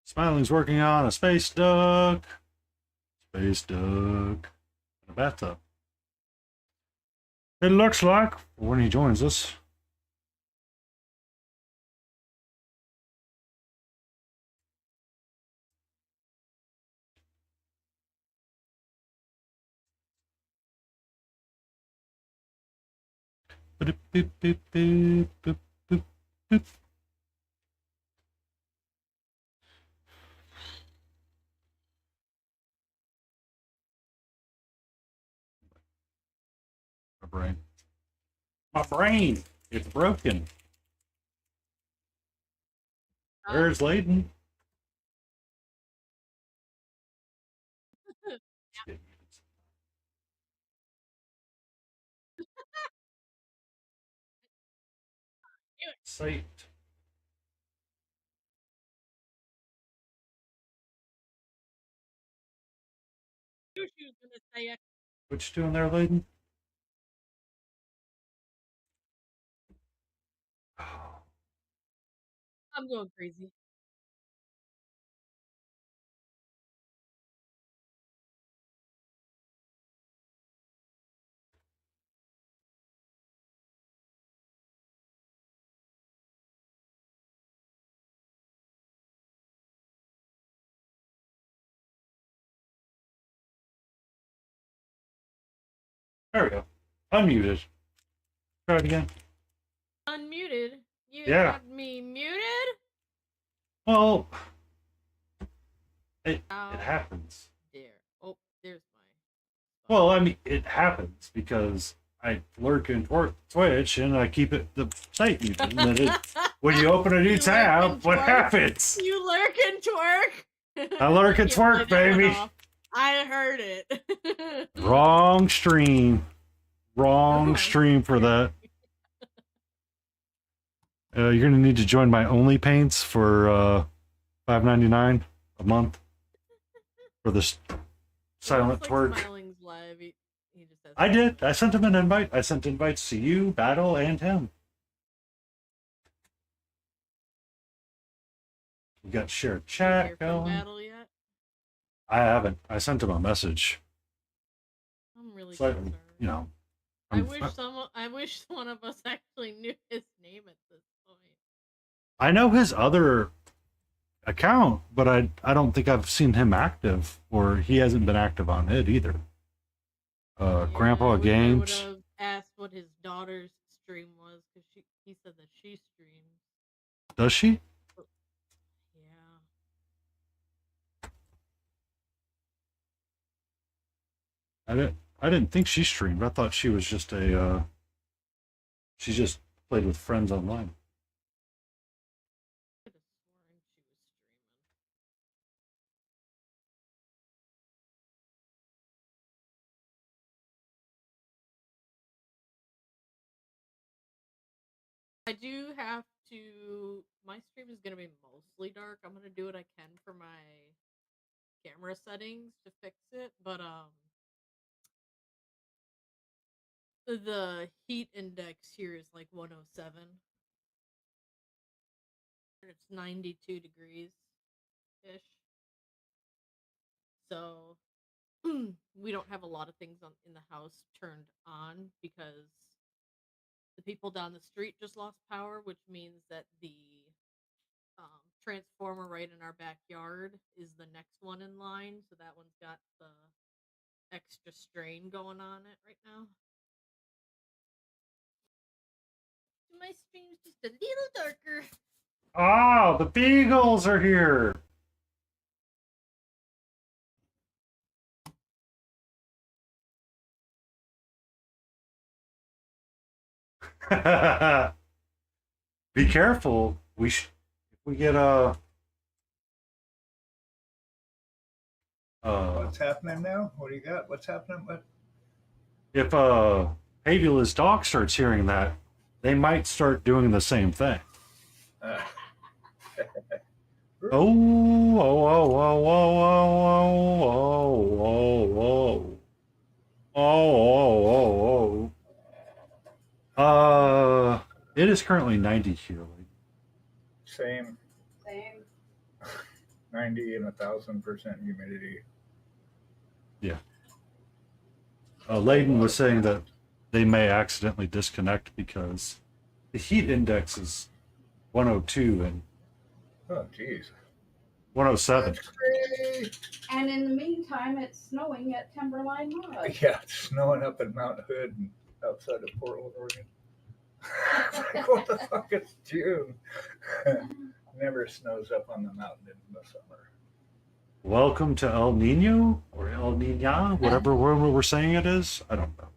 Smiling's working on a space duck. Space duck. In a bathtub. It looks like when he joins us. Boop, boop, boop, boop, boop, boop, boop. My brain. My brain! It's broken. Where's Layden? Saved. She was gonna say it. What you doing there, Layden? I'm going crazy. There we go. Unmuted. Try it again. Unmuted? You Yeah. got me muted? Well, it Oh, happens. there. Oh, there's my. Well, I mean, it happens because I lurk in Twitch and I keep it the site muted. And then when you open a new You lurk tab, and what twerk? happens? You lurk and twerk? I lurk and Can't play twerk, that one baby. off. I heard it. Wrong stream. Wrong stream for that. You're gonna need to join my Only Paints for $5.99 a month for this silent twerk. Smiling's live. He just has I did. I sent him an invite. I sent invites to you, Battle, and him. We got shared chat going. Battle yet? I haven't. I sent him a message. I'm really So, concerned. you know, I wish one of us actually knew his name at this point. I know his other account, but I don't think I've seen him active, or he hasn't been active on it either. Grandpa Games. I would have asked what his daughter's stream was because he said that she streams. Does she? Yeah. I didn't think she streamed. I thought she was just a she just played with friends online. I could have sworn she was streaming. I do have to. My stream is gonna be mostly dark. I'm gonna do what I can for my camera settings to fix it, but the heat index here is like 107. It's 92 degrees ish. So we don't have a lot of things in the house turned on because the people down the street just lost power, which means that the transformer right in our backyard is the next one in line. So that one's got the extra strain going on it right now. My stream's just a little darker. Oh, the Beagles are here. Be careful. If we get a what's happening now? What do you got? What's happening? What? If Havula's dog starts hearing that, they might start doing the same thing. Oh, oh, oh, oh, oh, oh, oh, oh, oh, oh, oh, oh. It is currently 90 here. Same. Same. 90 and 1,000% humidity. Yeah. Layden was saying that they may accidentally disconnect because the heat index is 102 and Oh, geez. 107. That's great. And in the meantime, it's snowing at Timberline Lodge. Yeah, it's snowing up in Mount Hood and outside of Portland, Oregon. Like, what the fuck? It's June. Never snows up on the mountain in the summer. Welcome to El Nino or El Nina, whatever word we're saying it is. I don't know.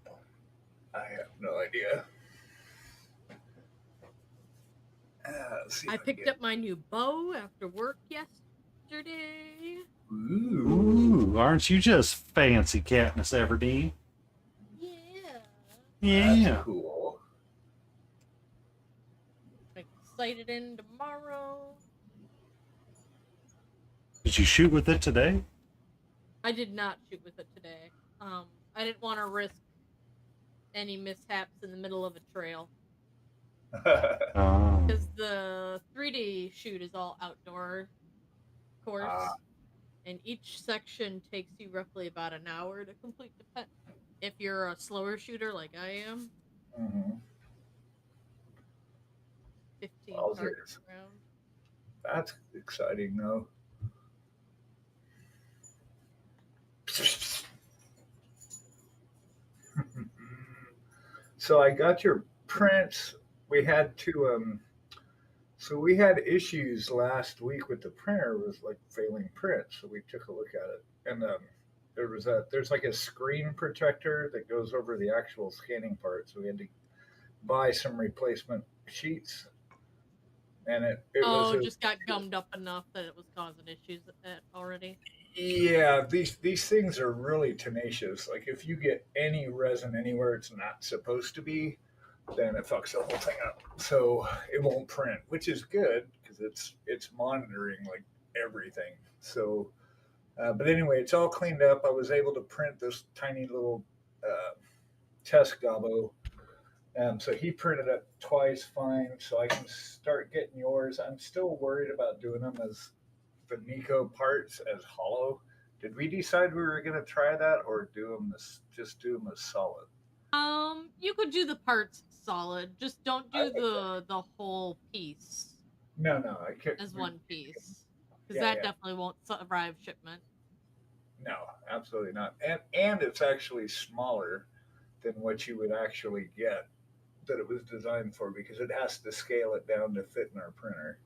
I have no idea. Let's see I if can picked get- up my new bow after work yesterday. Ooh. Ooh, aren't you just fancy, Katniss Everdeen? Yeah. Yeah. That's cool. I'm excited in tomorrow. Did you shoot with it today? I did not shoot with it today. I didn't want to risk any mishaps in the middle of a trail because the 3D shoot is all outdoor course, and each section takes you roughly about an hour to complete. If you're a slower shooter like I am, Mhm. 15 Wowzers. targets around. That's exciting, though. So I got your prints. We had to so we had issues last week with the printer. It was like failing print, so we took a look at it, and there's like a screen protector that goes over the actual scanning part, so we had to buy some replacement sheets, and it Oh, was just got gummed up enough that it was causing issues with that already. yeah, these things are really tenacious. Like if you get any resin anywhere it's not supposed to be, then it fucks the whole thing up. So it won't print, which is good because it's monitoring like everything. So, but anyway, it's all cleaned up. I was able to print this tiny little test gobbo. So he printed it twice fine, so I can start getting yours. I'm still worried about doing them as the Nico parts as hollow. Did we decide we were going to try that or do them as solid? You could do the parts solid. Just don't do the whole piece No, I can't. as one piece, because Yeah, that yeah. definitely won't survive shipment. No, absolutely not. And it's actually smaller than what you would actually get that it was designed for because it has to scale it down to fit in our printer.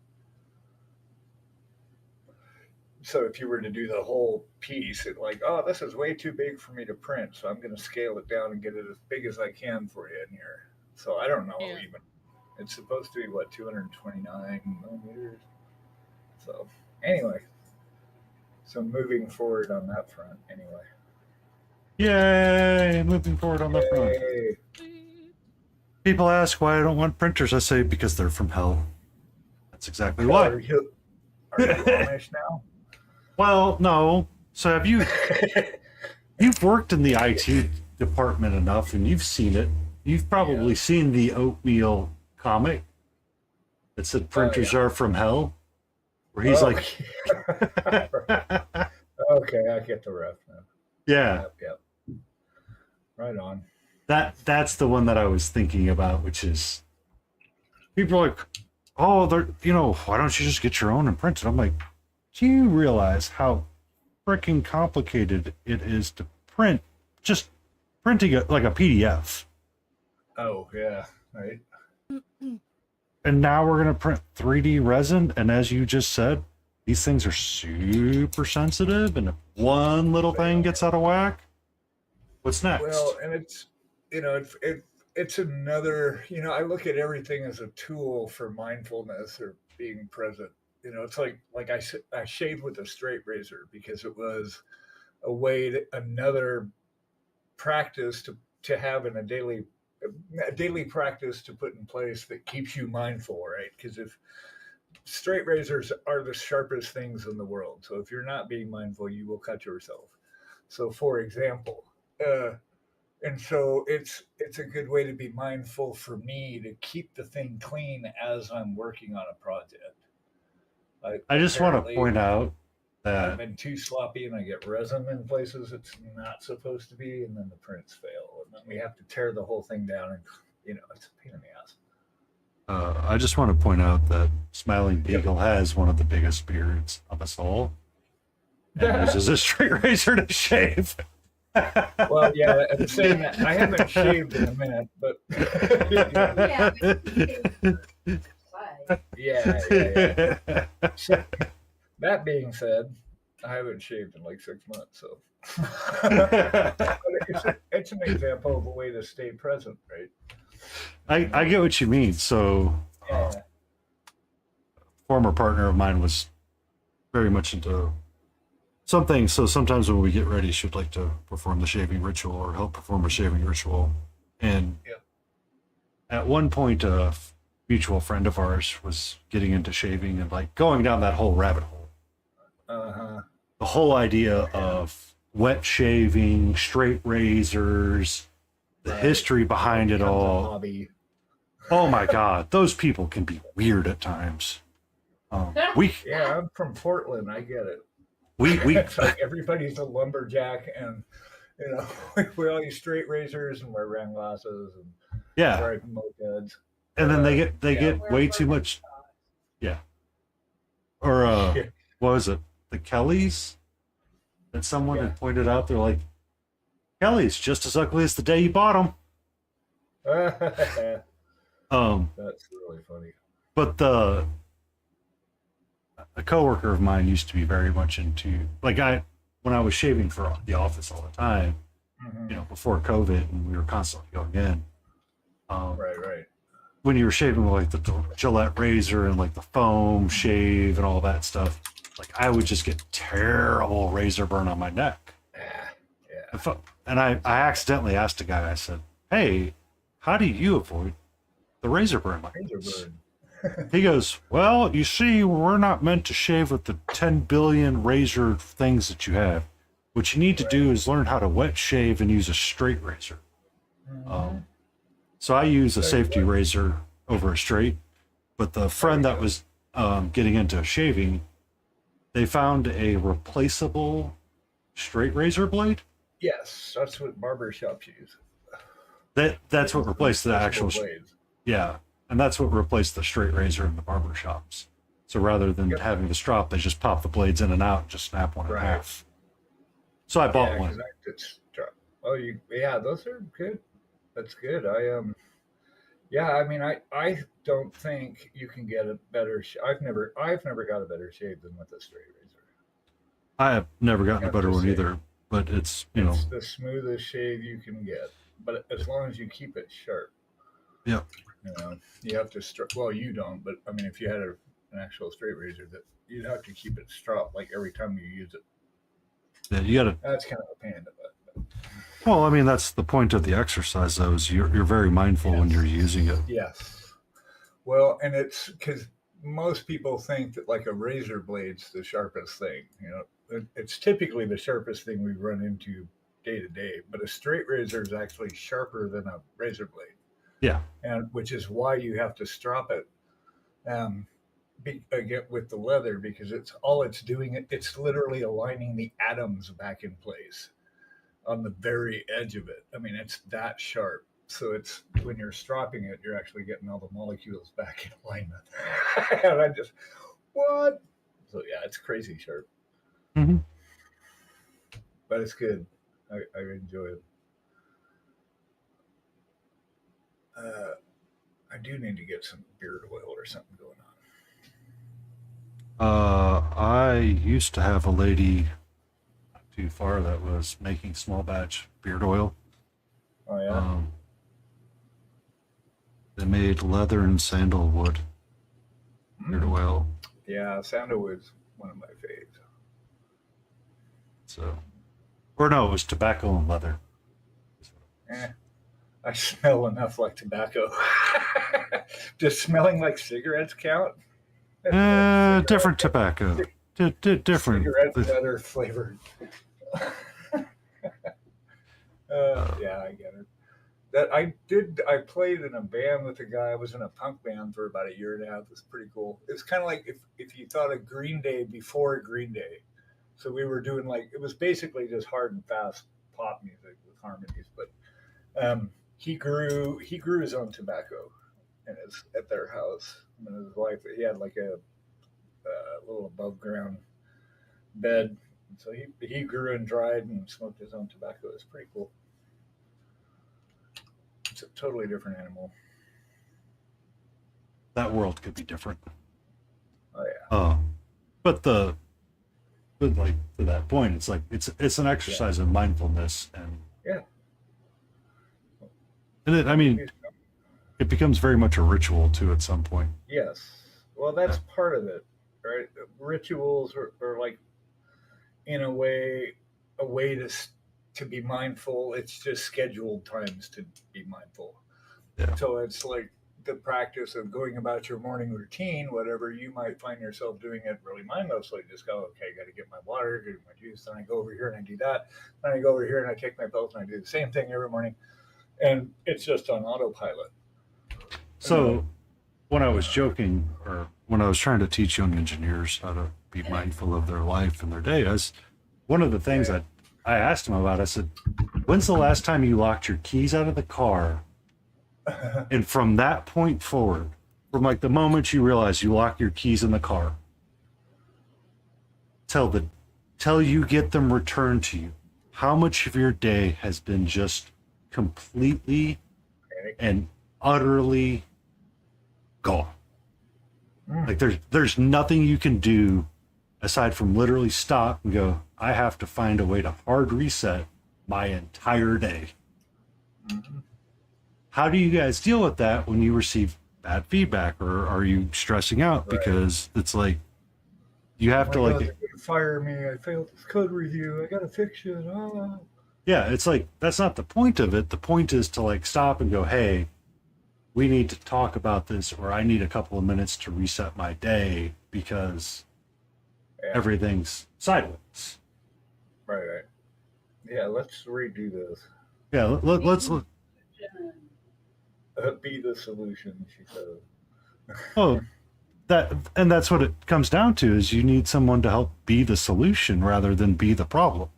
So if you were to do the whole piece, it like, oh, this is way too big for me to print, so I'm going to scale it down and get it as big as I can for you in here. So I don't know Yeah. even. It's supposed to be what 229 millimeters. So anyway, so moving forward on that front. Anyway, Yay! Moving forward on the front. Yay. People ask why I don't want printers. I say because they're from hell. That's exactly Are why. you Amish now? Well, no. So have you? You've worked in the IT department enough, and you've seen it. You've probably seen the oatmeal comic that said printers are from hell, where he's like, okay, I get the ref now. yeah, Yep. Right on. that's the one that I was thinking about, which is people are like, oh, they're why don't you just get your own and print it? I'm like, do you realize how freaking complicated it is to print? Just printing it like a PDF. Oh yeah, right. And now we're going to print 3D resin. And as you just said, these things are super sensitive. And if one little thing gets out of whack, what's next? Well, and it's it's another. I look at everything as a tool for mindfulness or being present. It's like I shaved with a straight razor because it was a way another practice to have in a daily practice to put in place that keeps you mindful, right? Because if straight razors are the sharpest things in the world. So if you're not being mindful, you will cut yourself. So, for example, and so it's a good way to be mindful for me to keep the thing clean as I'm working on a project. I just want to Apparently, point out I've that been too sloppy and I get resin in places it's not supposed to be, and then the prints fail, and then we have to tear the whole thing down, and it's a pain in the ass. I just want to point out that Smiling Beagle has one of the biggest beards of us all, and uses a straight razor to shave. Well, yeah, I'm saying that I haven't shaved in a minute, but Yeah, but yeah. So, that being said, I haven't shaved in like 6 months, so but it's an example of a way to stay present, right? I get what you mean. So, Yeah. former partner of mine was very much into something. So sometimes when we get ready, she'd like to perform the shaving ritual or help perform a shaving ritual. And Yep. at one point, a mutual friend of ours was getting into shaving and like going down that whole rabbit hole. Uh-huh. The whole idea of wet shaving, straight razors, the Right. history behind it Becomes a all. hobby. Oh my God, those people can be weird at times. We Yeah, I'm from Portland. I get it. we It's like everybody's a lumberjack, and we all use straight razors and wear round glasses and yeah, ride mopeds. and then they Yeah. get way too much. Yeah, or Yeah. what was it? The Kellys that someone Yeah. had pointed out. They're like, Kelly's just as ugly as the day you bought them. That's really funny. But a coworker of mine used to be very much into like when I was shaving for the office all the time, Mhm. before COVID, and we were constantly going in. Right. When you were shaving with like the Gillette razor and like the foam shave and all that stuff, like I would just get terrible razor burn on my neck. Yeah. And I accidentally asked a guy, I said, hey, how do you avoid the razor burn like Razor this? burn. He goes, well, you see, we're not meant to shave with the 10 billion razor things that you have. What you need to do is learn how to wet shave and use a straight razor. Mhm. So I use a There you safety go. razor over a straight, but the friend that was getting into shaving, they found a replaceable straight razor blade. Yes, that's what barber shops use. That's what replaced the actual blades. yeah, and that's what replaced the straight razor in the barber shops. So rather than Yep. having the strop, they just pop the blades in and out and just snap one in Right. half. So I bought Yeah, one. yeah, those are good. That's good. Yeah, I mean, I don't think you can get a better. I've never got a better shave than with a straight razor. I have never gotten a Have better to one say. either, but it's It's the smoothest shave you can get, but as long as you keep it sharp. Yeah. You have to. Well, you don't, but I mean, if you had an actual straight razor, that you'd have to keep it stropped like every time you use it. yeah, you gotta. That's kind of a pain in the butt. Well, I mean, that's the point of the exercise, though, is you're very mindful when you're using it. Yes. Well, and it's because most people think that like a razor blade's the sharpest thing. It's typically the sharpest thing we run into day to day, but a straight razor is actually sharper than a razor blade. Yeah. And which is why you have to strop it again with the leather, because it's doing. It's literally aligning the atoms back in place on the very edge of it. I mean, it's that sharp. So it's when you're stropping it, you're actually getting all the molecules back in alignment. And I just, what? So yeah, it's crazy sharp. Mm-hmm. But it's good. I enjoy it. I do need to get some beard oil or something going on. I used to have a lady not too far that was making small batch beard oil. Oh yeah. They made leather and sandalwood beard oil. Yeah, sandalwood's one of my faves. So, or no, it was tobacco and leather. I smell enough like tobacco. Does smelling like cigarettes count? Different tobacco. Different. Cigarette leather flavored. Yeah, I get it. That I played in a band with a guy. I was in a punk band for about a year and a half. It was pretty cool. It's kind of like if you thought of Green Day before Green Day. So we were doing like, it was basically just hard and fast pop music with harmonies. But he grew his own tobacco at their house. And his wife, he had like a little above ground bed. So he grew and dried and smoked his own tobacco. It's pretty cool. It's a totally different animal. That world could be different. Oh yeah. But like to that point, it's like it's an exercise in mindfulness, and Yeah. I mean, it becomes very much a ritual too at some point. Yes. Well, that's part of it, right? Rituals are like, in a way to be mindful. It's just scheduled times to be mindful. Yeah. So it's like the practice of going about your morning routine, whatever you might find yourself doing it really mindlessly. Just go, okay, I got to get my water, get my juice. Then I go over here and I do that. Then I go over here and I take my pills and I do the same thing every morning. And it's just on autopilot. So when I was joking, or when I was trying to teach young engineers how to be mindful of their life and their day, one of the things that I asked him about, I said, when's the last time you locked your keys out of the car? And from that point forward, from like the moment you realize you lock your keys in the car, till you get them returned to you, how much of your day has been just completely and utterly gone? Like there's nothing you can do aside from literally stop and go, I have to find a way to hard reset my entire day. Mm-hmm. How do you guys deal with that when you receive bad feedback, or are you stressing out Right. because it's like you have to like they're gonna fire me. I failed this code review. I gotta fix it. yeah, it's like that's not the point of it. The point is to like stop and go, hey, we need to talk about this, or I need a couple of minutes to reset my day because Yeah. everything's sideways. Right. Yeah, let's redo this. Yeah, let's Be the solution, she said. oh, that's what it comes down to, is you need someone to help be the solution rather than be the problem.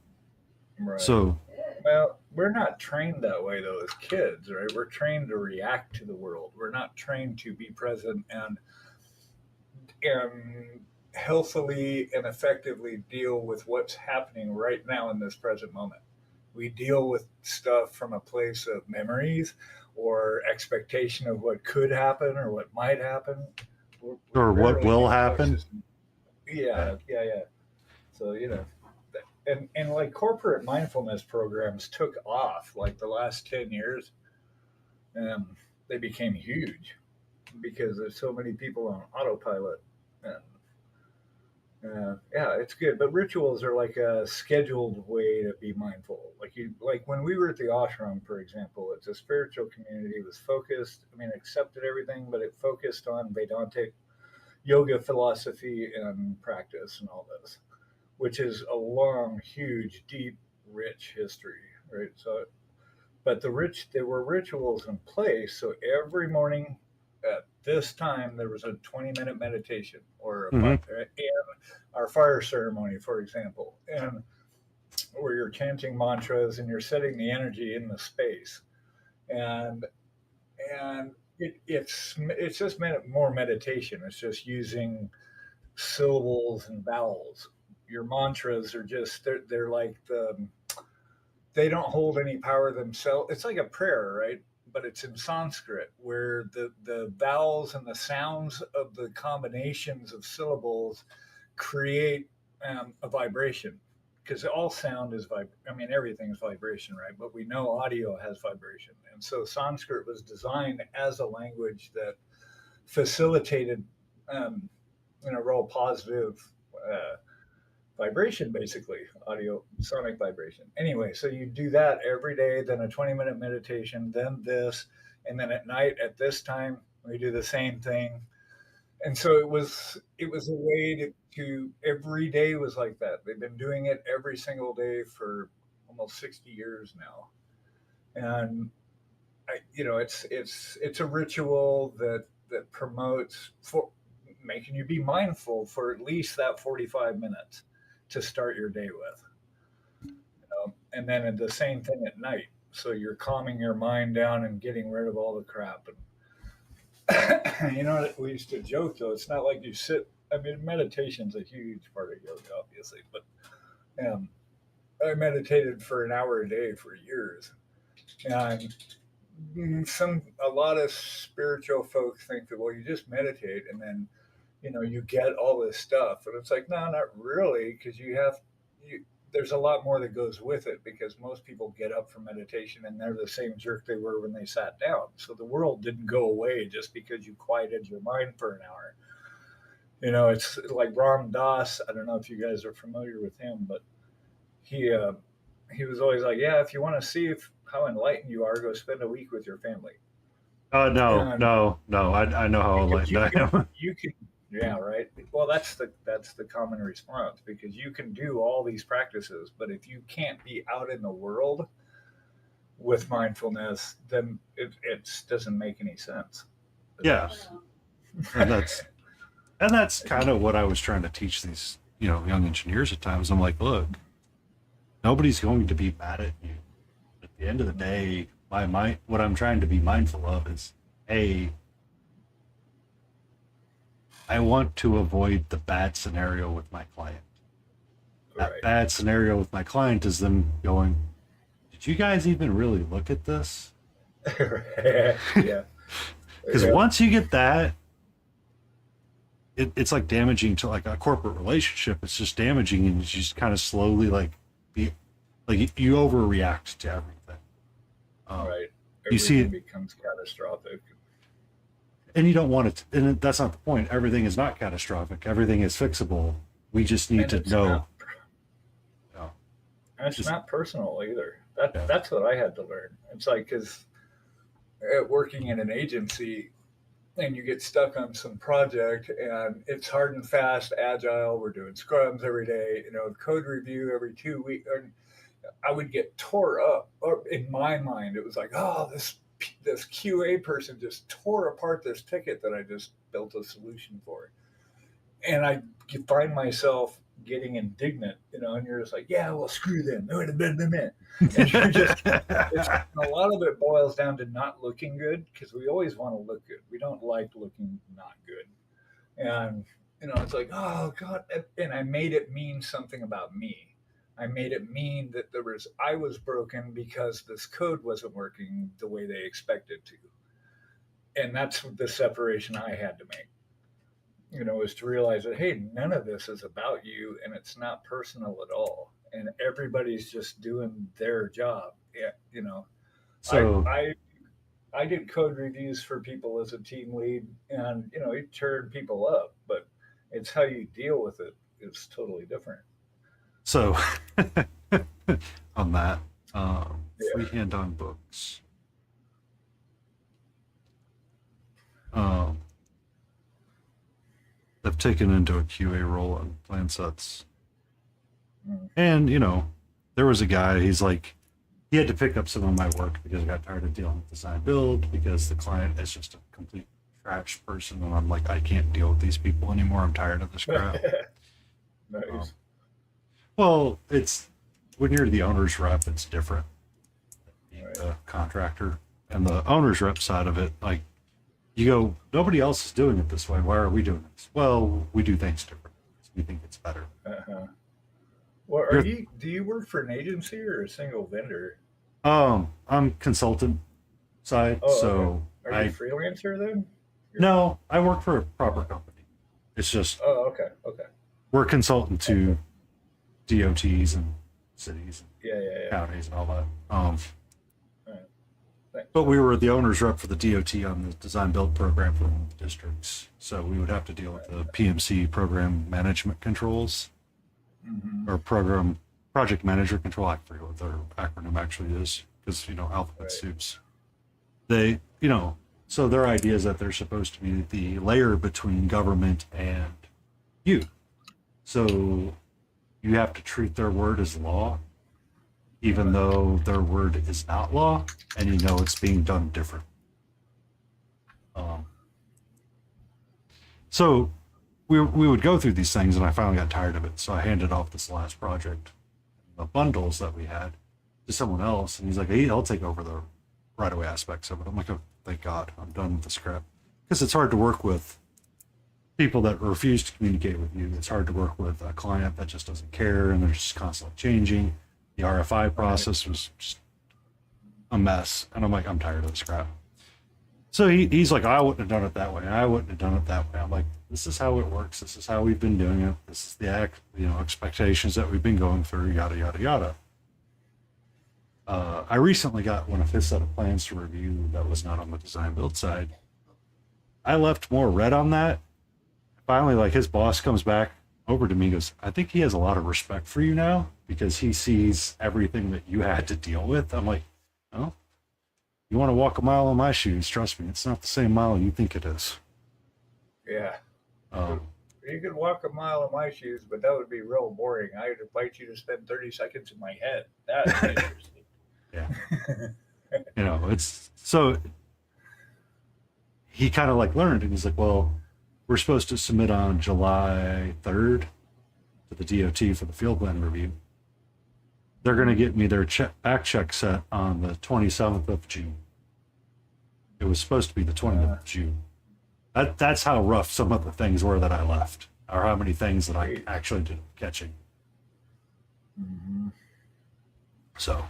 Right. So Well, we're not trained that way though as kids, right? We're trained to react to the world. We're not trained to be present and healthily and effectively deal with what's happening right now in this present moment. We deal with stuff from a place of memories or expectation of what could happen or what might happen. or what rarely will do happen. choices. Yeah. So, and like corporate mindfulness programs took off like the last 10 years. They became huge because there's so many people on autopilot. And yeah, it's good. But rituals are like a scheduled way to be mindful. Like when we were at the ashram, for example, it's a spiritual community. It was focused. I mean, accepted everything, but it focused on Vedantic yoga philosophy and practice and all this, which is a long, huge, deep, rich history, right? So, but there were rituals in place. So every morning at this time, there was a 20-minute meditation and our fire ceremony, for example, and where you're chanting mantras and you're setting the energy in the space. And it's just more meditation. It's just using syllables and vowels. Your mantras are just they're like they don't hold any power themselves. It's like a prayer, right? But it's in Sanskrit, where the vowels and the sounds of the combinations of syllables create a vibration. Because all sound is I mean, everything is vibration, right? But we know audio has vibration, and so Sanskrit was designed as a language that facilitated, real positive vibration, basically audio sonic vibration. Anyway, so you do that every day, then a 20-minute meditation, then this, and then at night at this time we do the same thing. And so it was a way to every day was like that. They've been doing it every single day for almost 60 years now. And it's a ritual that promotes for making you be mindful for at least that 45 minutes to start your day with. And then the same thing at night. So you're calming your mind down and getting rid of all the crap. And we used to joke though. It's not like you sit. I mean, meditation's a huge part of yoga, obviously, but um, I meditated for an hour a day for years, and a lot of spiritual folks think that, well, you just meditate and then you get all this stuff, and it's like, no, not really, because there's a lot more that goes with it, because most people get up from meditation and they're the same jerk they were when they sat down. So the world didn't go away just because you quieted your mind for an hour. It's like Ram Dass. I don't know if you guys are familiar with him, but he was always like, yeah, if you want to see how enlightened you are, go spend a week with your family. No, And no, no. I know how because enlightened I am. you can, yeah, right. Well, that's the common response, because you can do all these practices, but if you can't be out in the world with mindfulness, then it doesn't make any sense. Yeah, and that's kind of what I was trying to teach these young engineers at times. I'm like, look, nobody's going to be mad at you. At the end of the day, what I'm trying to be mindful of is, hey, I want to avoid the bad scenario with my client. That Right. bad scenario with my client is them going, did you guys even really look at this? Yeah. Because Yeah. once you get that, it's like damaging to like a corporate relationship. It's just damaging, and you just kind of slowly you overreact to everything. Right. You see Everything it, becomes catastrophic. and you don't want it. And that's not the point. Everything is not catastrophic. Everything is fixable. We just need And to it's know. not know, and it's just not personal either. yeah, That's what I had to learn. It's like, because working in an agency, and you get stuck on some project, and it's hard and fast, agile. We're doing scrums every day, code review every 2 weeks. And I would get tore up. Or in my mind, it was like, oh, this QA person just tore apart this ticket that I just built a solution for, and I find myself getting indignant, and you're just like, yeah, well, screw them. And you're just, a lot of it boils down to not looking good, because we always want to look good. We don't like looking not good. And, it's like, oh, God. And I made it mean something about me. I made it mean that I was broken because this code wasn't working the way they expected to. And that's the separation I had to make, is to realize that, hey, none of this is about you, and it's not personal at all. And everybody's just doing their job. Yeah, I, so I I did code reviews for people as a team lead, and it turned people up, but it's how you deal with it is totally different. so on that, Yeah. freehand on books. Um, I've taken into a QA role on plan sets. Mm. And, there was a guy, he's like, he had to pick up some of my work because I got tired of dealing with design build, because the client is just a complete trash person. And I'm like, I can't deal with these people anymore. I'm tired of this crap. Nice. Um, well, it's when you're the owner's rep, it's different than being Right. the contractor. And the owner's rep side of it, like, you go, nobody else is doing it this way. Why are we doing this? Well, we do things differently. We think it's better. Uh-huh. Well, do you work for an agency or a single vendor? I'm consultant side, Oh, so okay. Are you a freelancer then? no, I work for a proper company. It's just Oh, okay. Okay. we're consultant to DOTs and cities and Yeah. counties and all that. Right. Thanks. But we were the owner's rep for the DOT on the design build program for the districts, so we would have to deal with the PMC, program management controls, Mm-hmm. or project manager control. I forget what their acronym actually is, because alphabet Right. soups. They So their idea is that they're supposed to be the layer between government and you. So you have to treat their word as law, even though their word is not law, and you know it's being done different. So we would go through these things, and I finally got tired of it. So I handed off this last project, the bundles that we had, to someone else, and he's like, "Hey, I'll take over the right-of-way aspects of it." I'm like, "Oh, thank God, I'm done with this crap," because it's hard to work with people that refuse to communicate with you. It's hard to work with a client that just doesn't care, and they're just constantly changing. The RFI process was just a mess, and I'm like, I'm tired of this crap. So he's like, I wouldn't have done it that way. I wouldn't have done it that way. I'm like, this is how it works. This is how we've been doing it. This is the expectations that we've been going through. Yada yada yada. I recently got one of his set of plans to review that was not on the design build side. I left more red on that. Finally, like, his boss comes back over to me and goes, I think he has a lot of respect for you now because he sees everything that you had to deal with. I'm like, oh, you want to walk a mile in my shoes? Trust me, it's not the same mile you think it is. Yeah. You could walk a mile in my shoes, but that would be real boring. I'd invite you to spend 30 seconds in my head. That's interesting. Yeah. It's so he kind of like learned, and he's like, well, we're supposed to submit on July 3rd to the DOT for the field plan review. They're going to get me their back check set on the 27th of June. It was supposed to be the 20th of June. That's how rough some of the things were that I left, or how many things that I actually did catching. Mm-hmm. So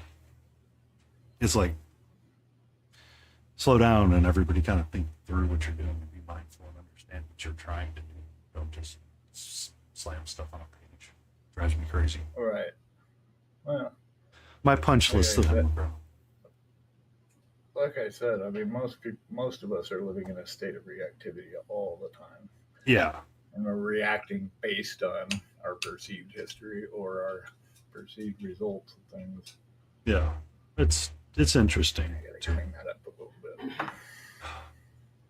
it's like, slow down and everybody kind of think through what you're doing and be mindful and understand what you're trying to do. Don't just slam stuff on a page. It drives me crazy. All right. Well, my punch list of them, bro. Like I said, I mean, most of us are living in a state of reactivity all the time. Yeah. And we're reacting based on our perceived history or our perceived results of things. Yeah. It's interesting. I gotta clean that up a little bit.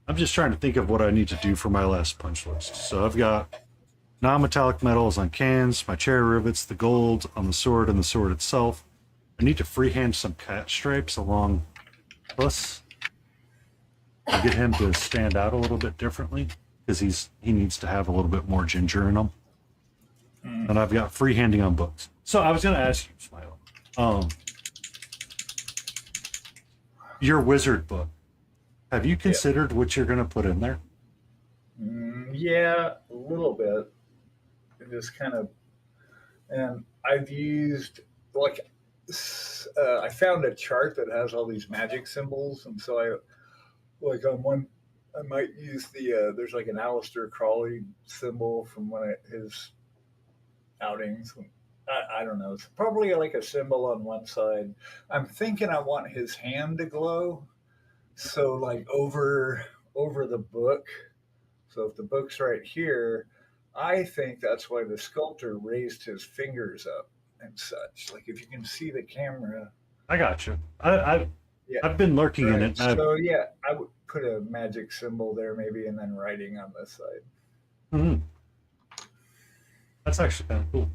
I'm just trying to think of what I need to do for my last punch list. So I've got non-metallic metals on cans, my cherry rivets, the gold on the sword and the sword itself. I need to freehand some cat stripes along Puss and get him to stand out a little bit differently because he needs to have a little bit more ginger in him. And I've got freehanding on books. So I was going to ask you, Smilo, your wizard book, have you considered what you're going to put in there? Yeah, a little bit. Just kind of, and I've used, like, I found a chart that has all these magic symbols, and so on one, I might use there's like an Aleister Crowley symbol from one of his outings. I don't know. It's probably like a symbol on one side. I'm thinking I want his hand to glow, so like over the book. So if the book's right here, I think that's why the sculptor raised his fingers up and such. Like, if you can see the camera. I got you. I've been lurking right. in it. So yeah, I would put a magic symbol there maybe, and then writing on this side. Mm-hmm. That's actually kind of cool.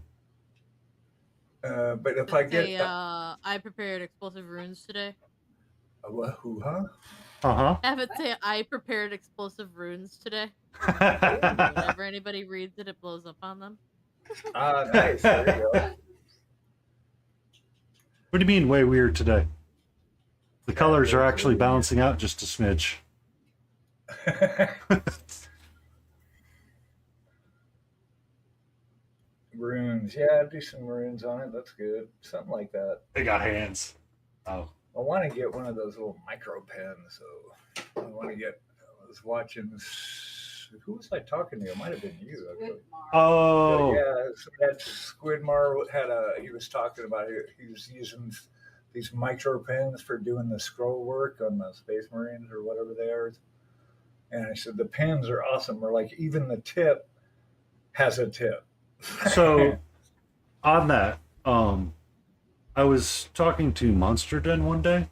But if I get, I prepared explosive runes today. Huh? Have it say I prepared explosive runes today. Whenever anybody reads it, it blows up on them. Nice. There you go. What do you mean way weird today? The colors are actually balancing out just a smidge. Runes. Yeah, do some runes on it. That's good. Something like that. They got hands. Oh. I want to get one of those little micro pens. So I was watching, who was I talking to? It might have been you. Oh. Yeah, so that Squidmar he was talking about it. He was using these micro pens for doing the scroll work on the Space Marines or whatever they are. And I said, the pens are awesome. Or like even the tip has a tip. So on that, I was talking to Monster Den one day.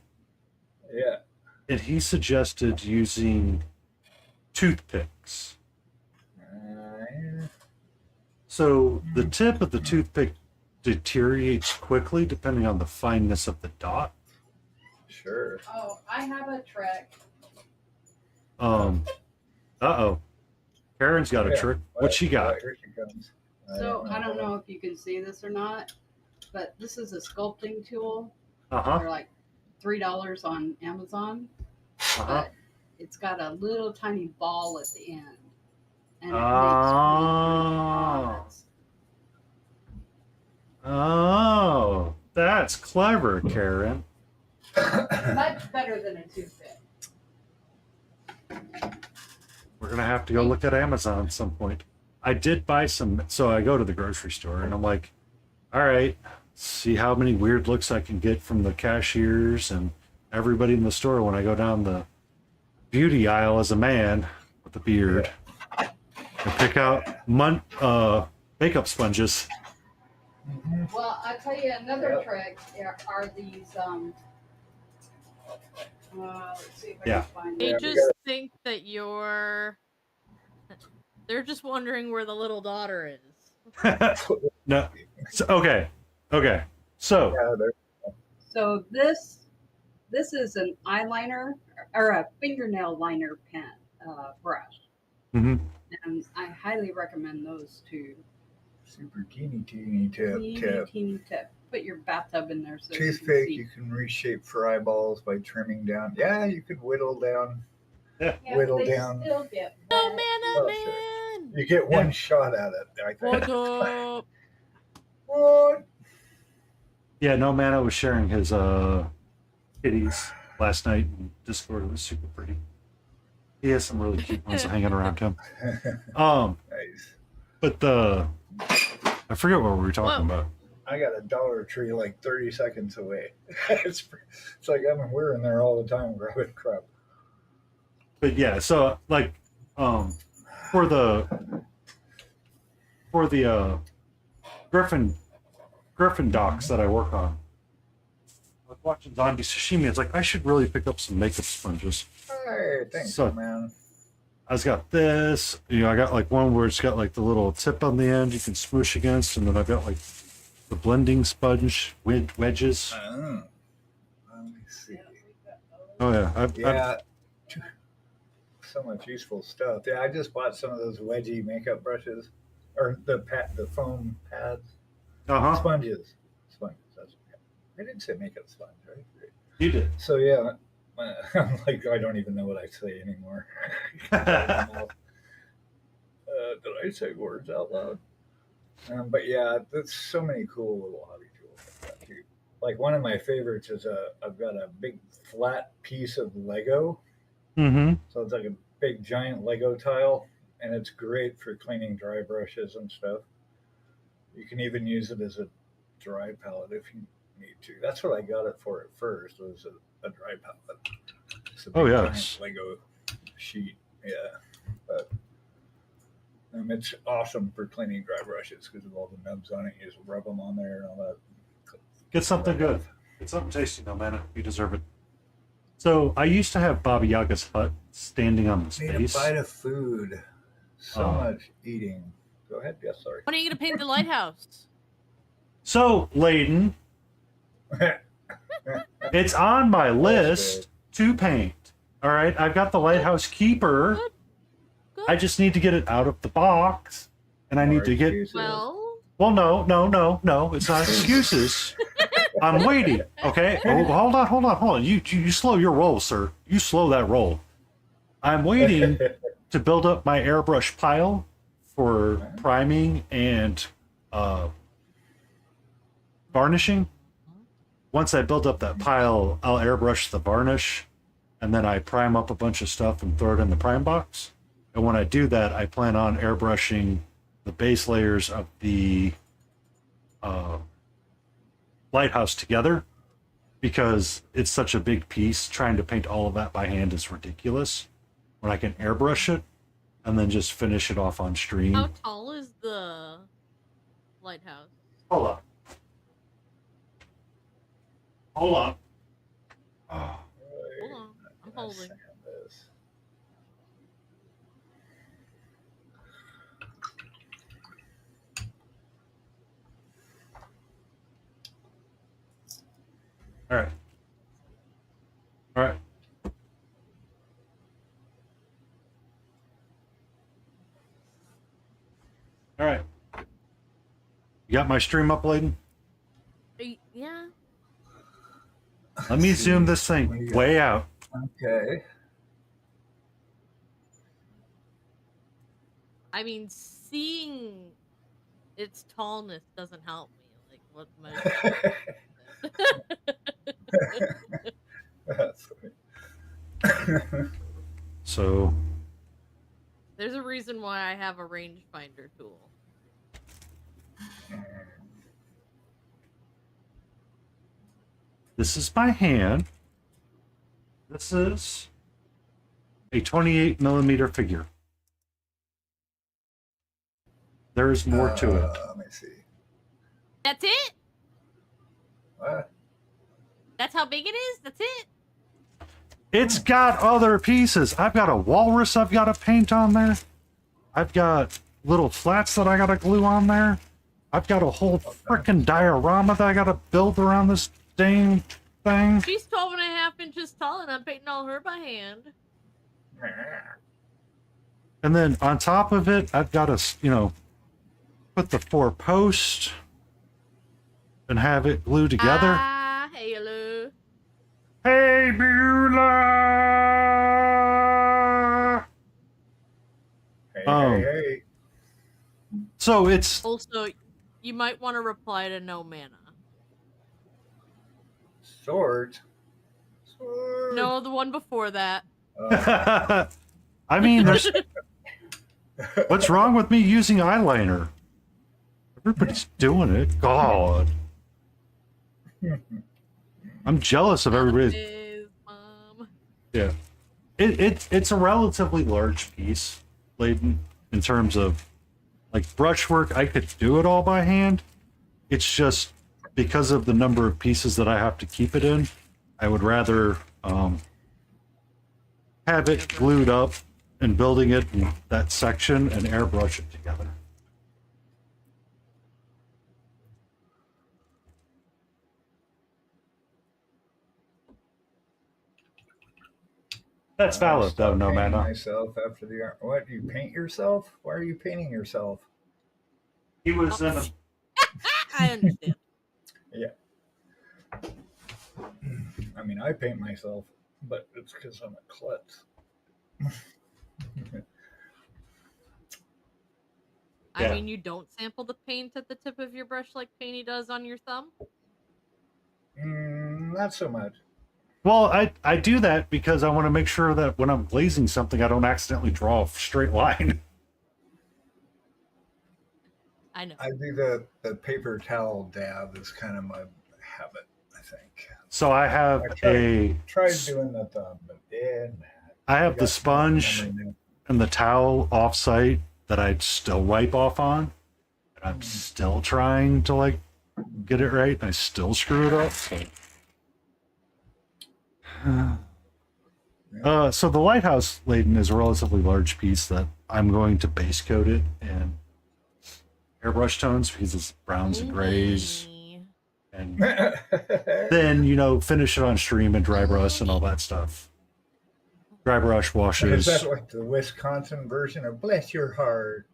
Yeah. and he suggested using toothpicks. Yeah. So the tip of the toothpick deteriorates quickly depending on the fineness of the dot. Sure. Oh, I have a trick. Uh-oh. Karen's got a Yeah. trick. What she got? Here she comes. So I don't know if you can see this or not, but this is a sculpting tool. Uh-huh. They're like $3 on Amazon, Uh-huh. but it's got a little tiny ball at the end, and it Oh. makes Oh, that's clever, Karen. much better than a toothpick. We're gonna have to go look at Amazon at some point. I did buy some, so I go to the grocery store and I'm like, all right, see how many weird looks I can get from the cashiers and everybody in the store when I go down the beauty aisle as a man with a beard and pick out makeup sponges. Well, I'll tell you another trick are these. Let's see if I Yeah. can find They it. just think that they're just wondering where the little daughter is. No, so, okay. So Yeah, there. So this is an eyeliner or a fingernail liner pen brush, mhm. and I highly recommend those two. Super teeny tip. Teeny tip. Put your bathtub in there so Toothpick, you you can reshape for eyeballs by trimming down. Yeah, you could whittle down. can see. whittle But they down. Still get Oh wet. man, Oh, oh man! You get one shot at it, I What think. up? What? Yeah, No Mana was sharing his kitties last night in Discord. It was super pretty. He has some really cute ones hanging around him. Nice. But I forget what we were talking about. I got a Dollar Tree like 30 seconds away. it's like we're in there all the time grabbing crap. But yeah, so like for the Griffin docs that I work on, I was watching Zombie Sashimi. It's like I should really pick up some makeup sponges. Hey, thanks, So- man. I just got this, I got like one where it's got like the little tip on the end you can smoosh against, and then I've got like the blending sponge wedges. Oh. Let me see. Oh yeah, I've Yeah. So much useful stuff. Yeah, I just bought some of those wedgie makeup brushes, or the foam pads, uh-huh. sponges. That's, I didn't say makeup sponge, right? You did. So yeah, I'm like I don't even know what I say anymore. Did I say words out loud? But yeah, there's so many cool little hobby tools like that too. Like one of my favorites is I've got a big flat piece of Lego. Mm-hmm. So it's like a big giant Lego tile, and it's great for cleaning dry brushes and stuff. You can even use it as a dry palette if you need to. That's what I got it for at first, was a dry palette. It's a big yes. giant Lego sheet. Yeah. But it's awesome for cleaning dry brushes because of all the nubs on it. You just rub them on there and all that. Get something good. Get something tasty, No Mana. You deserve it. So I used to have Baba Yaga's hut standing on the Need space. a bite of food. So Oh. much eating. Go ahead. Yes, sorry. When are you gonna paint the lighthouse? So, Layden, it's on my list to paint. All right, I've got the lighthouse keeper. Good. I just need to get it out of the box, and I need to get. Well, No. It's not excuses. I'm waiting. Okay. Oh, hold on. You slow your roll, sir. You slow that roll. I'm waiting to build up my airbrush pile for priming and varnishing. Once I build up that pile, I'll airbrush the varnish, and then I prime up a bunch of stuff and throw it in the prime box. And when I do that, I plan on airbrushing the base layers of the lighthouse together, because it's such a big piece. Trying to paint all of that by hand is ridiculous when I can airbrush it and then just finish it off on stream. how tall is the lighthouse? Hold on. Hold on. I'm I'm holding. Sand this. All right. All right. All right. You got my stream up, Layden? Yeah. Let me Let's zoom see. this What do thing you got? way out. Okay. I mean, seeing its tallness doesn't help me. Like, what That's funny. So There's a reason why I have a rangefinder tool. this is my hand. This is a 28 millimeter figure. There is more to it. Let me see. That's it? What? That's how big it is? That's it? It's got other pieces. I've got a walrus I've got to paint on there. I've got little flats that I got to glue on there. I've got a whole freaking diorama that I got to build around this dang thing. She's 12.5 inches tall, and I'm painting all her by hand. And then on top of it, I've got to, put the 4 posts and have it glued together. Ah, hello. Hey, Beulah! Hey, Um, hey. So it's Also, you might want to reply to no mana. Sword. Sword. No, the one before that. I mean, what's wrong with me using eyeliner? Everybody's doing it. God. I'm jealous of everybody. Is, Mom. Yeah. It's a relatively large piece, Layden, in terms of like brushwork. I could do it all by hand. It's just because of the number of pieces that I have to keep it in, I would rather have it glued up and building it in that section and airbrush it together. That's valid, though, no painting mana. myself after the art. What? You paint yourself? Why are you painting yourself? He was in a. I understand. Yeah. I mean, I paint myself, but it's because I'm a klutz. I Yeah. mean, you don't sample the paint at the tip of your brush like Painty does on your thumb? Not so much. Well, I do that because I want to make sure that when I'm glazing something, I don't accidentally draw a straight line. I know. I do the paper towel dab is kind of my habit, I think. So I have Tried doing the thumb, but I have the sponge and the towel off-site that I'd still wipe off on. And I'm still trying to like get it right, and I still screw it up. So the lighthouse, Layden, is a relatively large piece that I'm going to base coat it in airbrush tones because it's browns and grays, and then finish it on stream and dry brush and all that stuff. Dry brush washes. Is that like the Wisconsin version of "Bless Your Heart"?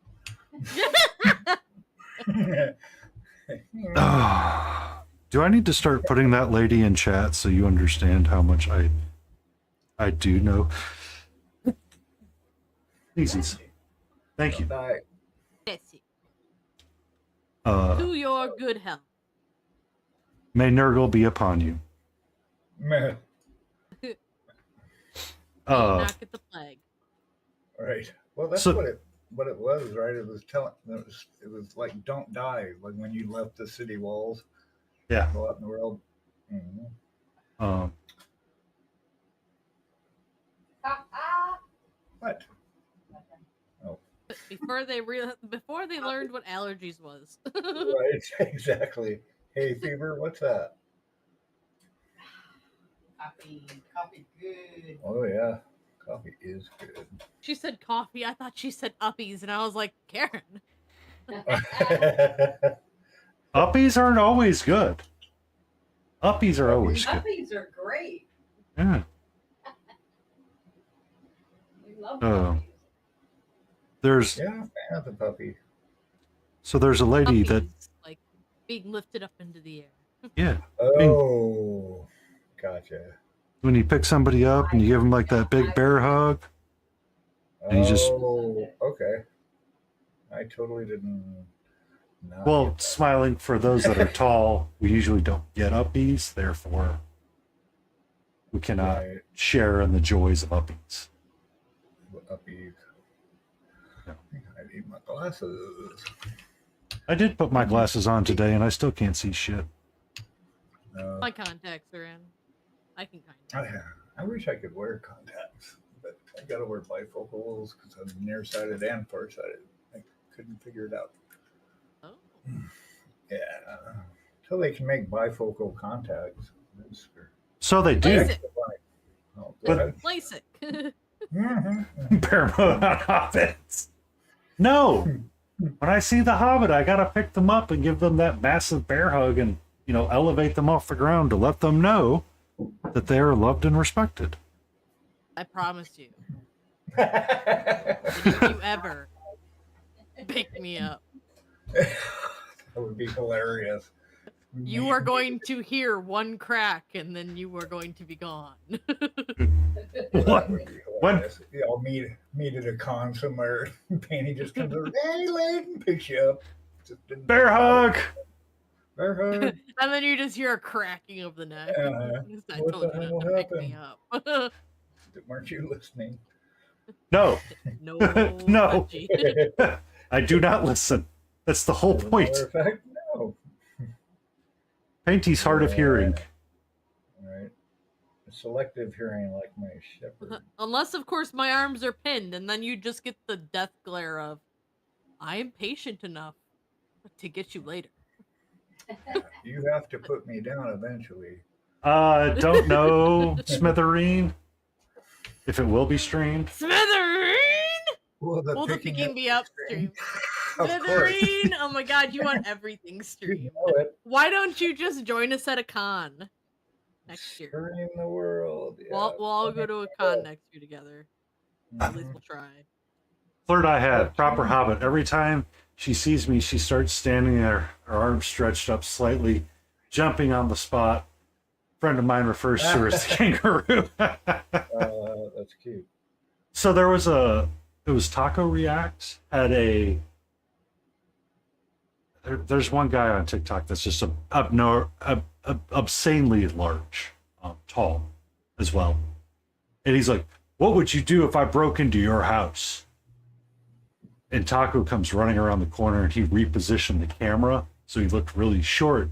Do I need to start putting that lady in chat so you understand how much I do know? Easy. Thank you. Die. To your good health. May Nurgle be upon you. Meh. Not get the plague. Right. Well, that's So- what it was, right? It was like "Don't die," like when you left the city walls. Yeah. Go out in the world. Mm-hmm. What? Oh, Before they learned what allergies was. right. Exactly. Hey, fever. What's that? Coffee good. Oh yeah, coffee is good. She said coffee. I thought she said uppies, and I was like, Karen. Uppies aren't always good. Uppies are always good. Puppies are great. Yeah. We love Oh. puppies. There's Yeah, I'm a fan of the puppy. so there's a lady that Uppies, like being lifted up into the air. yeah. Oh, gotcha. When you pick somebody up and you give them like that big bear hug, and you just Oh, okay. I totally didn't. Not well, get that. smiling for those that are tall, we usually don't get uppies, therefore we cannot Right. share in the joys of uppies. Upbeat. Yeah. I need my glasses. I did put my glasses on today and I still can't see shit. No. My contacts are in. I can kind of. I wish I could wear contacts, but I gotta wear bifocals because I'm nearsighted and farsighted. I couldn't figure it out. Oh. Yeah. Until they can make bifocal contacts. So they do. LASIK. Oh, But- LASIK. mm-hmm. Bear mode on hobbits. No. When I see the hobbit, I gotta pick them up and give them that massive bear hug and, you know, elevate them off the ground to let them know that they are loved and respected. I promise you. That if you ever pick me up, That would be hilarious. you are going to hear one crack and then you are going to be gone. That What? would be When- hilarious. Yeah, I'll meet at a con somewhere. Panty just comes over. Hey, Layton, picks you up. Just didn't Bear hug! Bear hug. And then you just hear a cracking of the neck. Uh, I what told the you hell to pick me up. Weren't you listening? No. No. No. touchy. I do not listen. That's the whole As a point. matter of fact, no. Painty's hard of hearing. Right. Selective hearing, like my shepherd. Unless, of course, my arms are pinned, and then you just get the death glare of, I am patient enough to get you later. You have to put me down eventually. Don't know, Smithereen, if it will be streamed. Smithereen! Well, Pull the picking me up stream. Of course. Smithereen! Oh my god, you want everything You streamed. know it. Why don't you just join us at a con next year? Screwing the world. Yeah. We'll all go to a con next year together. At least we'll try. Flirt I had, proper hobbit. Every time she sees me, she starts standing there, her arms stretched up slightly, jumping on the spot. Friend of mine refers to her as the kangaroo. That's cute. So it was Taco Reacts had there's one guy on TikTok that's just obscenely large, tall as well. And he's like, what would you do if I broke into your house? And Taco comes running around the corner and he repositioned the camera so he looked really short,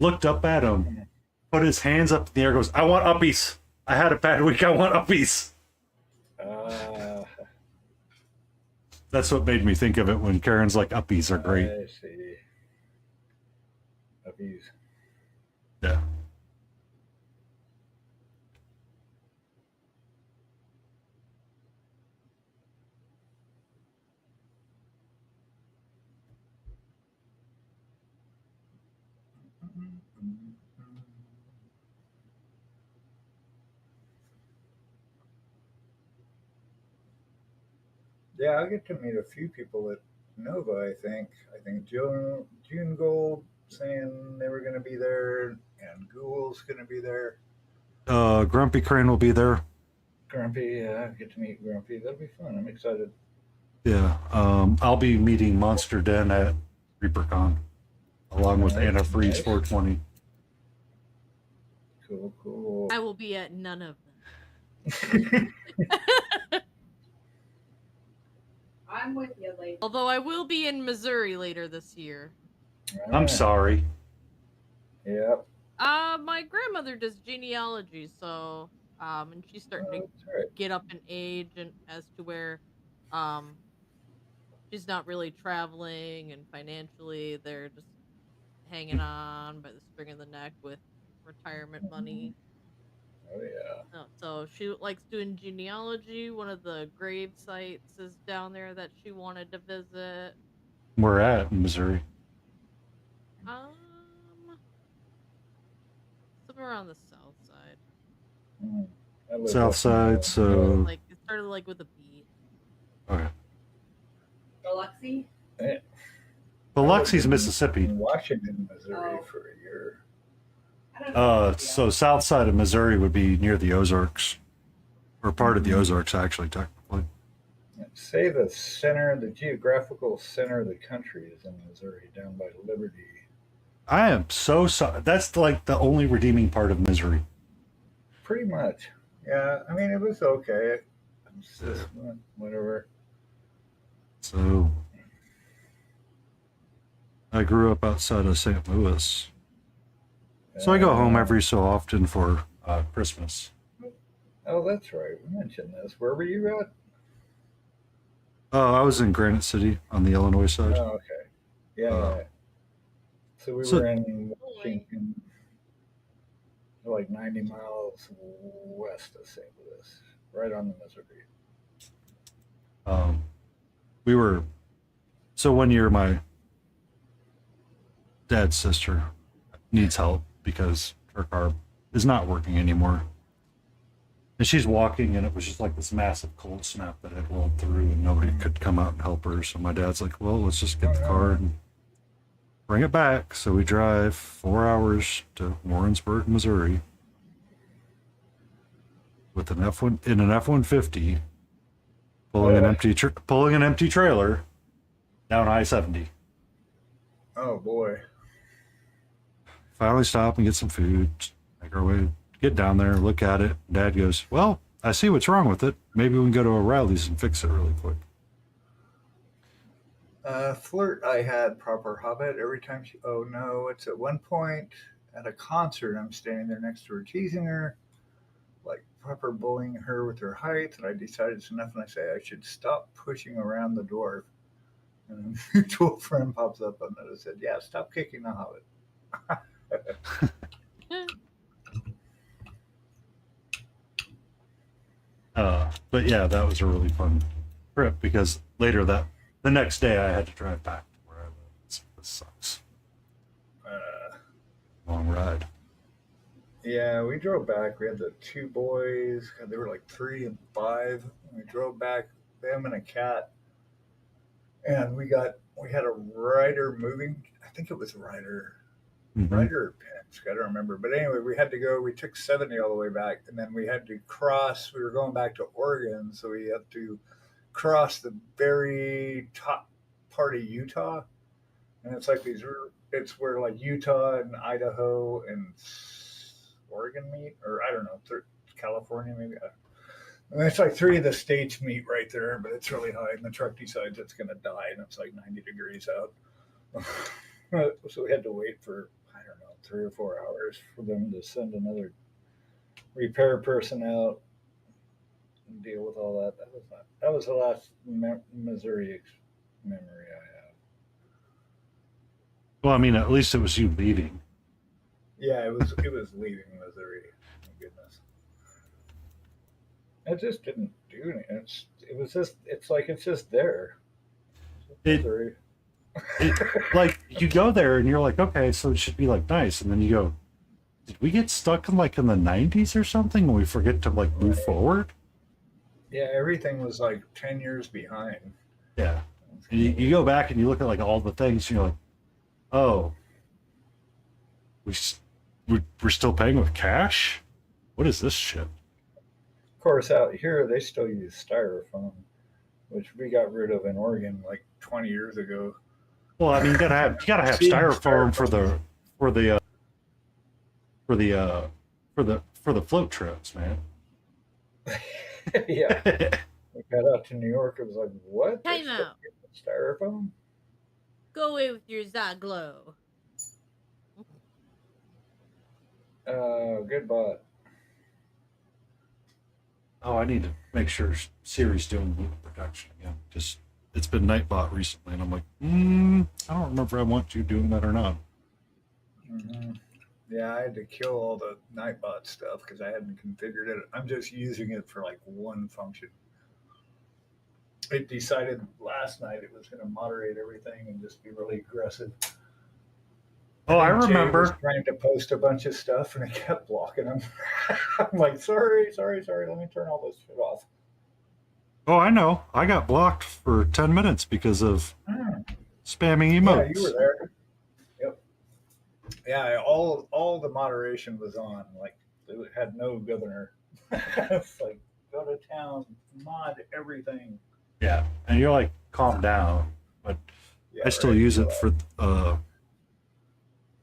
looked up at him, put his hands up in the air, goes, I want uppies. I had a bad week. I want uppies. That's what made me think of it when Karen's like, uppies are great. I see. Uppies. Yeah. Yeah, I get to meet a few people at Nova. I think June Gold saying they were going to be there, and Ghoul's going to be there. Grumpy Crane will be there. Grumpy, yeah, I get to meet Grumpy. That'll be fun. I'm excited. Yeah. I'll be meeting Monster Den at ReaperCon along with Anna Freeze Nice. 420. Cool. I will be at none of them. I'm with you, lady. Although I will be in Missouri later this year. I'm sorry. Yep. My grandmother does genealogy, so and she's starting to That's right. get up in age and as to where she's not really traveling, and financially they're just hanging on by the spring of the neck with retirement money. Oh yeah. So she likes doing genealogy. One of the grave sites is down there that she wanted to visit. We're at in Missouri. Somewhere on the south side. Mm. I live South up in side, so Like it started like with a B. okay. Biloxi? Eh, Biloxi's I lived Mississippi. in Washington, Missouri Oh. for a year. I don't know. So south side of Missouri would be near the Ozarks, or part of the Ozarks, actually, technically. Say the geographical center of the country is in Missouri, down by Liberty. I am so sorry. That's like the only redeeming part of Missouri. Pretty much. Yeah, I mean, it was okay. It's just, whatever. So I grew up outside of St. Louis. So I go home every so often for Christmas. Oh, that's right. We mentioned this. Where were you at? Oh, I was in Granite City on the Illinois side. Oh, okay. Yeah. Uh, So we so- were in Washington, like 90 miles west of St. Louis, right on the Missouri. We were, so one year my dad's sister needs help because her car is not working anymore. And she's walking, and it was just like this massive cold snap that had rolled through, and nobody could come out and help her. So my dad's like, well, let's just get the car and bring it back. So we drive 4 hours to Warrensburg, Missouri with an F-150, pulling an empty trailer down I-70. Oh, boy. Finally stop and get some food, make our way, get down there, look at it. Dad goes, well, I see what's wrong with it. Maybe we can go to O'Reilly's and fix it really quick. Flirt, I had proper habit every time she. Oh no! It's at one point at a concert. I'm standing there next to her, teasing her, like proper bullying her with her height. And I decided it's enough, and I say I should stop pushing around the door. And a mutual friend pops up on that. I said, "Yeah, stop kicking the hobbit." But yeah, that was a really fun trip because the next day I had to drive back to where I live. This sucks. Long ride. Yeah, we drove back. We had the two boys. God, they were like 3 and 5. We drove back, them and a cat, and we had a rider moving. I think it was a rider. Mhm. Rider or Penske, I don't remember. But anyway, we had to go. We took 70 all the way back, and then we had to cross. We were going back to Oregon, so we had to cross the very top part of Utah, and it's like it's where like Utah and Idaho and Oregon meet, or I don't know, California maybe. And it's like 3 of the states meet right there, but it's really high, and the truck decides it's going to die, and it's like 90 degrees out. So we had to wait for, I don't know, 3 or 4 hours for them to send another repair person out and deal with all that. That was the last Missouri memory I have. Well, I mean, at least it was you leaving. Yeah, it was leaving Missouri. My goodness. It just didn't do anything. It's just there. Missouri. Like you go there and you're like, okay, so it should be like nice, and then you go, did we get stuck in like in the 90s or something and we forget to like move forward? Yeah, everything was like 10 years behind. Yeah. And you go back and you look at like all the things and you're like, oh, we're still paying with cash? What is this shit? Of course, out here they still use styrofoam, which we got rid of in Oregon like 20 years ago. Well, I mean, you gotta have styrofoam for the float trips, man. Yeah. We got out to New York. It was like, what? Time They're still out. using styrofoam? Go away with your Zaglo. Good bot. Oh, I need to make sure Siri's doing loop protection again. Just it's been Nightbot recently, and I'm like, I don't remember if I want you doing that or not. Mm-hmm. Yeah, I had to kill all the Nightbot stuff because I hadn't configured it. I'm just using it for like one function. It decided last night it was going to moderate everything and just be really aggressive. Oh, I think Jay was remember. trying to post a bunch of stuff and it kept blocking him. I'm like, sorry. Let me turn all this shit off. Oh, I know. I got blocked for 10 minutes because of Hmm. spamming Yeah, you were emotes. there. Yep. Yeah, all the moderation was on. Like it had no governor. It's like go to town, mod everything. Yeah, and you're like, calm down. But Yeah, I still right. use it for.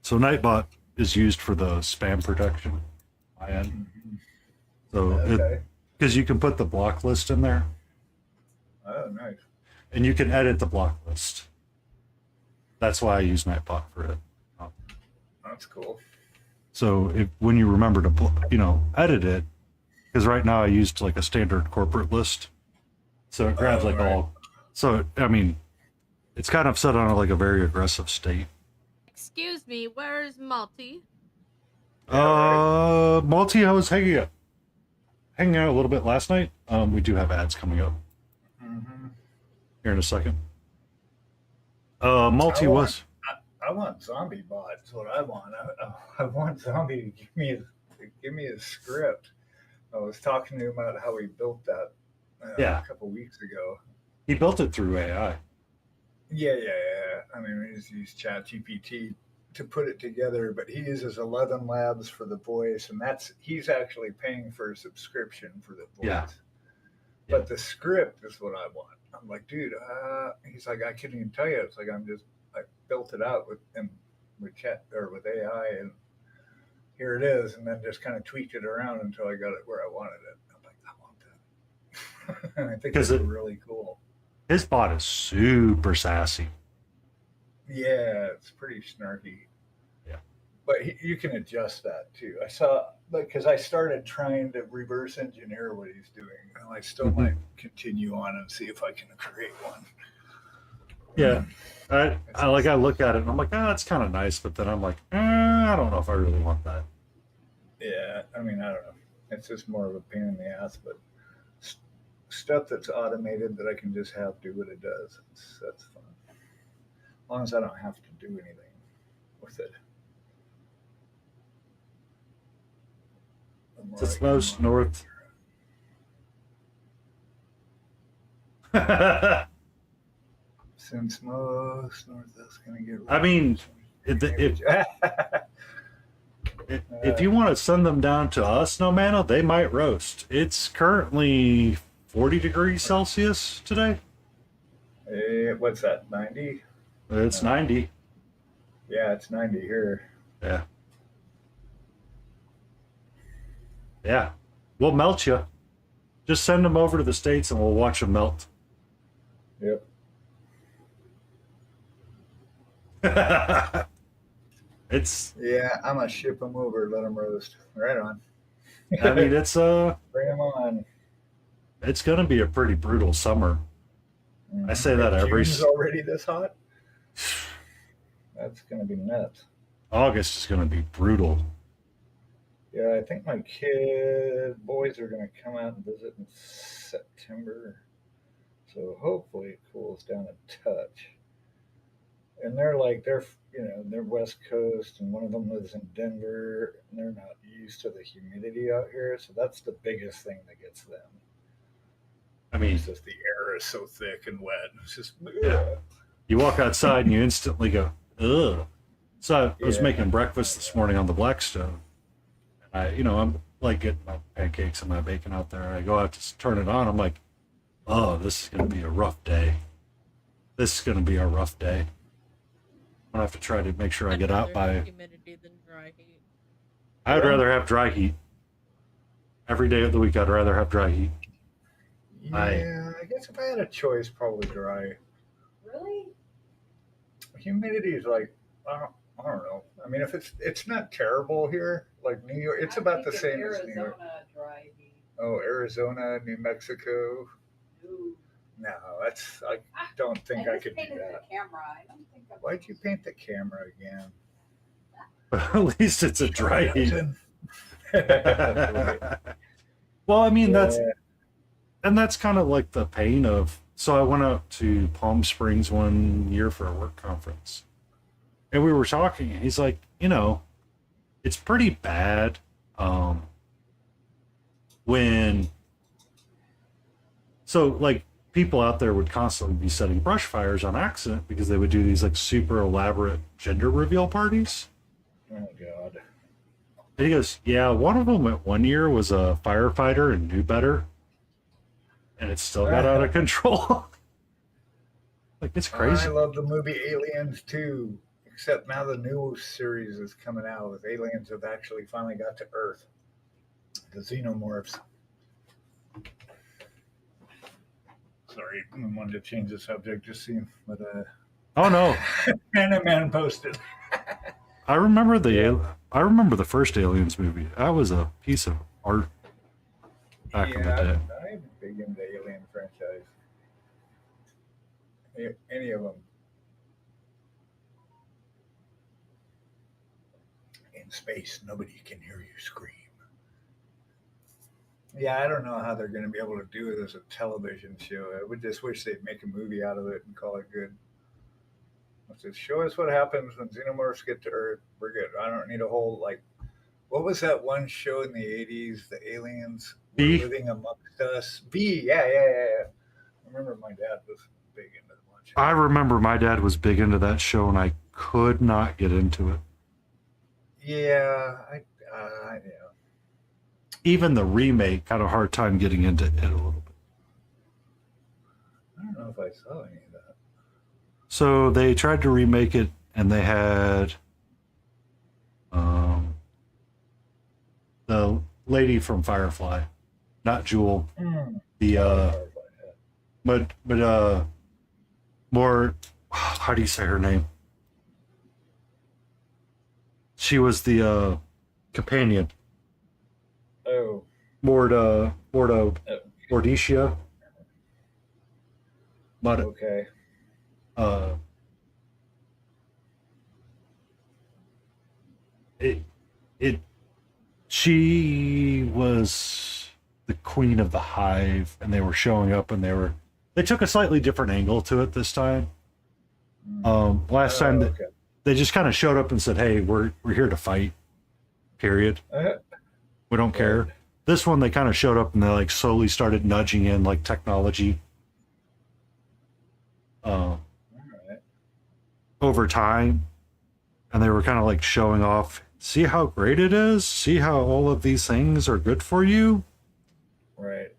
So Nightbot is used for the spam protection. My end. Mhm. So it Okay. because you can put the block list in there, Oh, nice. and you can edit the block list. That's why I use Nightbot for it. That's cool. So if when you remember to edit it, because right now I used like a standard corporate list, so it grabs Oh, like right. all. So I mean, it's kind of set on like a very aggressive state. Excuse me, where's Malty? Yeah, right. Multi, I was hanging out a little bit last night. We do have ads coming up Mm-hmm. here in a second. I Multi want was. I want zombie bots. What I want. I want zombie to give me a script. I was talking to him about how he built that Yeah, a couple weeks ago. he built it through AI. Yeah. I mean, he's used ChatGPT to put it together, but he uses 11 Labs for the voice, and he's actually paying for a subscription for the Yeah. voice. Yeah. But the script is what I want. I'm like, dude. He's like, I couldn't even tell you. It's like I built it out with chat or with AI, and here it is, and then just kind of tweaked it around until I got it where I wanted it. I'm like, I want that. And I think Because it's really cool. his bot is super sassy. Yeah, it's pretty snarky. Yeah. But you can adjust that too. I saw because I started trying to reverse engineer what he's doing, and I still Mhm. might continue on and see if I can create one. Yeah. I look at it and I'm like, that's kind of nice, but then I'm like, I don't know if I really want that. Yeah, I mean, I don't know. It's just more of a pain in the ass, but stuff that's automated that I can just have do what it does. That's fun. As long as I don't have to do anything with it. The more I It's can most north. Since most north is going to get. I mean, if you want to send them down to us, no mano, they might roast. It's currently 40 degrees Celsius today. What's that? 90? It's 90. Yeah, it's 90 here. Yeah. Yeah. We'll melt you. Just send them over to the States and we'll watch them melt. Yep. It's. Yeah, I'm gonna ship them over. Let them roast. Right on. I mean, it's Bring them on. It's gonna be a pretty brutal summer. I say that every. June's already this hot. That's gonna be nuts. August is gonna be brutal. Yeah, I think my boys are gonna come out and visit in September. So hopefully it cools down a touch. And they're West Coast, and one of them lives in Denver, and they're not used to the humidity out here, so that's the biggest thing that gets them. I mean, It's just the air is so thick and wet. It's just yeah. You walk outside and you instantly go, ugh. So I was Yeah. making breakfast this morning on the Blackstone. I'm like getting my pancakes and my bacon out there. I go out to turn it on. I'm like, oh, this is going to be a rough day. This is going to be a rough day. I'm going to have to try to make sure I get out by. Humidity than dry heat. I would rather have dry heat. Every day of the week, I'd rather have dry heat. Yeah, I guess if I had a choice, probably dry. Really? Humidity is like, I don't know. I mean, if it's not terrible here, like New York, it's about the same as New York. Arizona dry heat. Oh, Arizona, New Mexico. Ooh. No, I don't think I just could do painted that. the camera. I don't think I'm Why'd you paint the camera again? At least it's a dry heat. Johnson. Well, I mean, Yeah. that's kind of like the pain of. So I went up to Palm Springs one year for a work conference, and we were talking. And he's like, it's pretty bad when. So like people out there would constantly be setting brush fires on accident because they would do these like super elaborate gender reveal parties. Oh God. And he goes, yeah, one of them at 1 year was a firefighter and knew better. And it still got out of control. Like, it's crazy. I love the movie Aliens too, except now the new series is coming out with aliens have actually finally got to Earth. The xenomorphs. Sorry, I wanted to change the subject just see, but Oh, no. Man posted. I remember the first Aliens movie. That was a piece of art back in the day. I'm big into Alien franchise. Any of them. In space, nobody can hear you scream. Yeah, I don't know how they're going to be able to do it as a television show. I would just wish they'd make a movie out of it and call it good. Let's just show us what happens when xenomorphs get to Earth. We're good. I don't need a whole, like, what was that one show in the 80s? The aliens were B? living amongst us. B, yeah. I remember my dad was big into watching. I remember my dad was big into that show, and I could not get into it. Yeah, Even the remake had a hard time getting into it a little bit. I don't know if I saw any of that. So they tried to remake it, and they had the lady from Firefly, not Jewel, the but more. How do you say her name? She was the companion. Oh, Morda oh, Morticia. But okay. She was the queen of the hive, and they were showing up, and they took a slightly different angle to it this time. Last time Okay. they just kind of showed up and said, "Hey, we're here to fight. Period. We don't care." This one, they kind of showed up and they like slowly started nudging in like technology All right. over time, and they were kind of like showing off. See how great it is. See how all of these things are good for you. Right.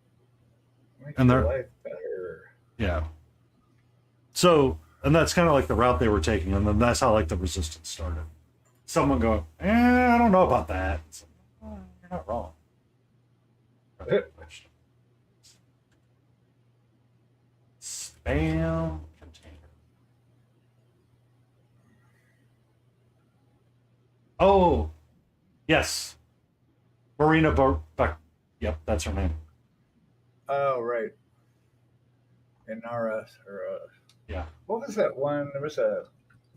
Make And your they're- life better. Yeah. So, and that's kind of like the route they were taking, and then that's how like the resistance started. Someone going, I don't know about that. It's like, oh, you're not wrong. Spam container. Oh, yes. Marina Buck. Yep, that's her name. Oh, right. Inara, Yeah. what was that one? There was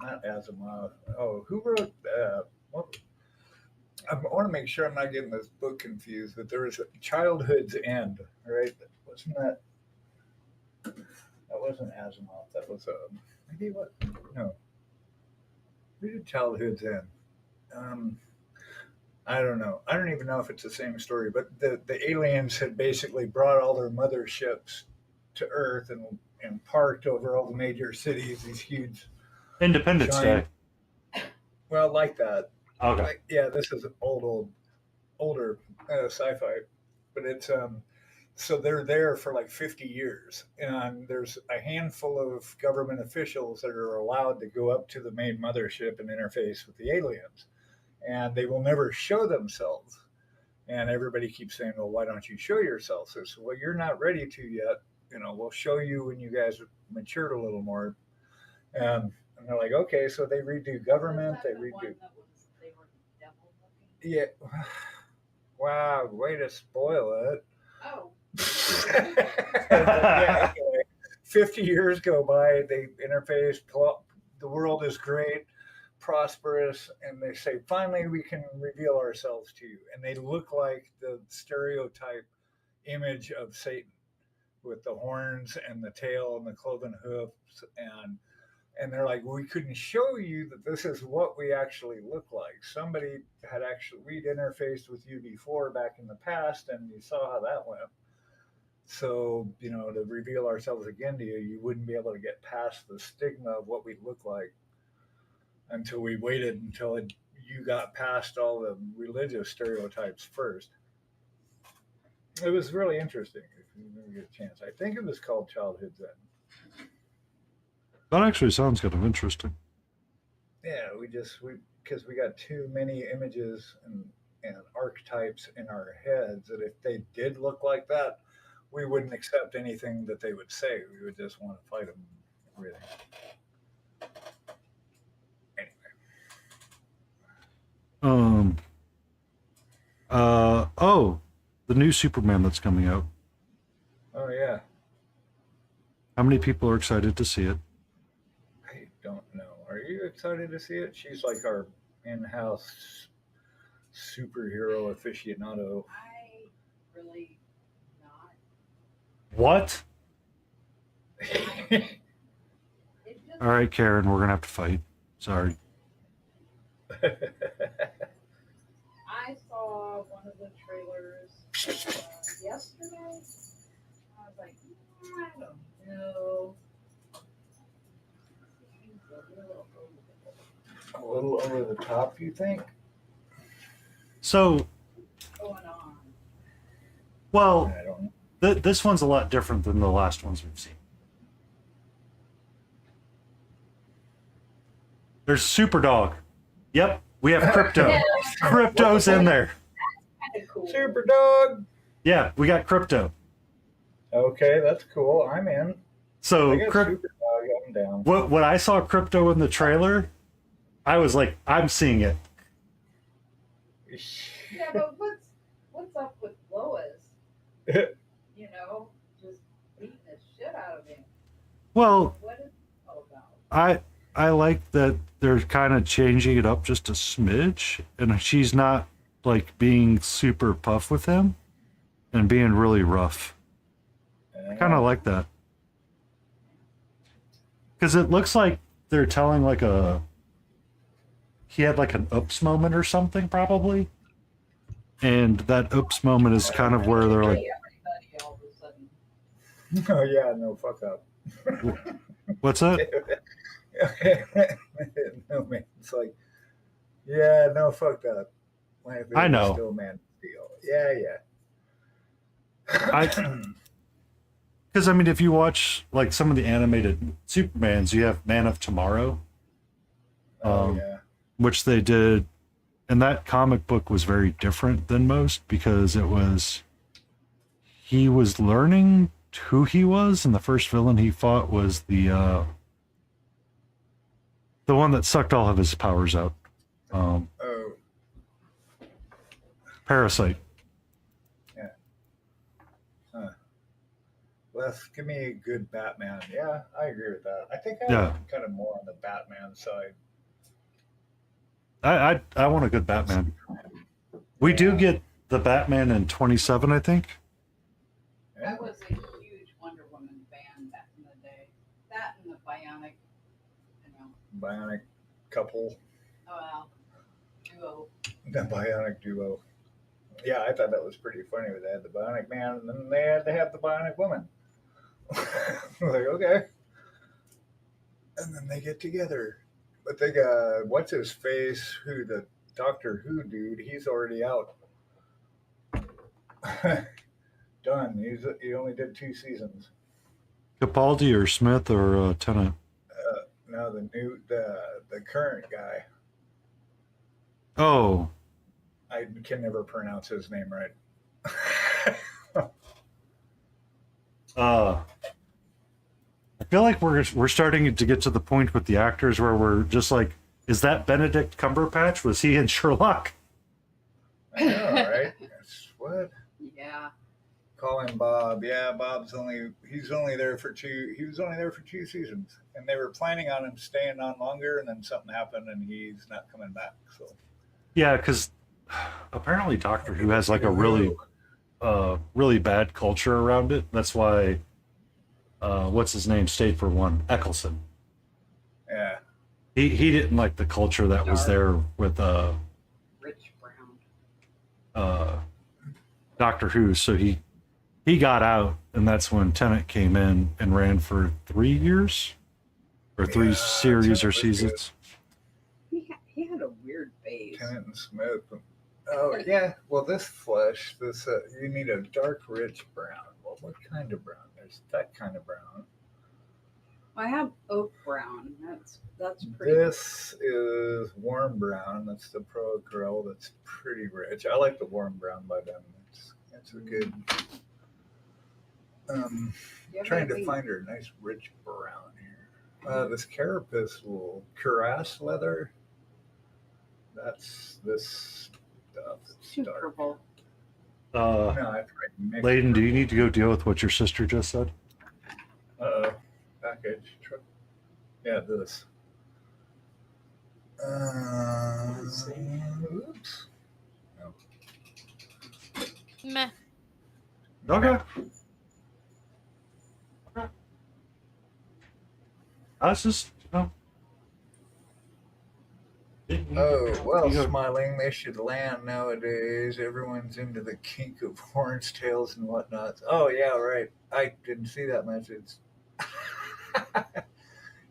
not Asimov. Oh, who wrote, what? I want to make sure I'm not getting this book confused, but there was a Childhood's End, right? Wasn't that? That wasn't Asimov. That was maybe what? No. Who did Childhood's End? I don't know. I don't even know if it's the same story, but the aliens had basically brought all their motherships to Earth and parked over all the major cities. These huge, Independence giant, Day. well, like that. Okay. Like, yeah, this is older sci-fi, but it's so they're there for like 50 years, and there's a handful of government officials that are allowed to go up to the main mothership and interface with the aliens, and they will never show themselves. And everybody keeps saying, "Well, why don't you show yourself?" So, well, you're not ready to yet. We'll show you when you guys have matured a little more. And they're like, okay, so they redo government, they redo. Yeah. Wow, way to spoil it. Oh. Yeah, anyway, 50 years go by, they interface, the world is great, prosperous, and they say, finally, we can reveal ourselves to you. And they look like the stereotype image of Satan with the horns and the tail and the cloven hoofs. And they're like, we couldn't show you that this is what we actually look like. Somebody had actually, we'd interfaced with you before back in the past, and you saw how that went. So, to reveal ourselves again to you, you wouldn't be able to get past the stigma of what we look like until we waited until you got past all the religious stereotypes first. It was really interesting if you ever get a chance. I think it was called Childhood Zen. That actually sounds kind of interesting. Yeah, because we got too many images and archetypes in our heads that if they did look like that, we wouldn't accept anything that they would say. We would just want to fight them. Everything. Anyway. The new Superman that's coming out. Oh yeah. How many people are excited to see it? I don't know. Are you excited to see it? She's like our in-house superhero aficionado. I really not. What? It just, All right, Karen, we're gonna have to fight. Sorry. I saw one of the trailers yesterday. I was like, I don't know. Seems A little over the top, you think? So, going on. well, I don't know. this one's a lot different than the last ones we've seen. There's Superdog. Yep, we have Crypto. Yeah. Crypto's in there. Kind of cool. Super Dog. Yeah, we got Crypto. Okay, that's cool. I'm in. So, I got Super Dog. I'm down. when I saw Crypto in the trailer, I was like, I'm seeing it. Yeah, but what's up with Lois? Just beating the shit out of him. Well, What is it all about? I like that they're kind of changing it up just a smidge, and she's not like being super puff with him and being really rough. I kind of like that. Because it looks like they're telling like he had like an oops moment or something probably. And that oops moment is kind of where they're like, Everybody all of a sudden. Oh yeah, no, fuck up. what's that? No man, it's like, yeah, no, fuck that. I know. Still Man of Steel. Yeah. Because I mean, if you watch like some of the animated Supermans, you have Man of Tomorrow, Yeah. which they did, and that comic book was very different than most because he was learning who he was, and the first villain he fought was the one that sucked all of his powers out. Oh, Parasite. let's give me a good Batman. Yeah, I agree with that. I think Yeah. I'm kind of more on the Batman side. I want a good Batman. We do get the Batman in 27, I think. Yeah. I was a huge Wonder Woman fan back in the day. That and the Bionic, Bionic couple, duo. the Bionic duo. Yeah, I thought that was pretty funny. They had the Bionic Man, and then they had to have the Bionic Woman. Like, okay. And then they get together. But they got, what's his face, the Doctor Who dude, he's already out. Done. He only did 2 seasons. Capaldi or Smith or Tennant. Now the current guy, Oh, I can never pronounce his name right. I feel like we're starting to get to the point with the actors where we're just like, is that Benedict Cumberbatch? Was he in Sherlock? I know, right? What? Yeah. Call him Bob. Yeah, he's only there for two. He was only there for 2 seasons, and they were planning on him staying on longer, and then something happened, and he's not coming back. So Yeah, because apparently Doctor Who has like a really bad culture around it. That's why what's his name stayed for one, Eccleston. Yeah. He didn't like the culture that was there with Rich Brown. Doctor Who, so he got out, and that's when Tennant came in and ran for 3 years or three series or seasons. He had a weird face. Tennant and Smith. Oh yeah. Well, this you need a dark, rich brown. Well, what kind of brown? There's that kind of brown. I have oak brown. That's pretty. This is warm brown. That's the Pro Grill. That's pretty rich. I like the warm brown by them. It's a good. Trying to find her a nice rich brown here. This carapace wool, cuirass leather. That's this stuff. It's Super dark. Bowl. No, that's right. Mixed Layden, do you need to go deal with what your sister just said? package. Yeah, this. Oops. No. Meh. Okay. I was just, Oh, well, Smiling, they should land nowadays. Everyone's into the kink of horns, tails, and whatnot. Oh, yeah, right. I didn't see that message.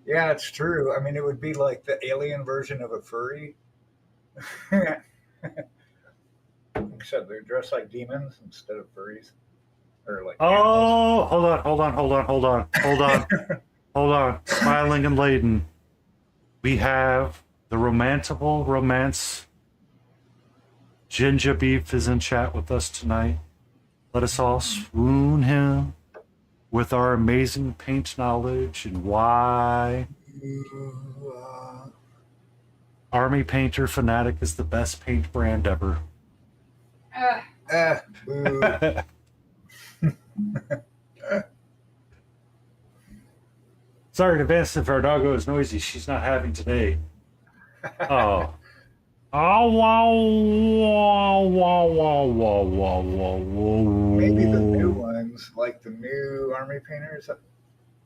Yeah, it's true. I mean, it would be like the alien version of a furry. Except they're dressed like demons instead of furries. Or like oh, hold on. Smiling and Layden. We have the romantical romance. Ginger Beef is in chat with us tonight. Let us all swoon him with our amazing paint knowledge and why Army Painter Fanatic is the best paint brand ever. boo. Sorry in advance if our doggo is noisy. She's not having today. Oh. Oh, wow, wow. Maybe the new ones, like the new Army Painters, the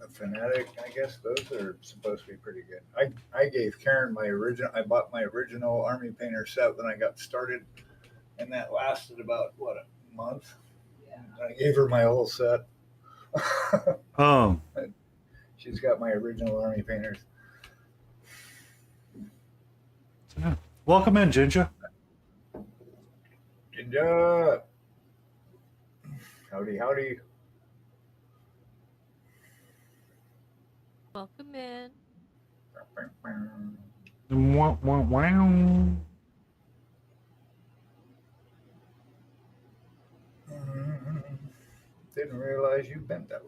Fanatic, I guess those are supposed to be pretty good. I gave Karen I bought my original Army Painter set when I got started, and that lasted about, a month? Yeah. I gave her my whole set. She's got my original Army Painters. Welcome in, Ginger. Ginger! Howdy, howdy. Welcome in. Wow. Didn't realize you bent that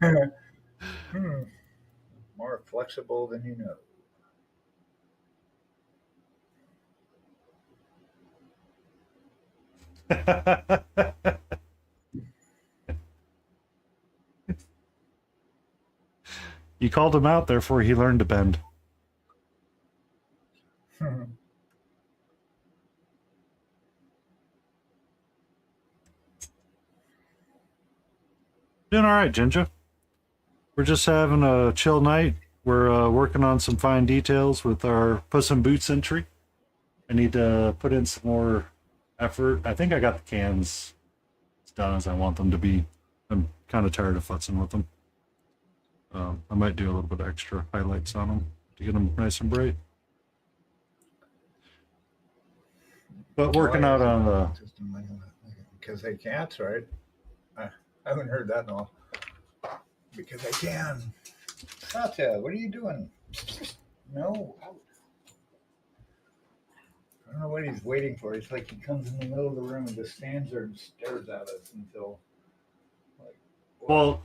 way. More flexible than you know. You called him out, therefore he learned to bend. Doing all right, Ginger. We're just having a chill night. We're working on some fine details with our Puss in Boots entry. I need to put in some more effort. I think I got the cans as done as I want them to be. I'm kind of tired of futzing with them. I might do a little bit extra highlights on them to get them nice and bright. But working out on the... Because they can't, right? I haven't heard that in a while. Because I can. Satya, what are you doing? No. I don't know what he's waiting for. It's like he comes in the middle of the room and just stands there and stares at us until, Well,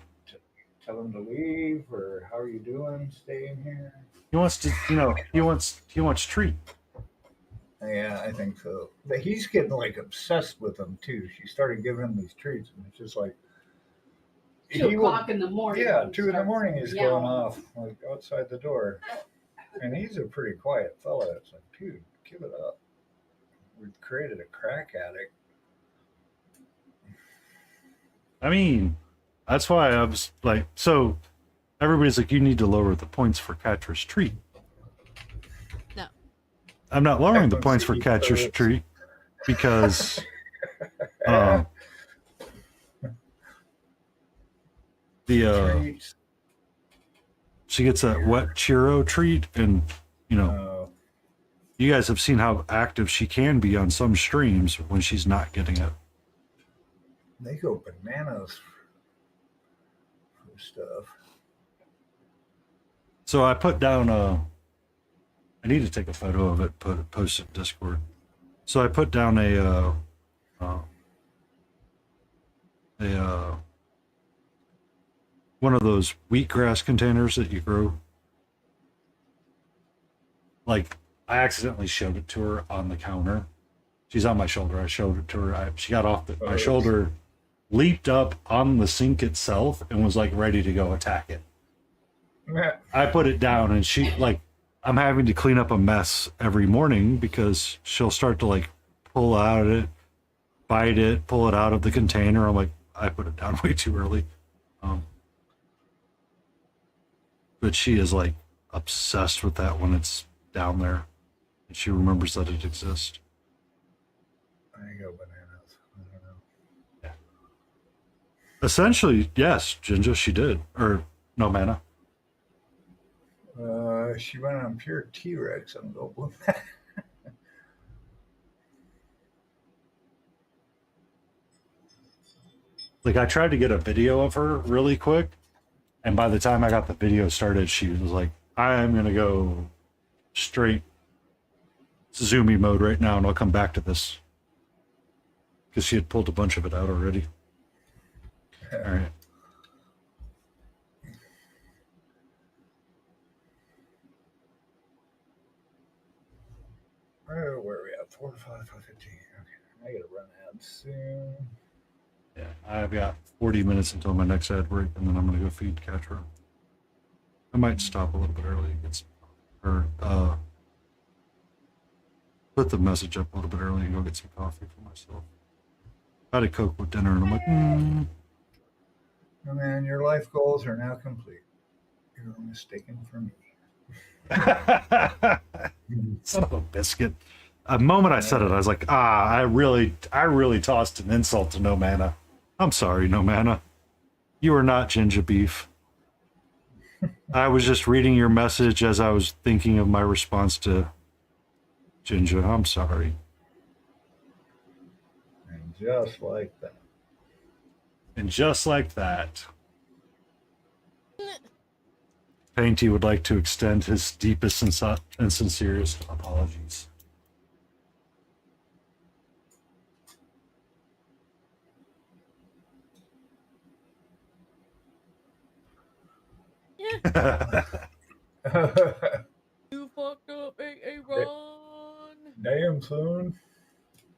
tell him to leave, or how are you doing? Stay in here. he wants to, he wants treat. Yeah, I think so. But he's getting like obsessed with them too. She started giving him these treats, and it's just like 2 o'clock in the morning. Yeah, he 2 in the starts morning he's yelling. going off like outside the door, and he's a pretty quiet fella. It's like, dude, give it up. We've created a crack addict. I mean, that's why I was like, so everybody's like, you need to lower the points for Catcher's Treat. No. I'm not lowering the Everyone's points for eating Catcher's those. Treat because um, Treats. she gets that wet churro treat, and you know, you guys have seen how active she can be on some streams when she's not getting it. They go bananas for stuff. So I put down I need to take a photo of it, post it in Discord. So I put down a one of those wheatgrass containers that you grow. Like, I accidentally showed it to her on the counter. She's on my shoulder. I showed it to her. She got off my shoulder, leaped up on the sink itself, and was like ready to go attack it. I put it down, and she like, I'm having to clean up a mess every morning because she'll start to like pull out it, bite it, pull it out of the container. I'm like, I put it down way too early. But she is like obsessed with that when it's down there, and she remembers that it exists. I go bananas. I don't know. Yeah. Essentially, yes, Ginger, she did. Or no, Mana. She went on pure T-Rex on Goldblum. Like, I tried to get a video of her really quick, and by the time I got the video started, she was like, I'm gonna go straight zoomy mode right now, and I'll come back to this. Because she had pulled a bunch of it out already. All right. Where are we at? 4 to 5, 5:15. Okay, I gotta run ads soon. Yeah, I've got 40 minutes until my next ad break, and then I'm gonna go feed Catra. I might stop a little bit early and get some, or put the message up a little bit early and go get some coffee for myself. I had a Coke with dinner, and I'm like, Oh man, your life goals are now complete. You're mistaken for me. Son of a biscuit. The moment I said it, I was like, I really tossed an insult to No Mana. I'm sorry, No Mana. You are not Ginger Beef. I was just reading your message as I was thinking of my response to Ginger. I'm sorry. And just like that. And just like that, Painty would like to extend his deepest and sincerest apologies. You fucked up, Aaron. Damn, son.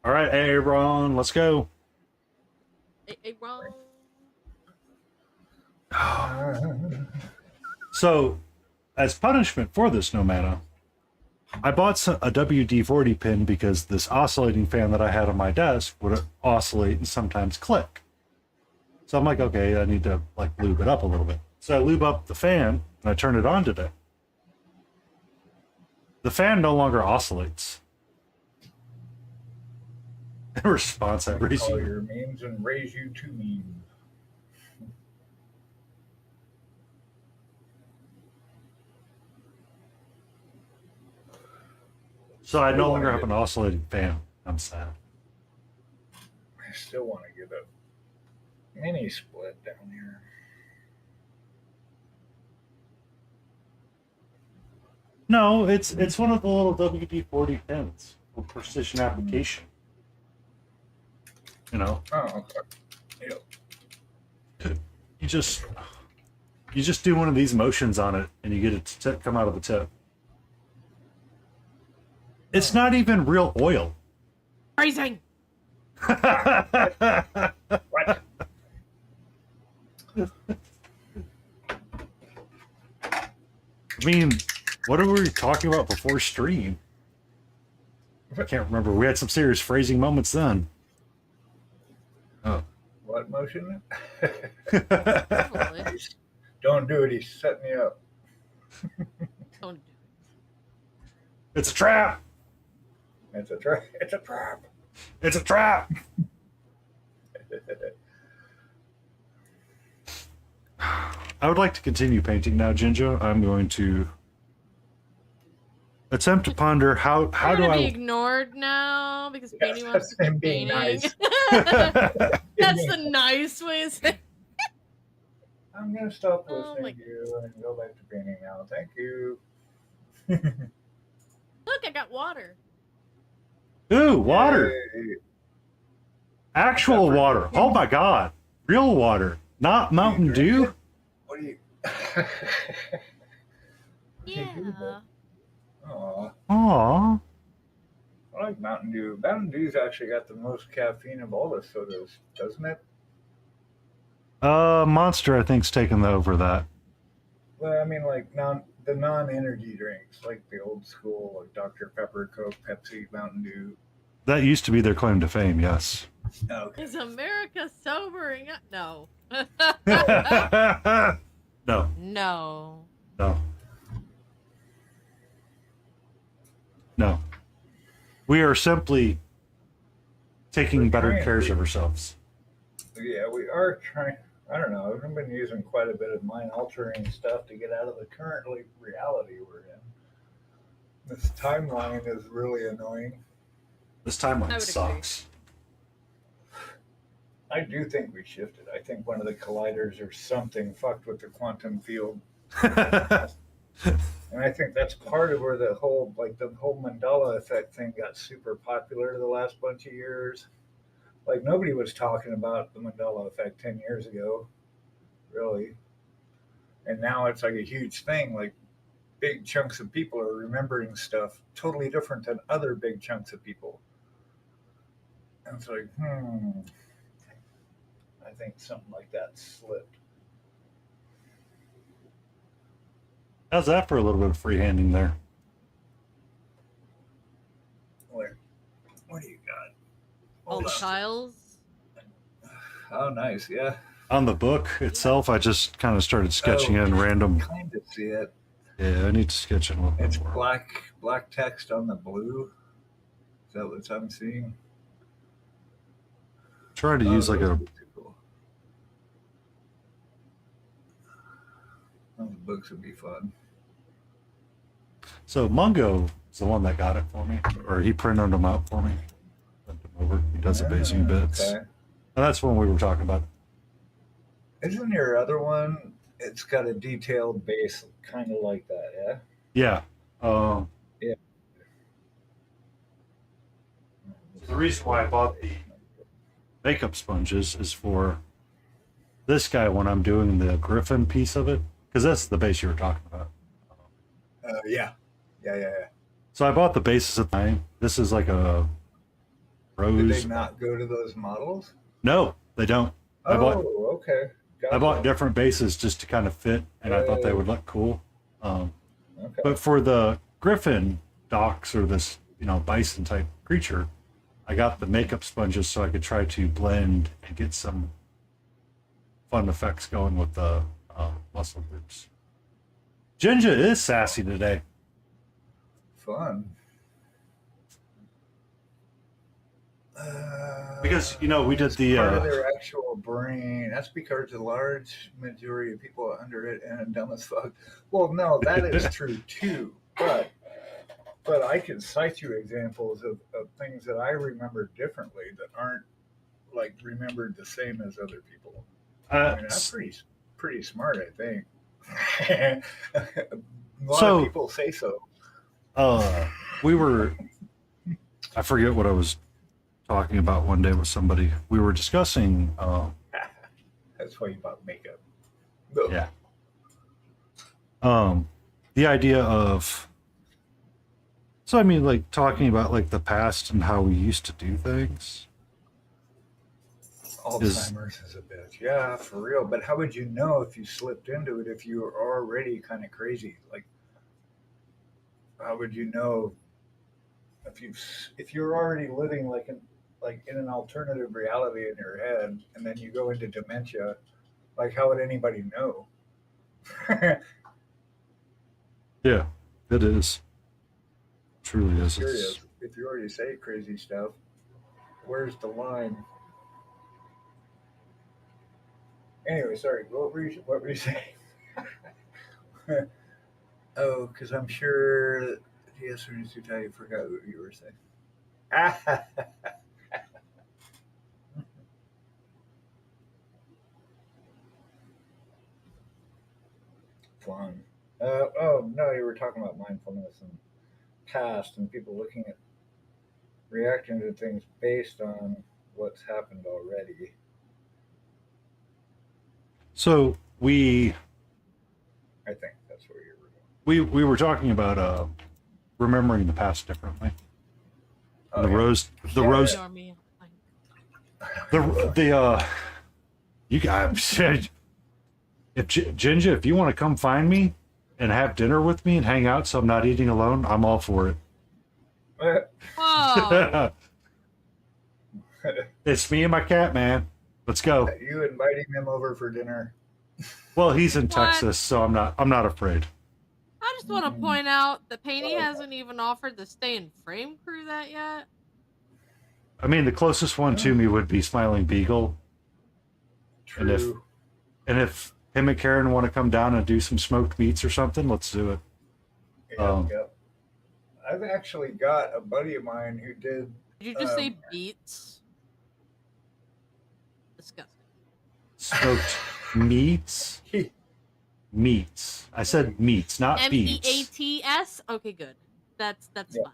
All right, Aaron, let's go. Aaron. So, as punishment for this, No Mana, I bought a WD-40 pin because this oscillating fan that I had on my desk would oscillate and sometimes click. So I'm like, okay, I need to like lube it up a little bit. So I lube up the fan and I turn it on today. The fan no longer oscillates. In response, I raise Call you. your memes and raise you to memes. So I no longer have an oscillating fan. I'm sad. I still want to get a mini split down here. No, it's one of the little WD-40 pins for precision application. You know, Oh, okay. Yep. you just do one of these motions on it, and you get it to come out of the tip. It's not even real oil. Phrasing. What? I mean, what were we talking about before stream? I can't remember. We had some serious phrasing moments then. Oh. What motion? Probably. Don't do it. He's setting me up. Don't do It's a trap. It's a trap. It's a trap. It's a trap. I would like to continue painting now, Ginger. I'm going to attempt to ponder how I'm do gonna be I. ignored now because Yes, Beanie wants to that's him keep being painting. nice. That's the nice way to say. I'm gonna stop Oh my listening to you and go back to painting now. Thank you. Look, I got water. Ooh, water. Yay. Actual water. Oh my god. Real water. Not Mountain Dew. What do you? Yeah. Aw, Aw. I like Mountain Dew. Mountain Dew's actually got the most caffeine of all the sodas, doesn't it? Monster, I think's taken over that. Well, I mean, like the non-energy drinks, like the old school, like Dr. Pepper, Coke, Pepsi, Mountain Dew. That used to be their claim to fame, yes. Okay. Is America sobering up? No. No, No. no. No. We are simply taking better cares of ourselves. Yeah, we are trying. I don't know. I've been using quite a bit of mind-altering stuff to get out of the current reality we're in. This timeline is really annoying. This I timeline would sucks. I do think we shifted. I think one of the colliders or something fucked with the quantum field. And I think that's part of where the whole Mandela effect thing got super popular the last bunch of years. Like nobody was talking about the Mandela effect 10 years ago, really. And now it's like a huge thing. Like big chunks of people are remembering stuff totally different than other big chunks of people. And it's like, I think something like that slipped. How's that for a little bit of freehanding there? Where? What do you got? All the Hold on. tiles. Oh, nice. Yeah. On the book itself, I just kind of started sketching in random. Kind of see it. Yeah, I need to sketch in a little It's bit more. black text on the blue. Is that what I'm seeing? Try to use like those a. would be too cool. Those books would be fun. So Mungo is the one that got it for me, or he printed them out for me. Sent them over. He does the basing bits. Okay. And that's when we were talking about. Isn't your other one? It's got a detailed base, kind of like that, yeah. Yeah. Yeah. The reason why I bought the makeup sponges is for this guy when I'm doing the Griffin piece of it, because that's the base you were talking about. Yeah. So I bought the bases at the time. This is like a Did rose. they not go to those models? No, they don't. Oh, I bought okay. Gotcha. I bought different bases just to kind of fit, and I thought they would look cool. Okay. But for the Griffin docs or this, bison type creature, I got the makeup sponges so I could try to blend and get some fun effects going with the muscle groups. Ginger is sassy today. Fun. Because, we did the... part of their actual brain. That's because the large majority of people are under it and dumb as fuck. Well, no, that is true too. But I can cite you examples of things that I remember differently that aren't like remembered the same as other people. I mean, that's pretty smart, I think. A lot of people say so. I forget what I was talking about one day with somebody. We were discussing That's why you bought makeup. yeah. The idea of So I mean, like talking about like the past and how we used to do things. Alzheimer's is a bitch. Yeah, for real. But how would you know if you slipped into it if you were already kind of crazy? Like, how would you know if you're already living like in an alternative reality in your head, and then you go into dementia? Like, how would anybody know? Yeah, it is. Truly I'm is. curious. If you already say crazy stuff, where's the line? Anyway, sorry. What were you saying? Oh, because I'm sure. Yes, as soon as you tell you, forgot what you were saying. Fun. Oh no, you were talking about mindfulness and past and people looking at reacting to things based on what's happened already. So I think that's where you were going. we were talking about remembering the past differently. Oh The yeah, rose, the yeah, rose, Ignore me. Like, the you guys, if Ginger, if you want to come find me and have dinner with me and hang out, so I'm not eating alone, I'm all for yeah. whoa. it. It's me and my cat, man. Let's go. You inviting them over for dinner? Well, he's in What? Texas, so I'm not afraid. I just want to Mm, point out that Painty oh, hasn't even offered the stay in frame crew that yet. I mean, the closest one to me would be Smiling Beagle, and true. if him and Karen want to come down and do some smoked meats or something, let's do it. Yep, yep. I've actually got a buddy of mine who did. Did you just say beats? Disgusting. Smoked meats, he, meats. I said meats, not beats. MEATS? Okay, good. That's yeah, fine.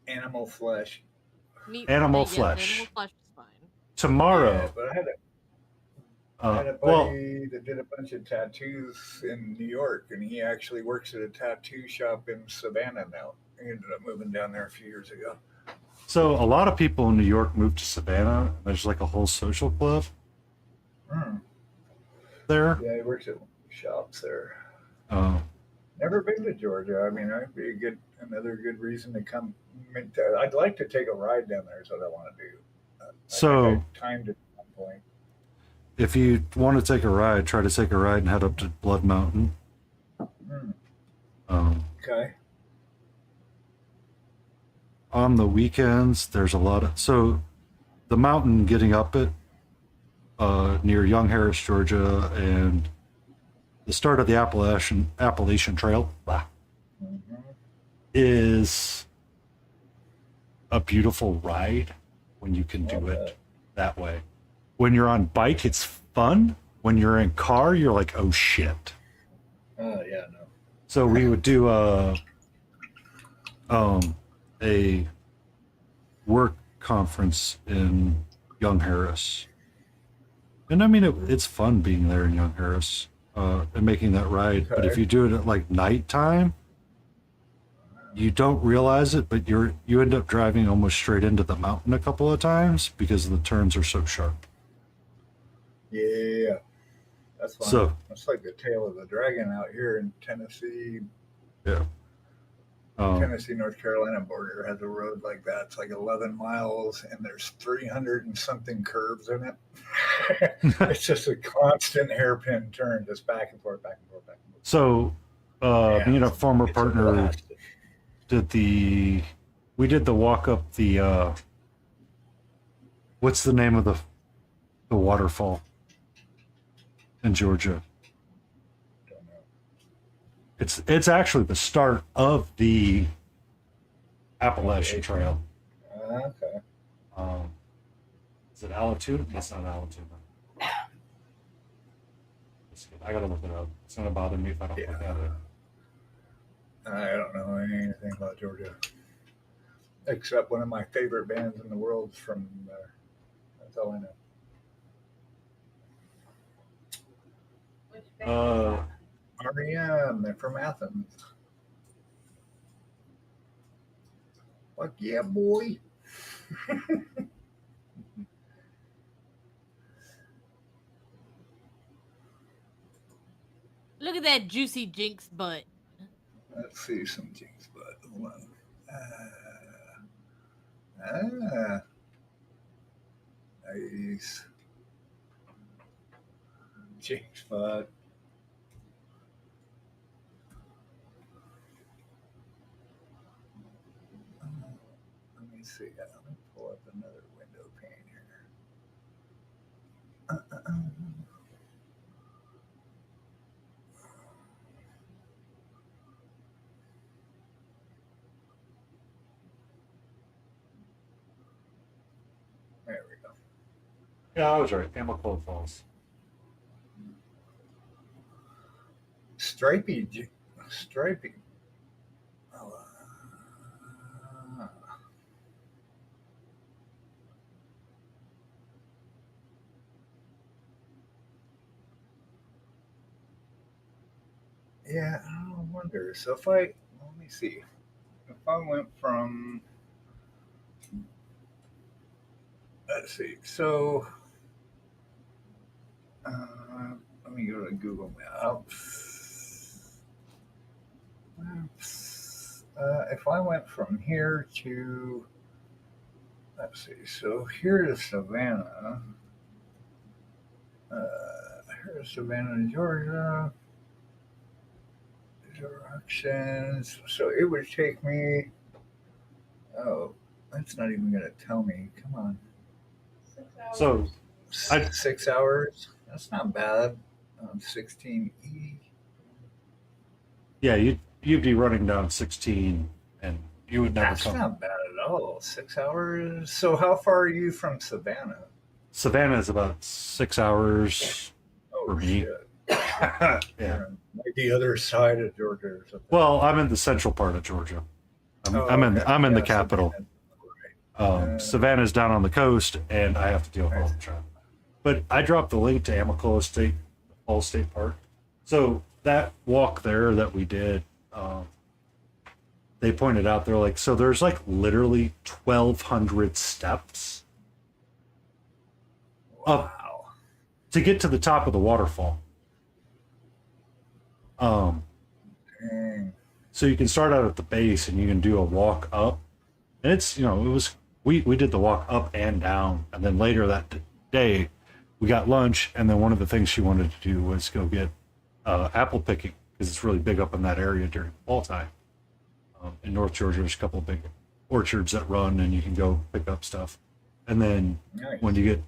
animal flesh. Meat, Animal yes, flesh. animal flesh is fine. Yeah, Tomorrow. but I had a Well, buddy that did a bunch of tattoos in New York, and he actually works at a tattoo shop in Savannah now. He ended up moving down there a few years ago. so a lot of people in New York moved to Savannah. There's like a whole social club Hmm. there. Yeah, he works at shops there. Uh, Never been to Georgia. I mean, that'd be another good reason to come. I'd like to take a ride down there. Is what I want to do. I think so I timed it at one point. if you want to take a ride, try to take a ride and head up to Blood Mountain. Hmm. Um, Okay. on the weekends, there's a lot of the mountain getting up it near Young Harris, Georgia, and the start of the Appalachian Trail Hmm. is a beautiful ride when you can do Love it that. that way. When you're on bike, it's fun. When you're in car, you're like, oh shit. Oh yeah, no. So we would do a work conference in Young Harris. And I mean, it's fun being there in Young Harris and making that ride. But if Okay. you do it at like nighttime, you don't realize it, but you end up driving almost straight into the mountain a couple of times because the turns are so sharp. Yeah, that's fun. So That's like the tail of the dragon out here in Tennessee. yeah, Tennessee North Carolina border has a road like that. It's like 11 miles, and there's 300 and something curves in it. It's just a constant hairpin turn, just back and forth, back and forth, back and forth. so Yeah, me and a former it's a partner blast. we did the walk up the what's the name of the waterfall in Georgia? Don't know. It's actually the start of the Appalachian Trail. Okay. Um, is it Allatoona? That's not Allatoona. I gotta look it up. It's gonna bother me if I don't Yeah. look at it. I don't know anything about Georgia, except one of my favorite bands in the world is from there. That's all I know. Which band is Uh, that? REM, they're from Athens. Fuck yeah, boy. Look at that juicy Jinx butt. Let's see some Jinx butt. Hold on. Ah, nice. Jinx butt. Let me see. Let me pull up another window pane here. There we go. Yeah, I was right. Amicable Falls. Stripey. Oh, yeah, I wonder. So if let me see. If I went from, let's see. So, let me go to Google Maps. If I went from here to, let's see. So here's Savannah. Here's Savannah, Georgia. Directions. So it would take me. Oh, that's not even going to tell me. Come on. So, I 6 hours. That's not bad. 16E. yeah, you'd be running down 16, and you would never That's come. not bad at all. 6 hours. So how far are you from Savannah? Savannah is about 6 hours Oh, for me. shit. Yeah. You're on, like the other side of Georgia or something. Well, I'm in the central part of Georgia. I'm in okay. I'm in the Yeah, capital. Savannah. Right. Savannah's down on the coast, and I have to deal with all the traffic. But I dropped the link to Amicable State, Falls State Park. So that walk there that we did, they pointed out, they're like, so there's like literally 1,200 steps up Wow. to get to the top of the waterfall. Dang. So you can start out at the base and you can do a walk up, and it's, it was, we did the walk up and down, and then later that day we got lunch, and then one of the things she wanted to do was go get apple picking, because it's really big up in that area during fall time. In North Georgia, there's a couple of big orchards that run, and you can go pick up stuff. And then Nice. when you get,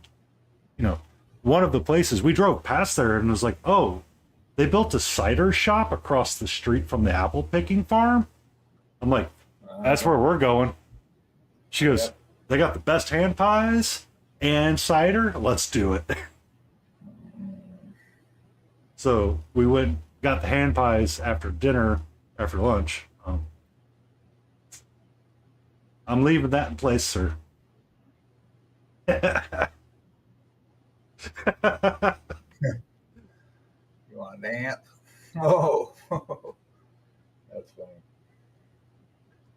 one of the places we drove past there, and it was like, oh, they built a cider shop across the street from the apple picking farm. I'm like, that's where we're going. She goes, Yep. they got the best hand pies and cider. Let's do it. So we went, got the hand pies after dinner, after lunch. I'm leaving that in place, sir. You want to dance? Oh, that's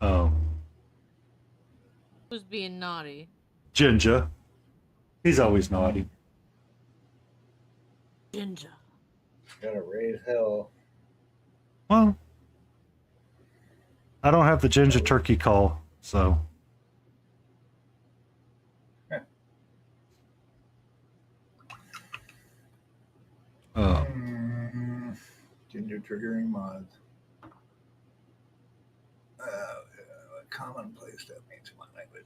funny. Who's being naughty? Ginger. He's always naughty. Ginger. Gotta raise hell. Well, I don't have the ginger turkey call, so. Ginger triggering mods. Commonplace, that means my language.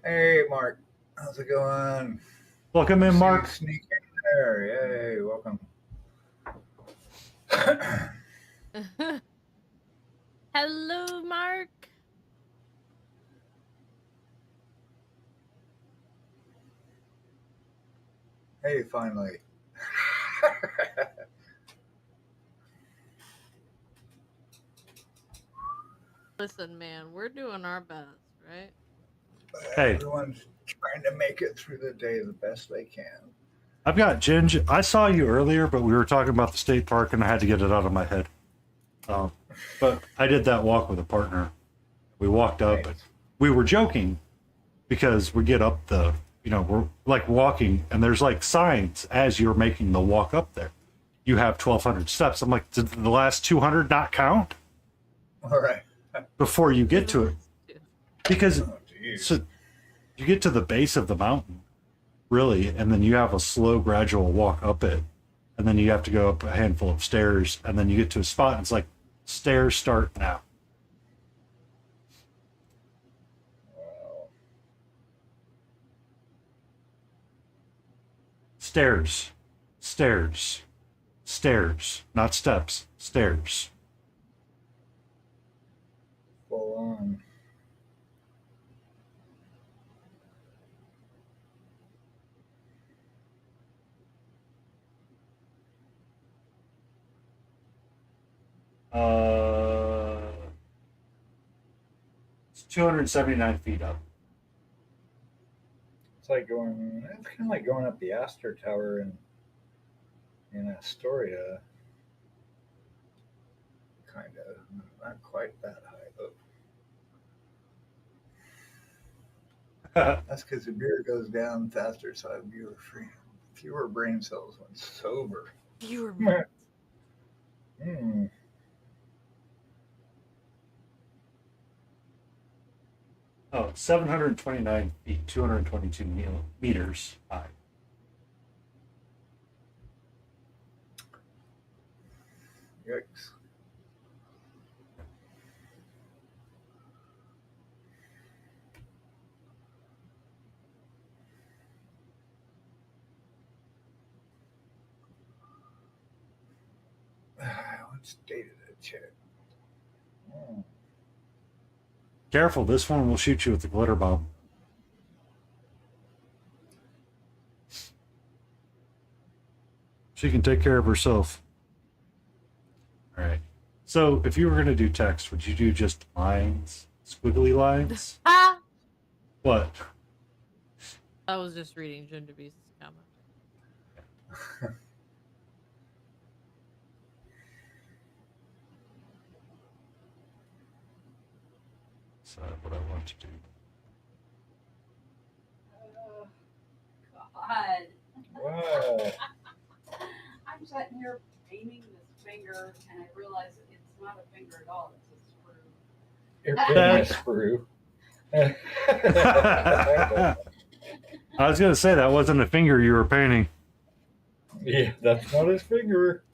Hey, Mark. How's it going? Welcome in, Mark. Sneak in there. Yay, welcome. Hello, Mark. Hey, finally. Listen, man, we're doing our best, right? Hey. Everyone's trying to make it through the day the best they can. I've got ginger. I saw you earlier, but we were talking about the state park, and I had to get it out of my head. But I did that walk with a partner, We walked up, Nice. and we were joking because we get up the, we're like walking, and there's like signs as you're making the walk up there. You have 1,200 steps. I'm like, did the last 200 not count All right. before you get to it? Because Oh, geez. so you get to the base of the mountain, really, and then you have a slow, gradual walk up it, and then you have to go up a handful of stairs, and then you get to a spot, and it's like, stairs start now. Wow. Stairs, stairs, stairs, not steps, stairs. Full on. It's 279 feet up. It's like going. It's kind of like going up the Astor Tower in Astoria. Kind of, not quite that high though. That's because the beer goes down faster, so I have fewer brain cells when sober. Fewer Mm. Oh, 729 feet, 222 meters high. Yikes. What's dated a check? Oh. Careful, this one will shoot you with the glitter bomb. She can take care of herself. All right. So, if you were going to do text, would you do just lines, squiggly lines? Ah! What? I was just reading Jim DeBee's comment. So, what I want to do. Oh, God. Wow. I'm sitting here painting this finger, and I realize it's not a finger at all. It's a screw. You're putting a screw. I was going to say that wasn't a finger you were painting. Yeah, that's not his finger.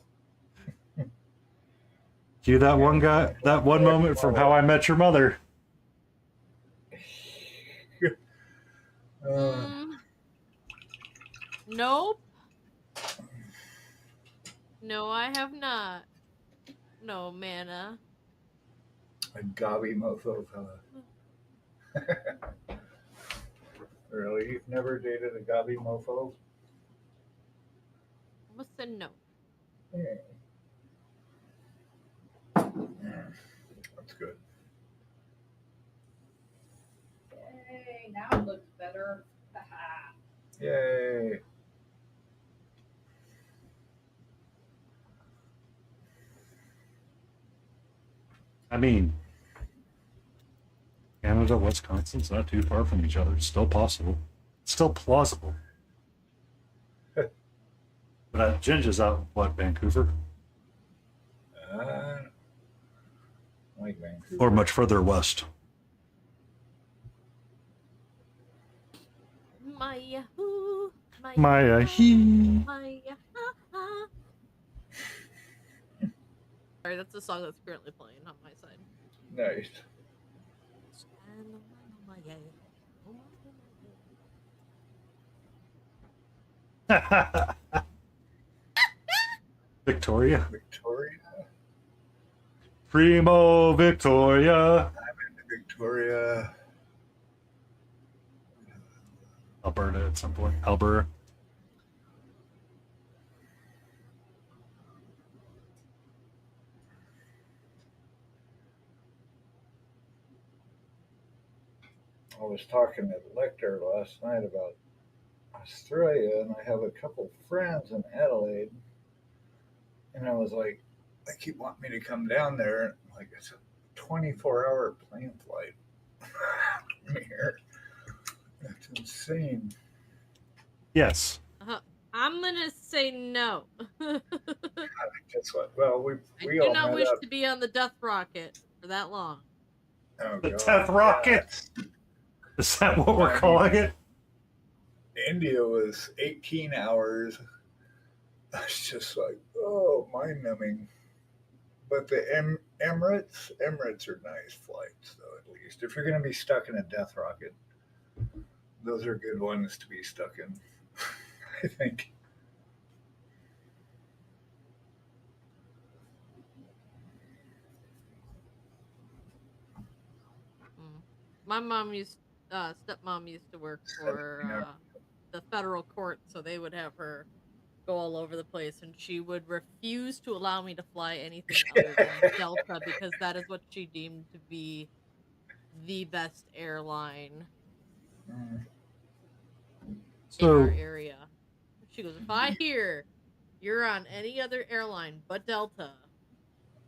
Cue that one guy, that one moment from How I Met Your Mother. Nope. No, I have not. No, mana. A gobby mofo fella. Really? You've never dated a gobby mofo? What's the no? Yeah. That's good. Yay, now it looks better. Yay. I mean, Canada, Wisconsin's not too far from each other. It's still possible. It's still plausible. But Ginger's out, what, Vancouver? Like Vancouver. Or much further west. Maya hoo, Maya he. Maya ha ha. Sorry, that's the song that's currently playing on my side. Nice. Victoria. Victoria. Primo Victoria. Victoria. Alberta at some point. Alberta. I was talking to Lecter last night about Australia, and I have a couple friends in Adelaide, and I was like, they keep wanting me to come down there. Like, it's a 24-hour plane flight. insane. Yes. I'm gonna say no. Guess what? Well, I we do all not met wish up. to be on the death rocket for that long. Oh, The God. Death Rocket. Is that what we're calling it? India was 18 hours. It's just like, oh, mind numbing. But the Emirates are nice flights, though, at least. If you're going to be stuck in a death rocket, those are good ones to be stuck in, I think. My stepmom used to work for the federal court, so they would have her go all over the place, and she would refuse to allow me to fly anything other than Delta because that is what she deemed to be the best airline Mm. in our So, area. She goes, if I hear you're on any other airline but Delta,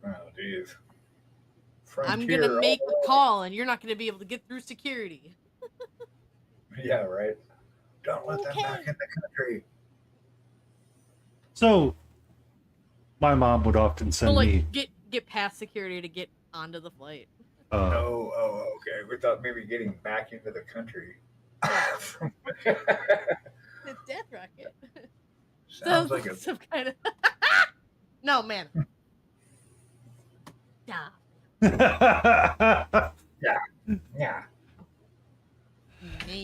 Oh, geez. I'm gonna Frontier all make a call, and you're not gonna be able to get through security. the way. Yeah, right. Don't let them back Okay. in the country. so my mom would often So send like me. get past security to get onto the flight. Okay. We thought maybe getting back into the country. The death rocket. Sounds like a some kind of no man. Yeah. yeah.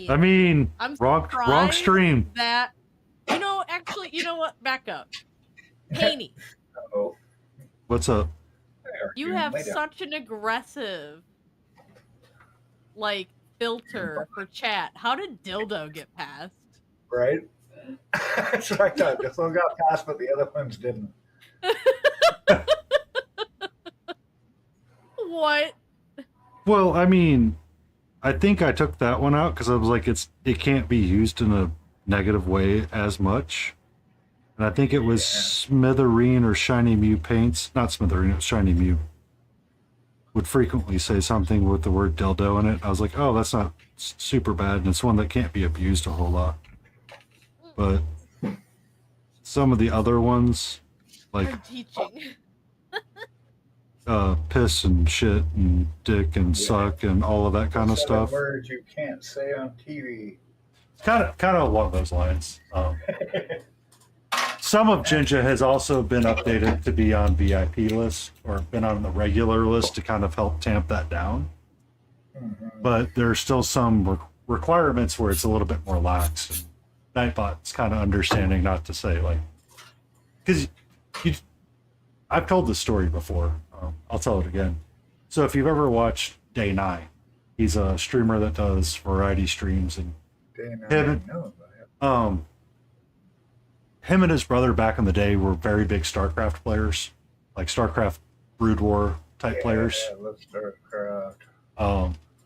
I mean, I'm wrong surprised stream. that actually, you know what? Back up. Haney, Oh, What's up? you have such an aggressive filter for chat. How did dildo get past? right. That's what I thought. This one got passed, but the other ones didn't. What? Well, I mean, I think I took that one out because I was like, it can't be used in a negative way as much. And I think it was Smithereen or Shiny Mew Paints, not Smithereen, it was Shiny Mew, would frequently say something with the word dildo in it. I was like, oh, that's not super bad, and it's one that can't be abused a whole lot. But some of the other ones, like I'm teaching. piss and shit and dick and suck and all of that kind of 7 stuff. words you can't say on TV. Kind of along those lines. Some of Jinja has also been updated to be on VIP list or been on the regular list to kind of help tamp that down. Mm-hmm. But there's still some requirements where it's a little bit more lax. And Nightbot's kind of understanding not to say because I've told this story before. I'll tell it again. So if you've ever watched Day 9, he's a streamer that does variety streams and him and his brother back in the day were very big StarCraft players, like StarCraft Brood War type players. Yeah, let's StarCraft.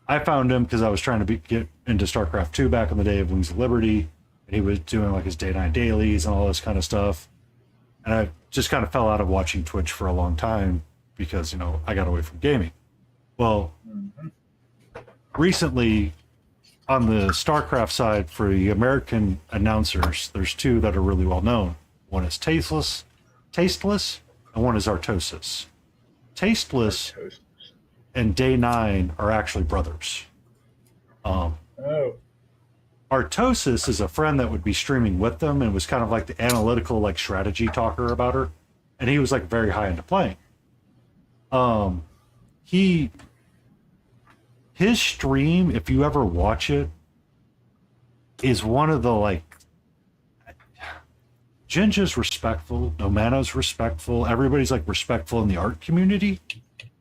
I found him because I was trying to get into StarCraft 2 back in the day of Wings of Liberty, and he was doing like his Day 9 dailies and all this kind of stuff. And I just kind of fell out of watching Twitch for a long time because, I got away from gaming. Well, recently, on the StarCraft side, for the American announcers, there's 2 that are really well known. One is Tasteless, and one is Artosis. Tasteless and Day 9 are actually brothers. Artosis is a friend that would be streaming with them and was kind of like the analytical, strategy talker about her. And he was very high into playing. His stream, if you ever watch it, is one of the Jinja's respectful, Nomano's respectful, everybody's respectful in the art community.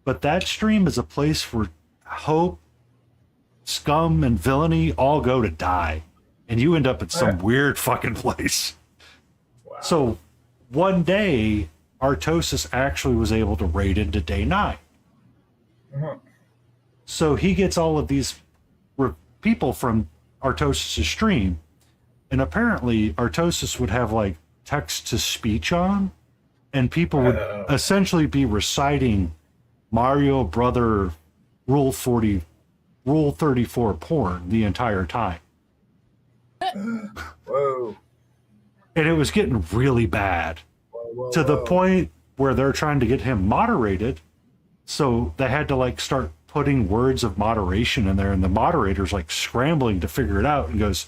But that stream is a place where hope, scum, and villainy all go to die. And you end up in some weird fucking place. Wow. So one day, Artosis actually was able to raid into Day 9. Mhm. So he gets all of these people from Artosis' stream, and apparently Artosis would have text to speech on, and people would essentially be reciting Mario Brother Rule 34 porn the entire time. Whoa. And it was getting really bad Whoa, to the whoa. point where they're trying to get him moderated. So they had to like start putting words of moderation in there, and the moderator's like scrambling to figure it out and goes,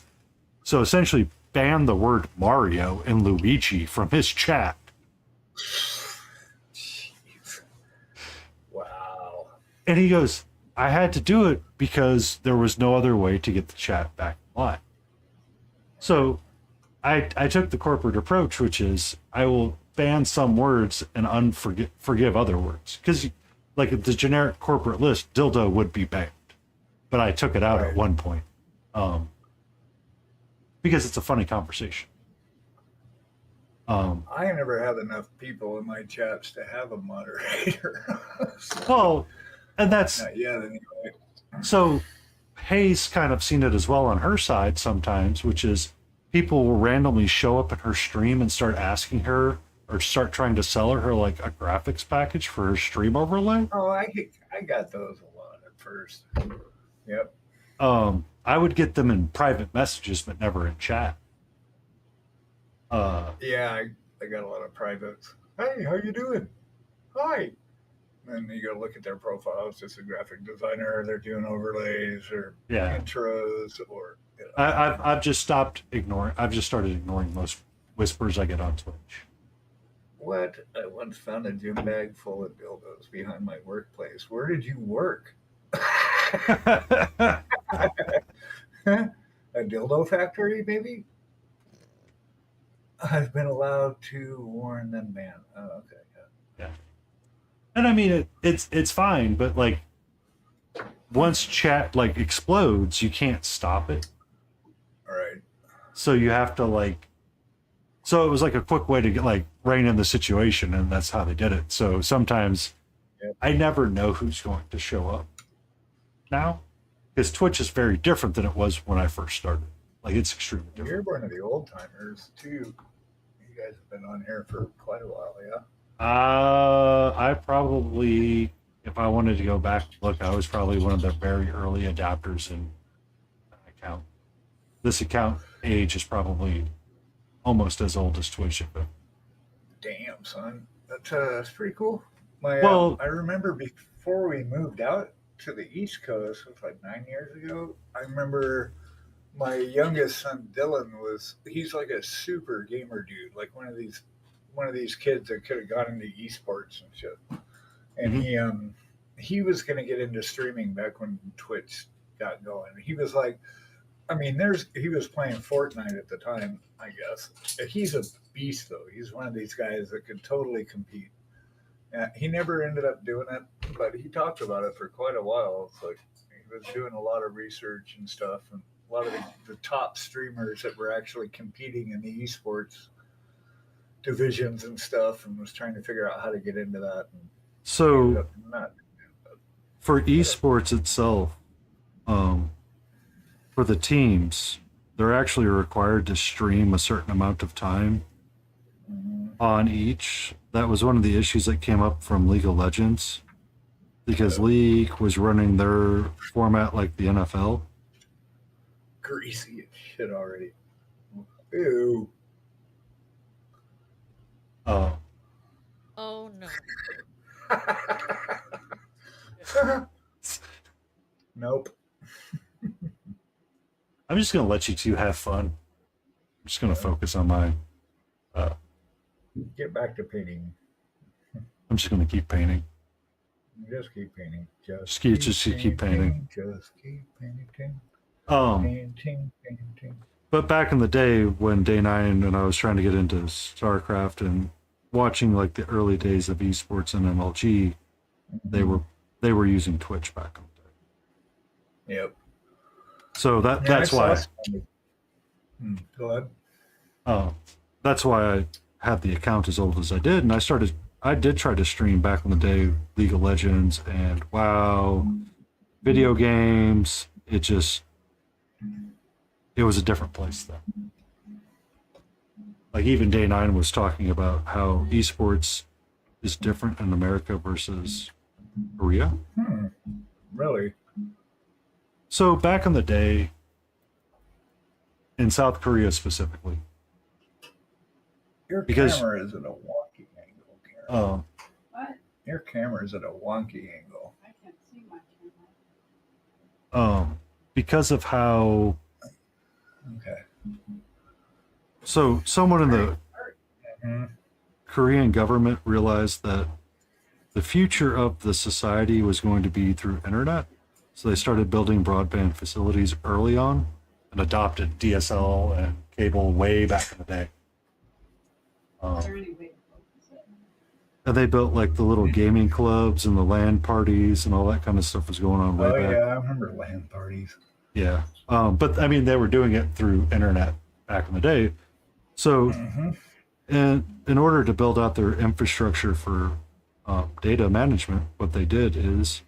so essentially ban the word Mario and Luigi from his chat. Jeez. Wow. And he goes, I had to do it because there was no other way to get the chat back in line. So I took the corporate approach, which is I will ban some words and forgive other words. Because like the generic corporate list, dildo would be banned. But I took it out Right. at one point. Because it's a funny conversation. I never have enough people in my chats to have a moderator. Well, and that's Not yet, anyway. so Hayes kind of seen it as well on her side sometimes, which is people will randomly show up in her stream and start asking her or start trying to sell her like a graphics package for her stream overlay. Oh, I got those a lot at first. Yep. I would get them in private messages, but never in chat. Yeah, I got a lot of privates. Hey, how you doing? Hi. And you go look at their profile. It's just a graphic designer. They're doing overlays or Yeah. intros or. You know. I've just stopped ignoring. I've just started ignoring most whispers I get on Twitch. What? I once found a gym bag full of dildos behind my workplace. Where did you work? A dildo factory, maybe? I've been allowed to warn them ban. Oh, okay. Yeah. And I mean it's fine, but like once chat like explodes, you can't stop it. All right. So you have to like so it was like a quick way to get like rein in the situation, and that's how they did it. So sometimes Yep. I never know who's going to show up now. Because Twitch is very different than it was when I first started. Like it's extremely different. You're one of the old timers too. You guys have been on here for quite a while, yeah. I probably, if I wanted to go back and look, I was probably one of the very early adapters in an account. This account age is probably almost as old as Twitch. Damn, son, that's pretty cool. Well- I remember before we moved out to the East Coast, it was like 9 years ago. I remember my youngest son Dylan he's like a super gamer dude, like one of these kids that could have gone into esports and shit. And he was going to get into streaming back when Twitch got going. He was like, I mean, he was playing Fortnite at the time, I guess. He's a beast though. He's one of these guys that could totally compete. He never ended up doing it, but he talked about it for quite a while. It's like he was doing a lot of research and stuff, and a lot of the top streamers that were actually competing in the esports divisions and stuff, and was trying to figure out how to get into that. And ended So up not. for esports itself, for the teams, they're actually required to stream a certain amount of time on each. That was one of the issues that came up from League of Legends because League was running their format like the NFL. Greasy as shit already. Ew. Uh, Oh no. Nope. I'm just gonna let you two have fun. I'm just gonna focus on mine. Get back to painting. I'm just gonna keep painting. Just keep painting. Just keep painting. Just keep painting. Um, Painting. but back in the day when Day 9 and I was trying to get into StarCraft and watching like the early days of esports and MLG, they were using Twitch back in the day. Yep. So that's I why saw some- Go ahead. that's why I had the account as old as I did, and I did try to stream back in the day League of Legends and WoW, video games. It was a different place then. Like even Day 9 was talking about how esports is different in America versus Korea. Really? So back in the day, in South Korea specifically. Your Because- camera is at a wonky angle, Karen. Um, What? Your camera is at a wonky angle. I can't see my camera. because of how Okay. someone in the Mhm. Korean government realized that the future of the society was going to be through internet. So they started building broadband facilities early on and adopted DSL and cable way back in the day. Is there any way to focus it? And they built like the little gaming clubs and the LAN parties and all that kind of stuff was going on way Oh back. yeah, I remember LAN parties. Yeah. But I mean, they were doing it through internet back in the day. So, Mm-hmm. and in order to build out their infrastructure for data management, what they did is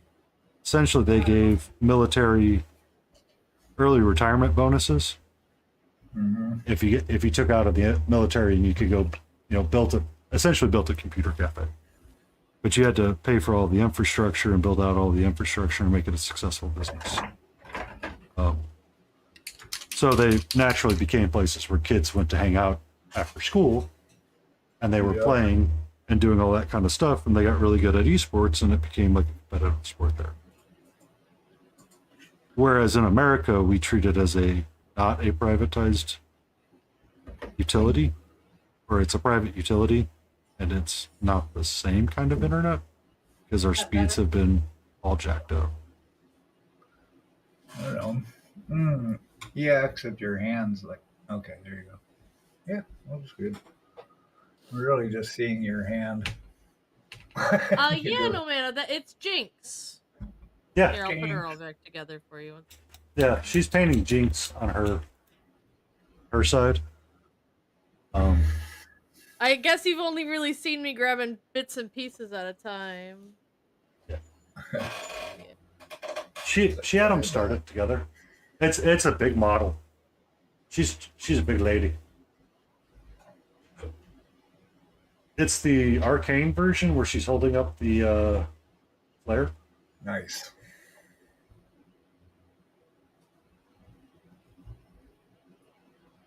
essentially they gave military early retirement bonuses. Mm-hmm. If you took out of the military and you could go, essentially built a computer cafe. But you had to pay for all the infrastructure and build out all the infrastructure and make it a successful business. So they naturally became places where kids went to hang out after school, and they were Yeah. playing and doing all that kind of stuff, and they got really good at esports, and it became like a competitive sport there. Whereas in America, we treat it as not a privatized utility, or it's a private utility, and it's not the same kind of internet because our speeds have been all jacked up. I don't know. Yeah, except your hands. Like, okay, there you go. Yeah, that was good. We're really just seeing your hand. Yeah, no man, it's Jinx. Yeah, Here, I'll put her all back together for you. yeah, she's painting Jinx on her side. I guess you've only really seen me grabbing bits and pieces at a time. She had them started together. It's a big model. She's a big lady. It's the arcane version where she's holding up the flare. Nice.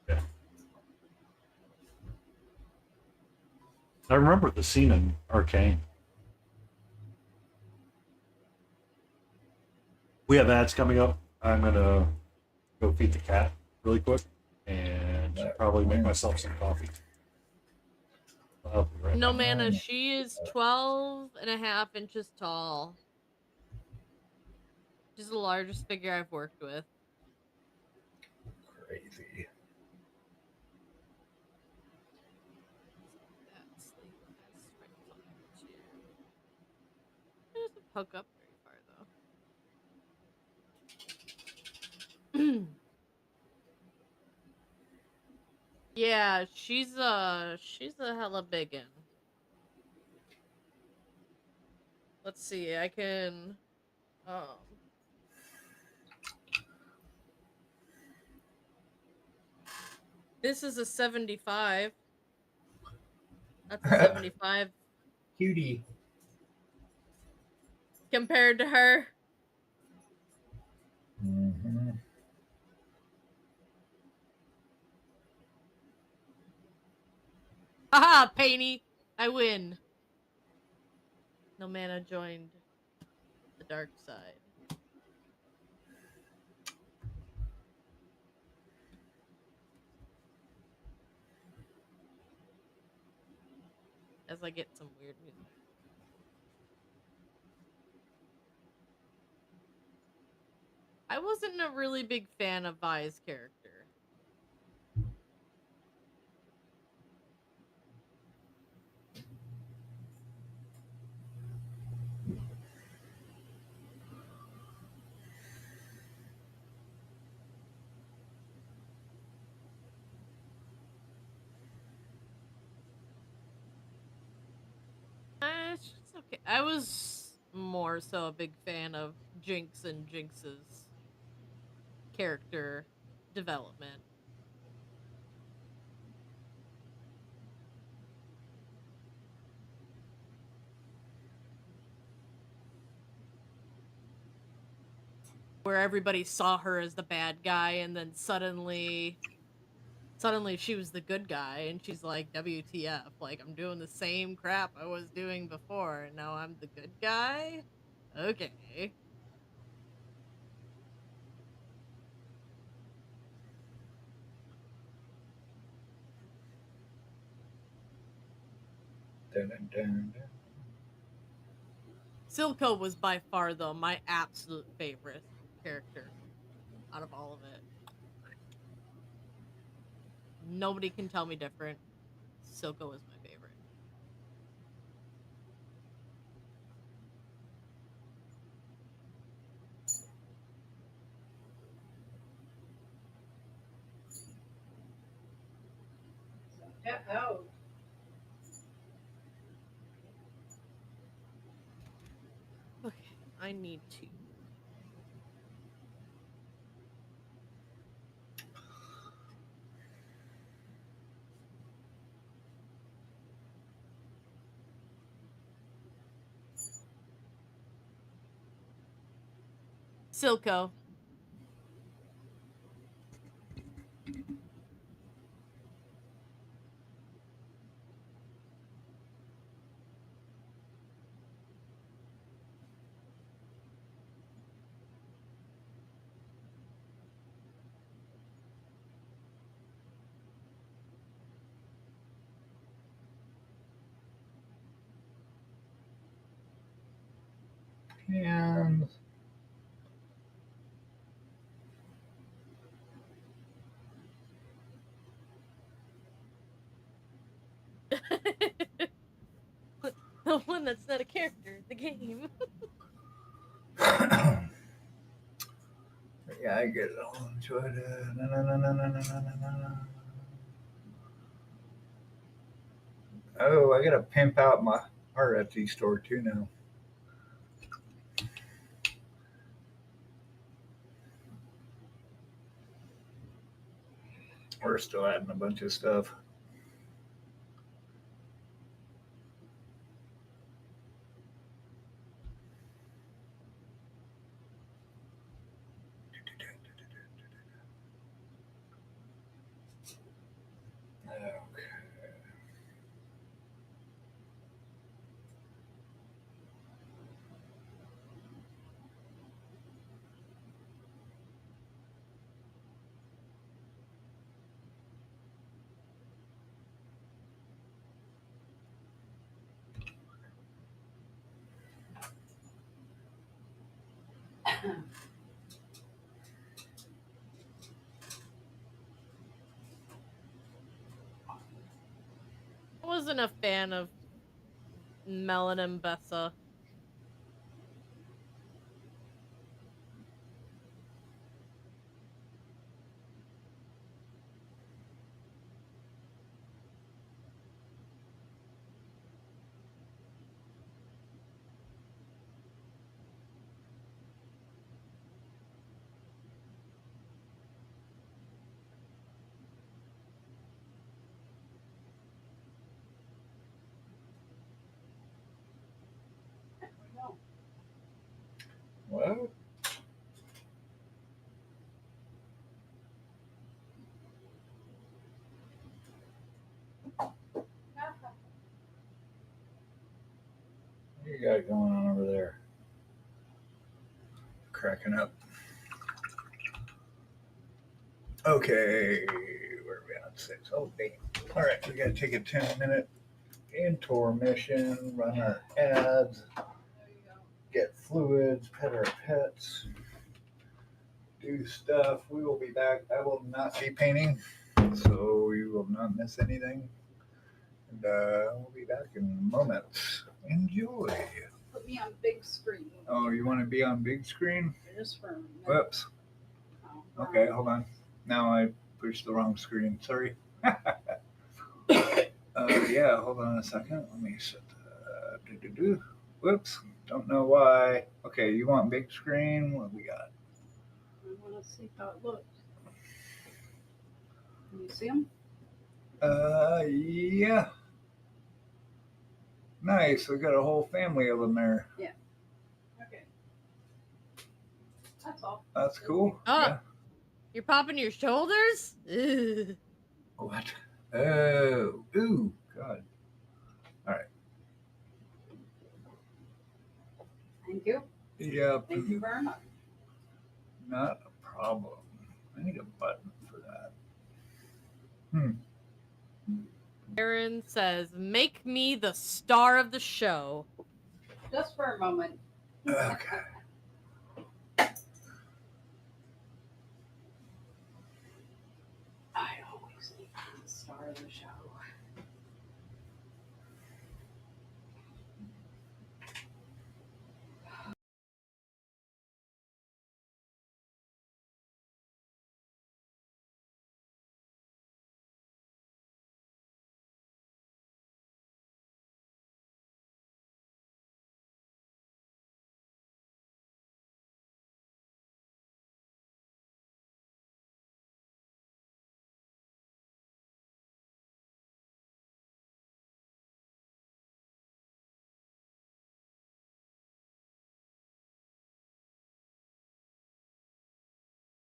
Yeah. I remember the scene in Arcane. We have ads coming up. I'm gonna go feed the cat really quick and probably make myself some coffee. I'll be right No back. mana, she is 12.5 inches tall. She's the largest figure I've worked with. Crazy. It doesn't poke up very far though. Yeah, she's a hella biggin. Let's see, I can this is a 75. That's a 75 Cutie. compared to her. Mm-hmm. Haha, Painty! I win. No mana joined the dark side. As I get some weird music. I wasn't a really big fan of Vi's character. It's just okay. I was more so a big fan of Jinx and Jinx's character development. Where everybody saw her as the bad guy, and then suddenly suddenly she was the good guy, and she's like, WTF, like, I'm doing the same crap I was doing before, and now I'm the good guy? Okay. Dun, dun, dun, dun. Silco was by far, though, my absolute favorite character out of all of it. Nobody can tell me different. Silco is my favorite. Oh. Okay, I need to. Silco. And The one that's not a character in the game. yeah, I get it all enjoyed it. Na, na, na, na, na, na, na, na, na. Oh, I gotta pimp out my art Etsy store too now. We're still adding a bunch of stuff. Okay. I wasn't a fan of Melon and Bessa. What? What you got going on over there? Cracking up. Okay, where are we at? 6. Oh, damn. All right, we gotta take a 10-minute intermission, run our ads, get fluids, pet our pets, do stuff. We will be back. I will not be painting, so you will not miss anything. And we'll be back in moments. Enjoy. Put me on big screen. Oh, you want to be on big screen? Just for a minute. Whoops. Oh, Okay, hold on. Now I pushed the wrong screen. Sorry. Yeah, hold on a second. Let me set the. Whoops. Don't know why. Okay, you want big screen? What we got? I want to see how it looks. Can you see them? Yeah. Nice. We got a whole family of them there. Okay. That's all. That's cool. Oh. Yeah. You're popping your shoulders? Ugh. What? Oh, ooh, God. All right. Thank you. Yep. Thank you very much. Not a problem. I need a button for that. Hmm. Aaron says, "Make me the star of the show." Just for a moment. Okay. I always need the star of the show.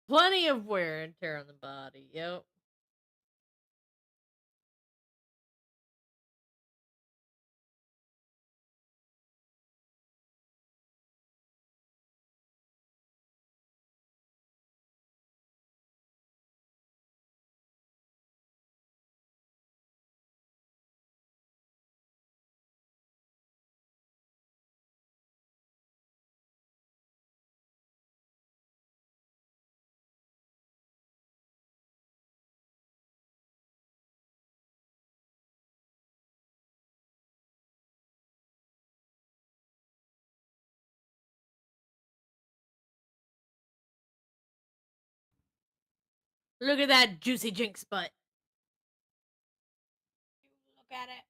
Plenty of wear and tear on the body. Yep. Look at that juicy Jinx butt. Look at it.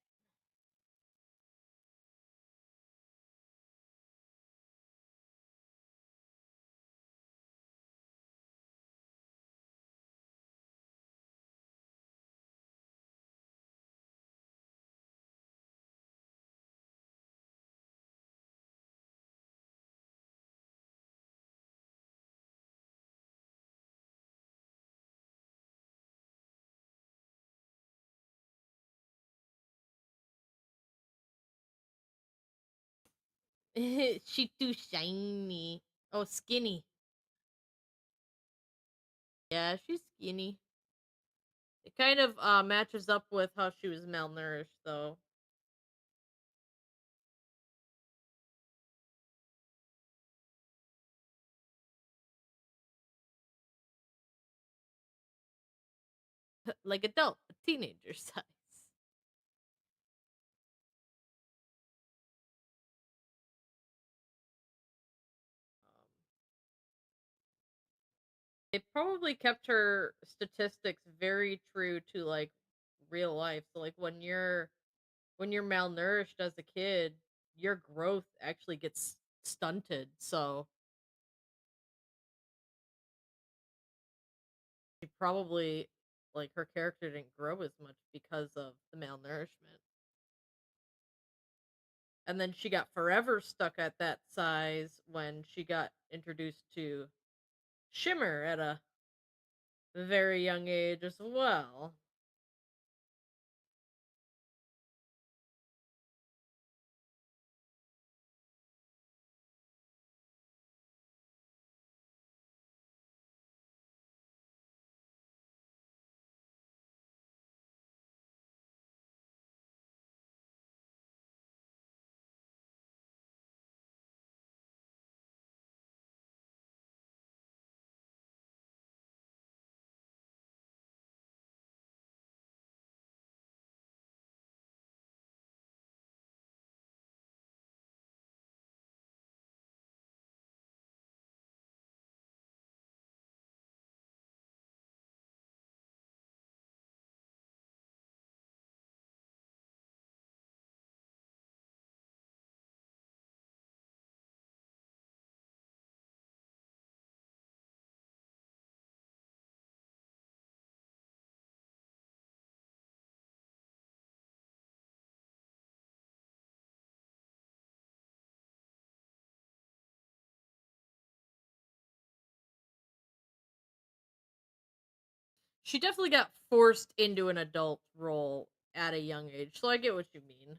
She too shiny. Oh, skinny. Yeah, she's skinny. It kind of matches up with how she was malnourished, though. Like adult, teenager size. They probably kept her statistics very true to like real life. So like when you're malnourished as a kid, your growth actually gets stunted. So she probably like her character didn't grow as much because of the malnourishment. And then she got forever stuck at that size when she got introduced to Shimmer at a very young age as well. She definitely got forced into an adult role at a young age, so I get what you mean.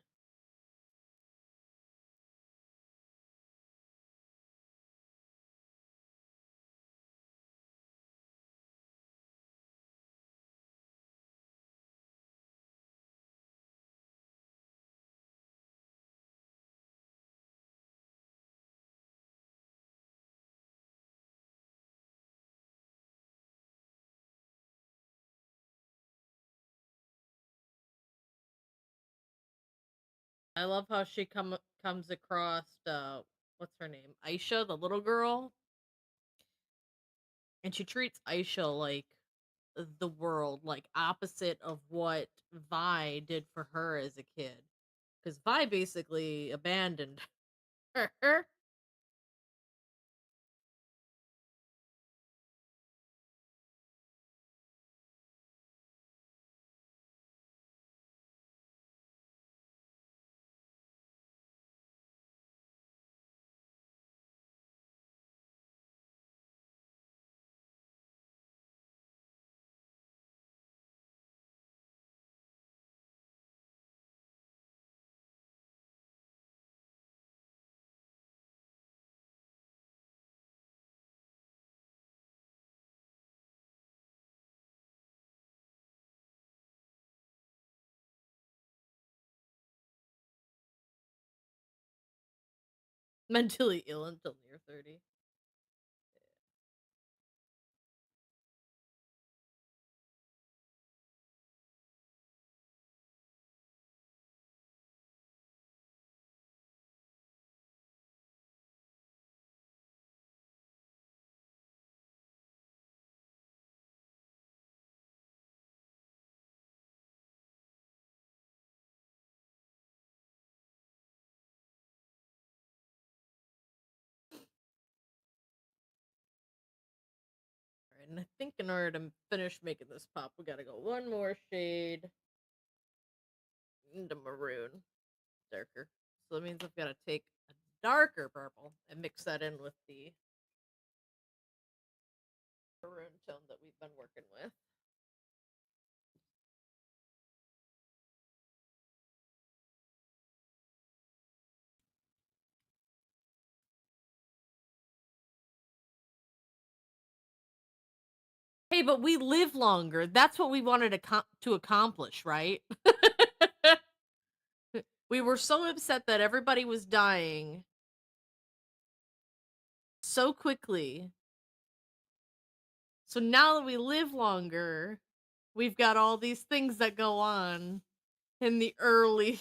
I love how she comes across what's her name? Aisha, the little girl, and she treats Aisha like the world, like opposite of what Vi did for her as a kid. Because Vi basically abandoned her. Mentally ill until near 30. Alright, and I think in order to finish making this pop, we gotta go one more shade into maroon. Darker. So that means I've gotta take a darker purple and mix that in with the maroon tone that we've been working with. Hey, but we live longer. That's what we wanted to accomplish, right? We were so upset that everybody was dying so quickly. So now that we live longer, we've got all these things that go on in the early.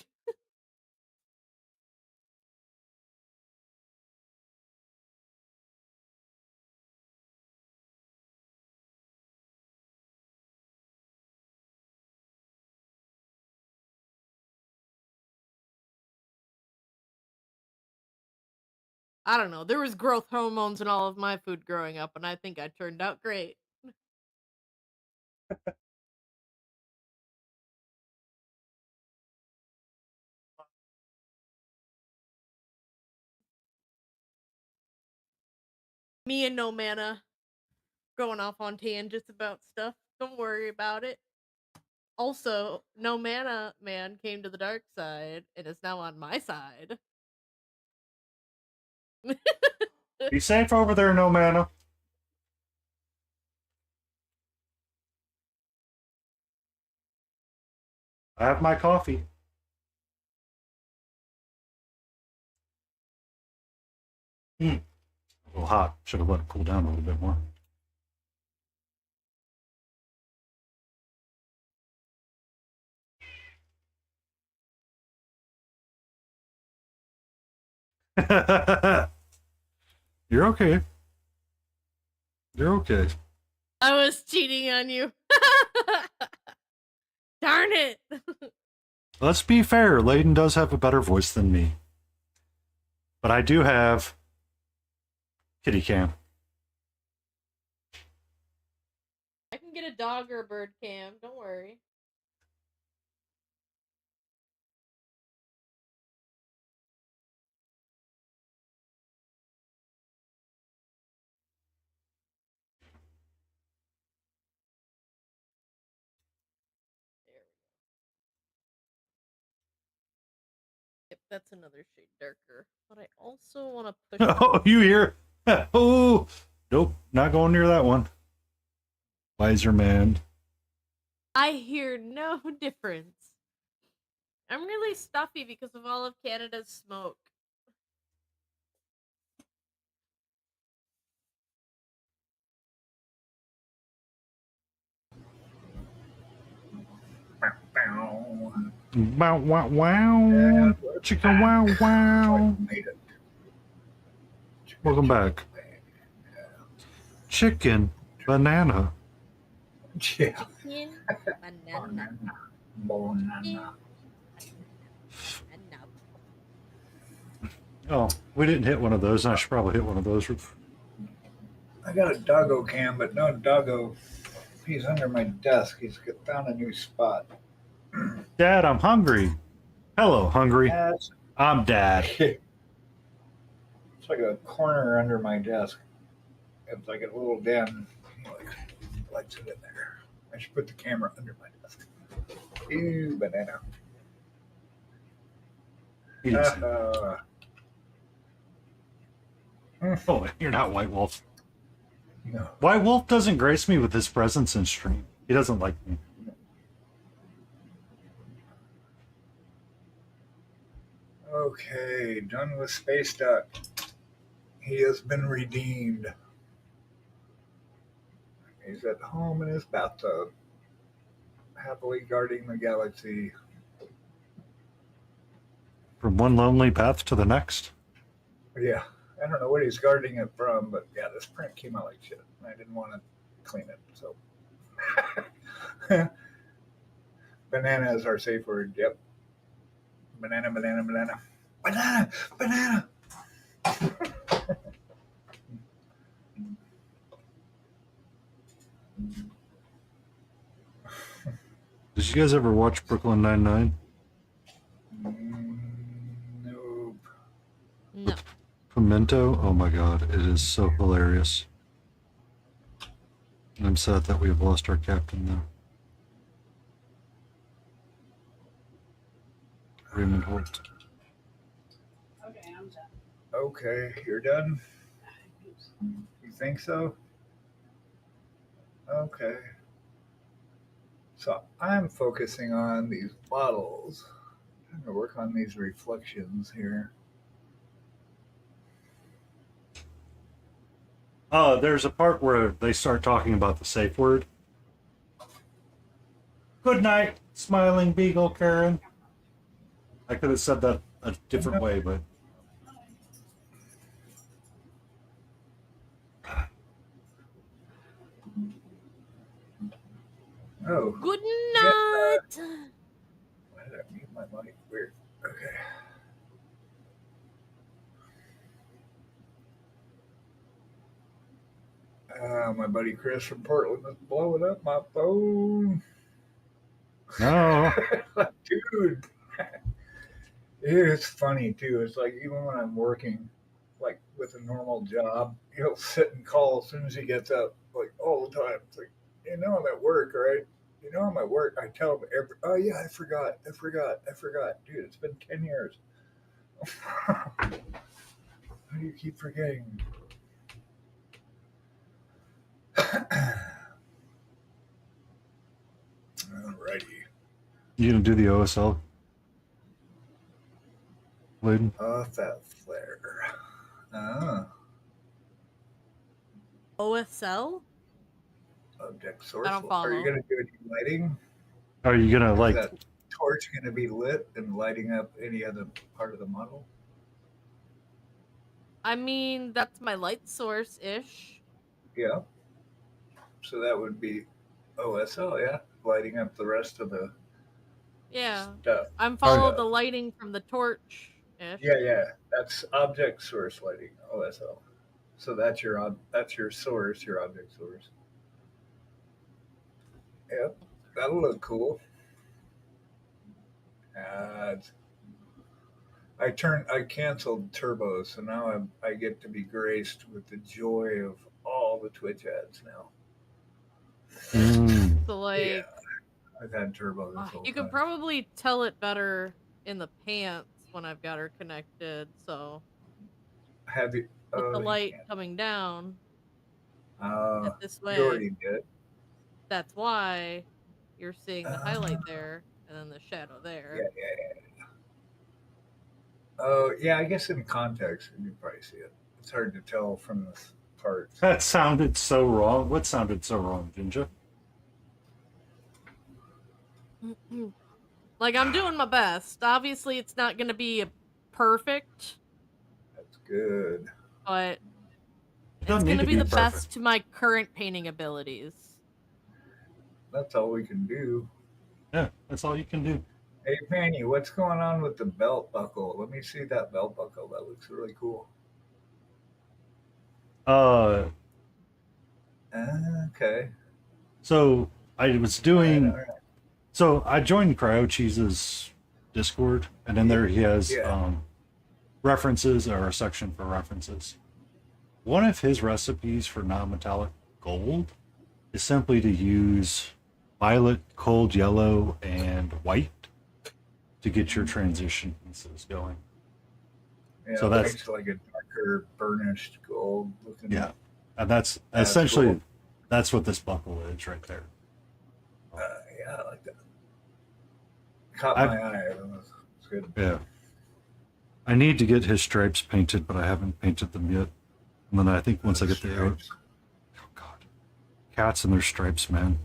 I don't know. There was growth hormones in all of my food growing up, and I think I turned out great. Me and No Mana going off on tangents about stuff. Don't worry about it. Also, No Mana Man came to the dark side and is now on my side. Be safe over there, no mana. I have my coffee. A little hot. Should have let it cool down a little bit more. You're okay. You're okay. I was cheating on you. Darn it. Let's be fair. Layden does have a better voice than me. But I do have kitty cam. I can get a dog or a bird cam. Don't worry. That's another shade darker. But I also want to push. Oh, you hear? Oh, nope, not going near that one. Wiser man. I hear no difference. I'm really stuffy because of all of Canada's smoke. Wow, wow, wow. Chicken, wow, wow. Welcome back. Chicken, banana. Yeah. Chicken, banana, Banana. banana. Oh, we didn't hit one of those. I should probably hit one of those. I got a doggo cam, but no doggo. He's under my desk. He's found a new spot. Dad, I'm hungry. Hello, hungry. It's I'm Dad. like a corner under my desk. It's like a little den. He likes it in there. I should put the camera under my desk. Ew, banana. He didn't say- Oh, you're not White Wolf. No. White Wolf doesn't grace me with his presence in stream. He doesn't like me. Okay, done with Space Duck. He has been redeemed. He's at home in his bathtub, happily guarding the galaxy. From one lonely path to the next. Yeah, I don't know what he's guarding it from, but yeah, this print came out like shit. I didn't want to clean it, so. Banana is our safe word. Yep. Banana, banana, banana. Banana, banana. Did you guys ever watch Brooklyn Nine-Nine? Nope. No. Pimento? Oh my god, it is so hilarious. I'm sad that we have lost our captain now. Raymond Holt. Okay, I'm done. Okay, you're done? You think so? Okay. So I'm focusing on these bottles. I'm going to work on these reflections here. There's a part where they start talking about the safe word. Good night, smiling beagle, Karen. I could have said that a different way, but Oh, Good night. why did I mute my mic? Weird. Okay. My buddy Chris from Portland is blowing up my phone. no. Dude. It's funny too. It's like even when I'm working, like with a normal job, he'll sit and call as soon as he gets up, like all the time. It's like, I'm at work, right? I'm at work. I tell him oh yeah, I forgot. Dude, it's been 10 years. How do you keep forgetting? Alrighty. You gonna do the OSL? Layden? That flare. OSL? Object source. I don't Are you follow. gonna do any lighting? Are you gonna Is like that torch gonna be lit and lighting up any other part of the model? I mean, that's my light source ish. Yeah. So that would be OSL, yeah, lighting up the rest of the Yeah. stuff. I'm following the lighting from the torch ish. Yeah. That's object source lighting, OSL. So that's your source, your object source. Yep, that'll look cool. I canceled turbo, so now I get to be graced with the joy of all the Twitch ads now. So like, Yeah, I've had turbo this whole you time. can probably tell it better in the pants when I've got her connected. So Have you? with the Oh, you light can't. coming down Uh, at this you way, already did. that's why you're seeing the highlight Uh, there and then the shadow yeah, there. yeah. Oh, yeah. I guess in context, you can probably see it. It's hard to tell from the parts. That sounded so wrong. What sounded so wrong, Ginger? Like I'm doing my best. Obviously, it's not going to be a perfect, That's good. but It it's doesn't going need to to be be the perfect. best to my current painting abilities. That's all we can do. Yeah, that's all you can do. Hey, Fanny, what's going on with the belt buckle? Let me see that belt buckle. That looks really cool. Uh, Okay. so I was All right. All doing. right. So I joined Cryo Cheese's Discord, and in there he has Yeah. references or a section for references. One of his recipes for non-metallic gold is simply to use violet, cold yellow, and white to get your transition pieces going. Yeah. So It that's makes like a darker burnished gold looking. yeah, and that's That's essentially cool. that's what this buckle is right there. Yeah, I like that. Caught I my eye. It's good. yeah, I need to get his stripes painted, but I haven't painted them yet. And then I think once I get the oh Stripes. god, cats and their stripes, man.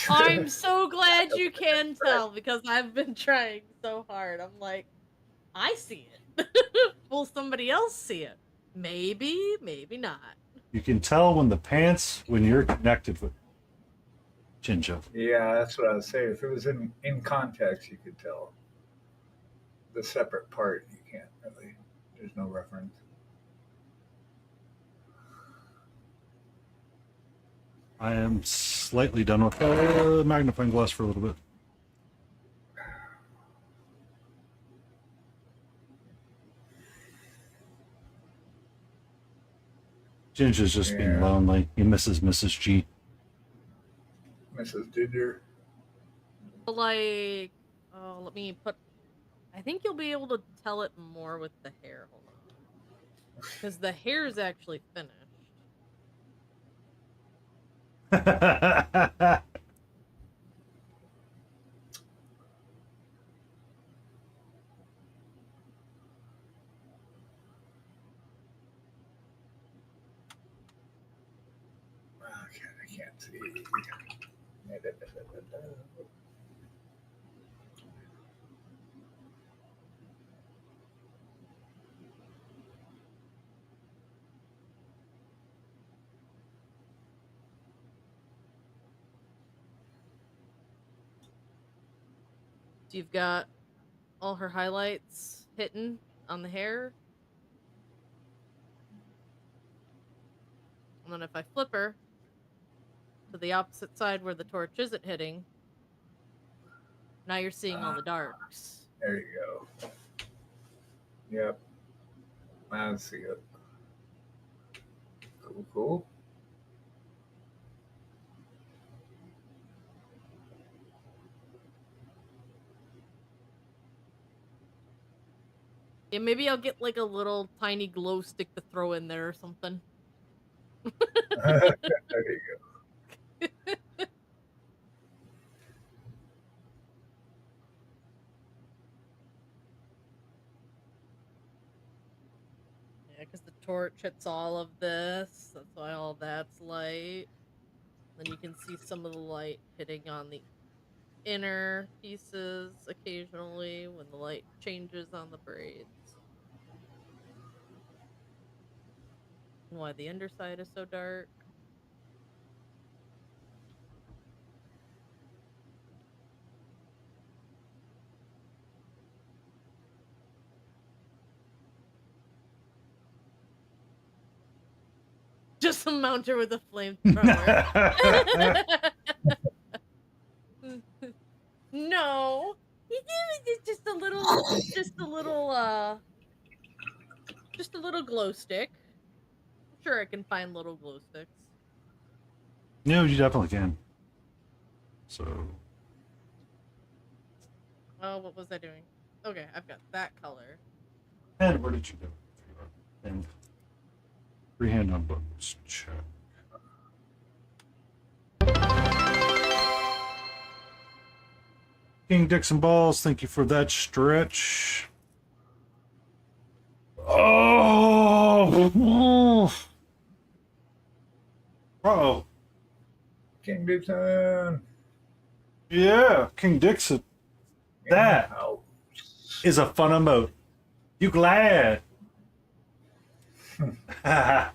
I'm so glad you can tell because I've been trying so hard. I'm like, I see it. Will somebody else see it? Maybe, maybe not. You can tell when you're connected with Ginger. Yeah, that's what I was saying. If it was in context, you could tell. The separate part, you can't really. There's no reference. I am slightly done with the magnifying glass for a little bit. Ginger's just being Yeah, lonely. He misses Mrs. G. Mrs. Ginger. Like, oh, let me put. I think you'll be able to tell it more with the hair. Hold on, because the hair is actually finished. Okay, I can't see. So you've got all her highlights hitting on the hair, and then if I flip her to the opposite side where the torch isn't hitting, now you're seeing all the darks. There you go. Yep, I see it. Cool, cool. Yeah, maybe I'll get like a little tiny glow stick to throw in there or something. There you Yeah, because the torch hits all of this. That's why all that's light. Then you can see some of the light hitting on the inner pieces occasionally when the light changes on the braids. And why the underside is so dark. Just a mounter with a flamethrower. No. It's just a little just a little glow stick. I'm sure I can find little glow sticks. No, you definitely can. So Oh, what was I doing? Okay, I've got that color. And where did you go? And freehand on books. Check. King Dixon Balls, thank you for that stretch. Oh! Uh-oh. King Dixon. Yeah, King Dixon. That Ow. is a fun emote. You glad? I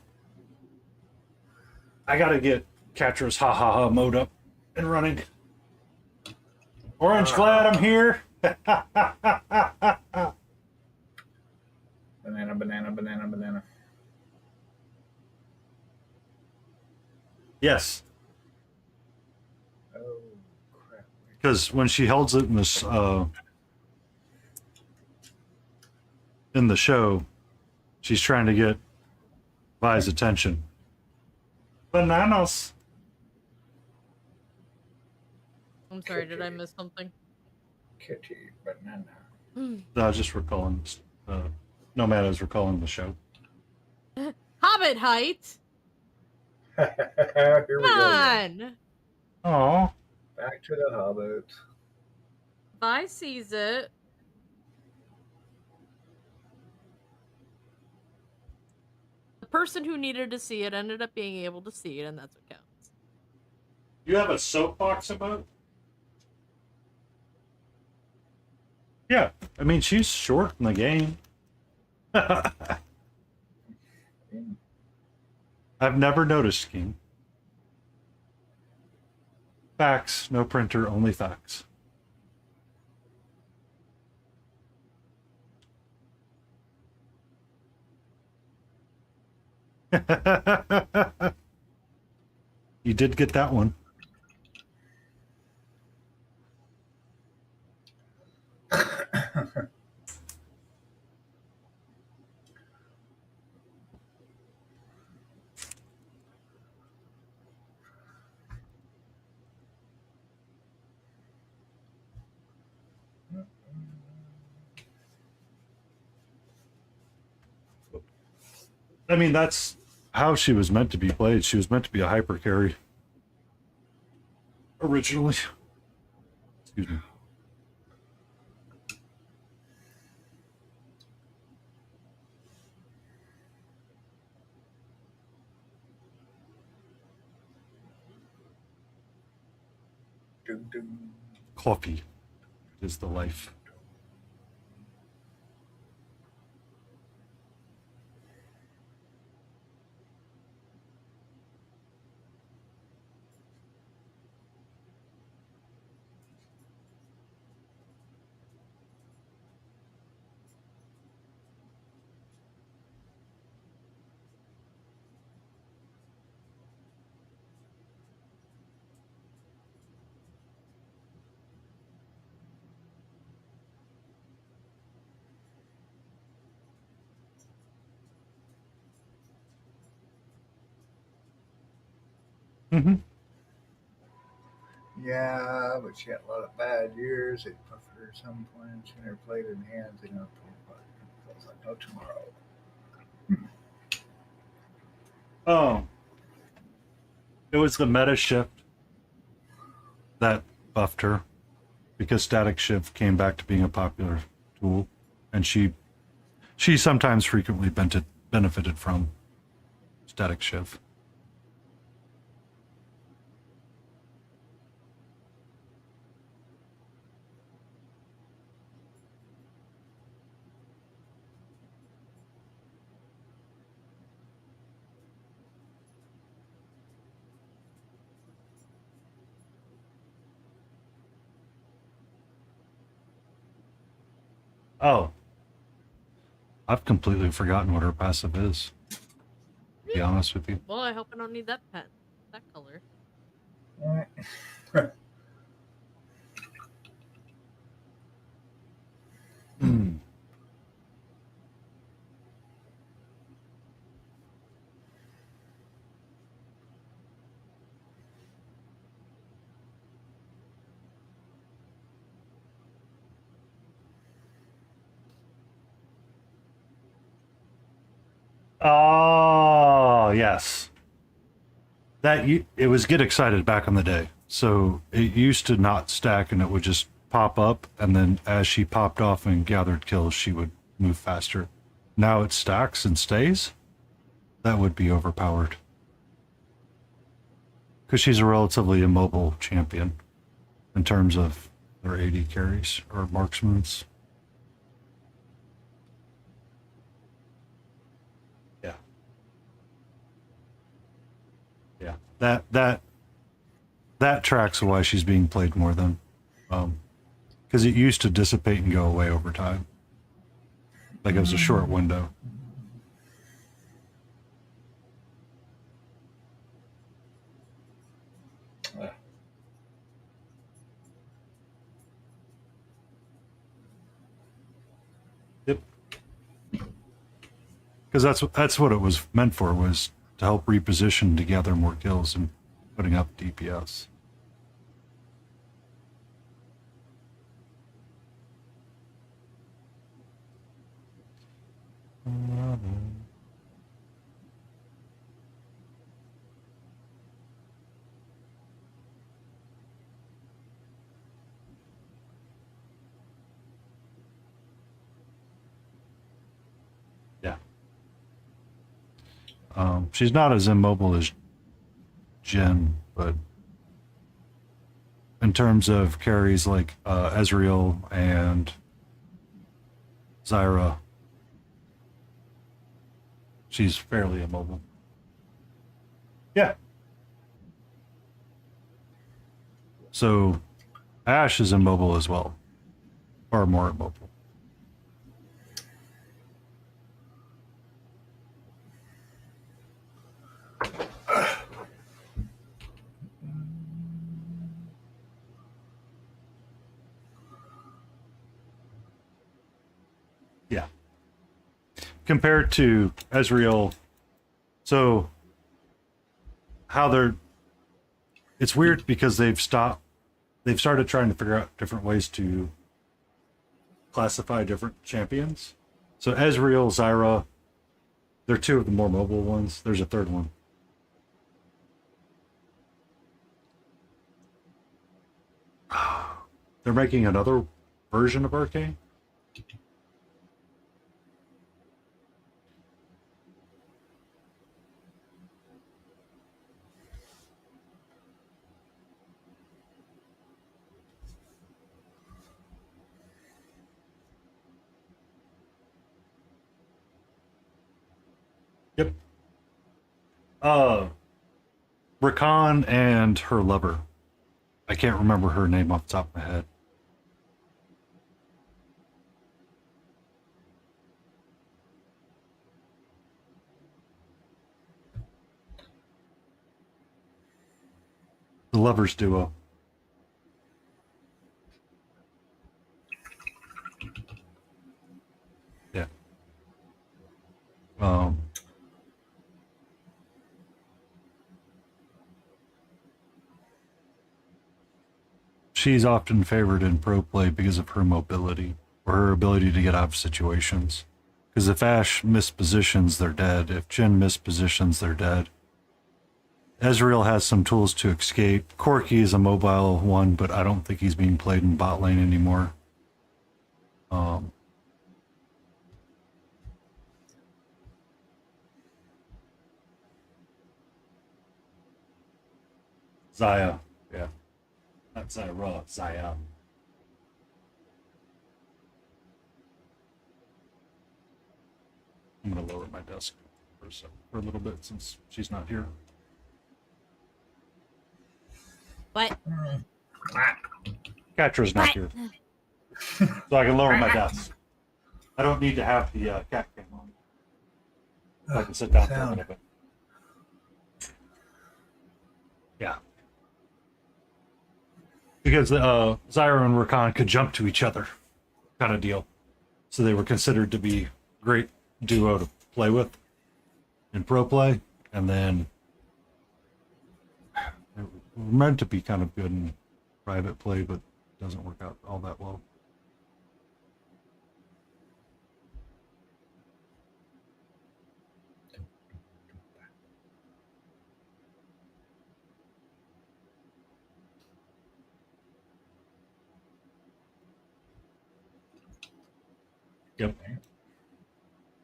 gotta get Catra's ha ha ha mode up and running. Orange, glad I'm here. Banana, banana, banana, banana. Yes, Oh, crap. because when she holds it in the show, she's trying to get Vi's attention. Bananas. I'm sorry, did I miss something? Kitty, banana. No, just recalling. Nomad is recalling the show. Hobbit height. Here we Come go. Again. on. Oh, Back to the Hobbit. Vi sees it. The person who needed to see it ended up being able to see it, and that's what counts. you have a soapbox about? Yeah, I mean she's short in the game. I've never noticed, King. Facts, no printer, only facts. You did get that one. I mean, that's how she was meant to be played. She was meant to be a hyper carry originally. Excuse me. Doom, doom. Coffee is the life. Mm-hmm. Yeah, but she had a lot of bad years. They put her some points in her played in hands. They don't play. I was like, no tomorrow. Oh, it was the meta shift that buffed her because static shift came back to being a popular tool, and she sometimes frequently benefited from static shift. Oh, I've completely forgotten what her passive is. To be honest with you. Well, I hope I don't need that pen. That color. Mm. Oh, yes. It was Get Excited back in the day. So it used to not stack and it would just pop up, and then as she popped off and gathered kills, she would move faster. Now it stacks and stays. That would be overpowered. Because she's a relatively immobile champion in terms of their AD carries or marksmans. Yeah. Yeah. That tracks why she's being played more than, because it used to dissipate and go away over time. Like it was a short window. Yep. Because that's what it was meant for, was to help reposition to gather more kills and putting up DPS. Yeah. She's not as immobile as Jhin, but in terms of carries like Ezreal and Zyra, she's fairly immobile. Yeah. So Ashe is immobile as well, or more immobile. Yeah. Compared to Ezreal, so how they're, it's weird because they've started trying to figure out different ways to classify different champions. So Ezreal, Zyra, they're two of the more mobile ones. There's a third one. They're making another version of Arcane. Yep. Rakan and her lover. I can't remember her name off the top of my head. The lovers duo. Yeah. She's often favored in pro play because of her mobility or her ability to get out of situations. Because if Ashe mispositions, they're dead. If Jhin mispositions, they're dead. Ezreal has some tools to escape. Corki is a mobile one, but I don't think he's being played in bot lane anymore. Zaya, yeah. Not Zyra, Zaya. I'm going to lower my desk for a little bit since she's not here. What? Catra's not here. So I can lower my desk. I don't need to have the cat cam on. So I can sit down for a little bit. Yeah. Because Zyra and Rakan could jump to each other, kind of deal. So they were considered to be great duo to play with in pro play, and then they were meant to be kind of good in private play, but doesn't work out all that well.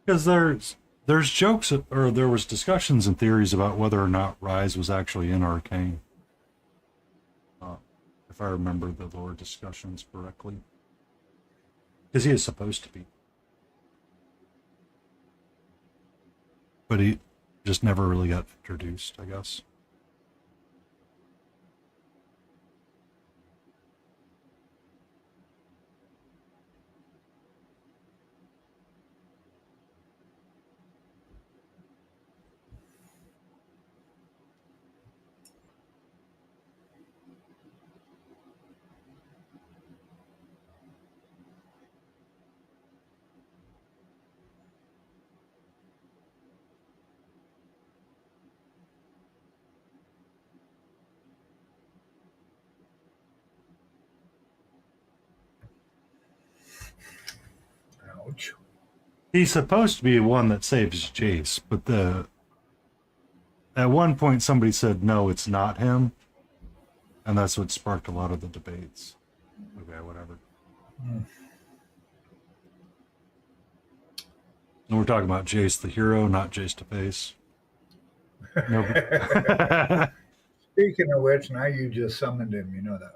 Because there's jokes or there was discussions and theories about whether or not Rise was actually in Arcane. If I remember the lore discussions correctly. Because he is supposed to be. But he just never really got introduced, I guess. Ouch. He's supposed to be one that saves Jace, but at one point somebody said no, it's not him, and that's what sparked a lot of the debates. Okay, whatever. And we're talking about Jace the hero, not Jace to face. No. Speaking of which, now you just summoned him. You know that,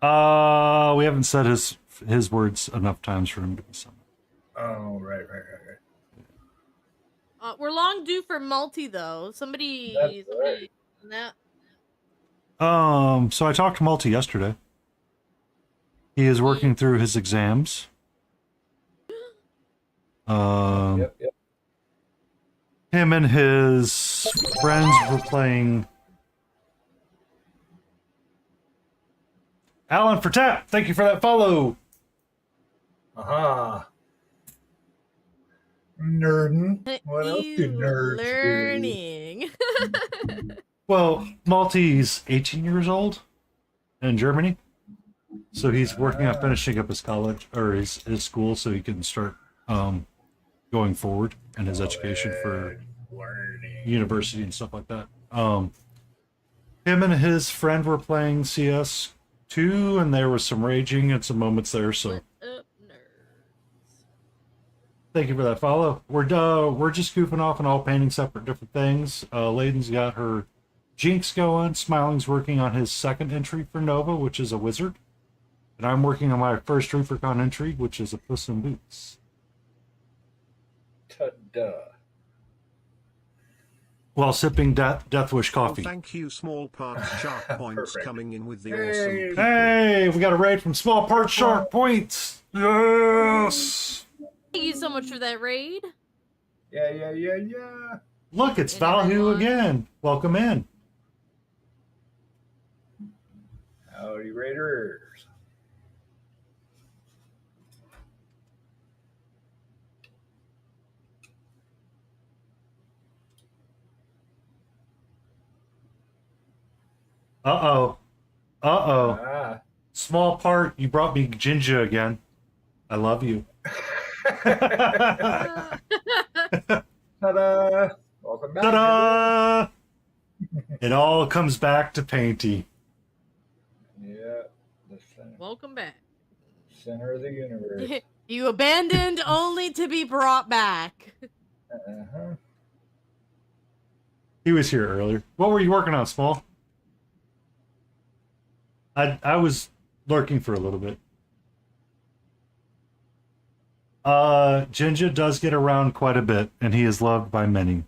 right? We haven't said his words enough times for him to be summoned. Oh, right. We're long due for multi though. Somebody right. on that. So I talked to Multi yesterday. He is working through his exams. Yep. Him and his friends were playing. Alan for tap, thank you for that follow. Aha. Nerdin. What else do You nerds learning. Well, Multi's 18 years old in Germany. So he's working on finishing up his college or his school so he can start going forward in his education for learning? university and stuff like that. Him and his friend were playing CS2 and there was some raging and some moments there, so What's up, nerds? thank you for that follow. We're just goofing off and all painting separate different things. Layden's got her Jinx going. Smiling's working on his second entry for Nova, which is a wizard. And I'm working on my first Reapercon entry, which is a Puss in Boots. Ta-da. While sipping Death Wish coffee. Thank you, Small Parts Shark Points, Perfect. coming in with the Hey. awesome people. Hey, we got a raid from Small Part Shark Points. Yes. Thank you so much for that raid. Yeah. Look, it's Hey, Valhu everyone. again. Welcome in. Howdy, Raiders. Uh-oh. Ah. Small Part, you brought me Jinja again. I love you. Ta-da. Welcome back. Ta-da! It all comes back to Painty. Yeah. The Welcome back. center of the universe. You abandoned only to be brought back. Uh-huh. He was here earlier. What were you working on, Small? I was lurking for a little bit. Jinja does get around quite a bit, and he is loved by many.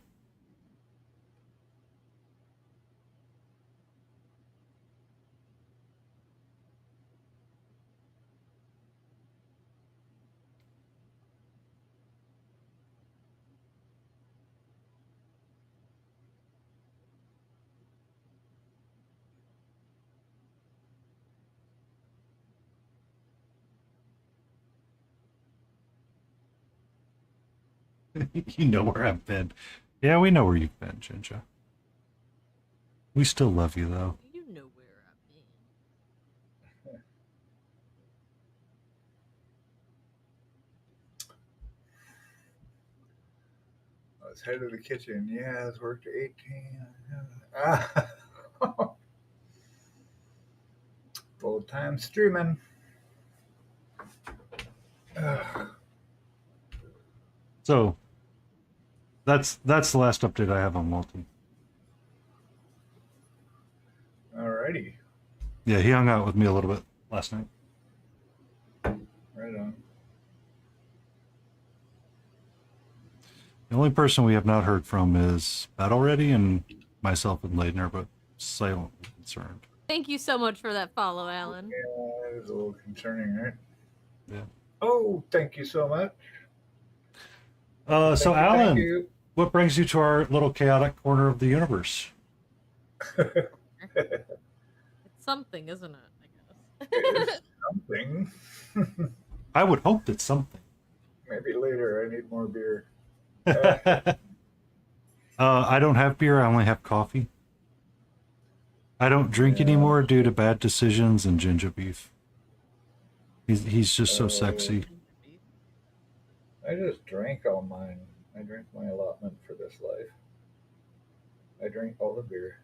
You know where I've been. Yeah, we know where you've been, Jinja. We still love you, though. You know where I've been. I was head of the kitchen. Yeah, I was worked at 18. Full-time streaming. Ugh. So that's the last update I have on Multi. Alrighty. Yeah, he hung out with me a little bit last night. Right on. The only person we have not heard from is Battle Ready and myself and Leidner, but silently concerned. Thank you so much for that follow, Alan. Yeah, it was a little concerning, right? Yeah. Oh, thank you so much. So Thank you, Alan, thank you. what brings you to our little chaotic corner of the universe? It's something, isn't it? I guess. It is something. I would hope it's something. Maybe later. I need more beer. I don't have beer. I only have coffee. I don't drink Yeah. anymore due to bad decisions and ginger beef. He's just so sexy. I just drank all mine. I drank my allotment for this life. I drank all the beer.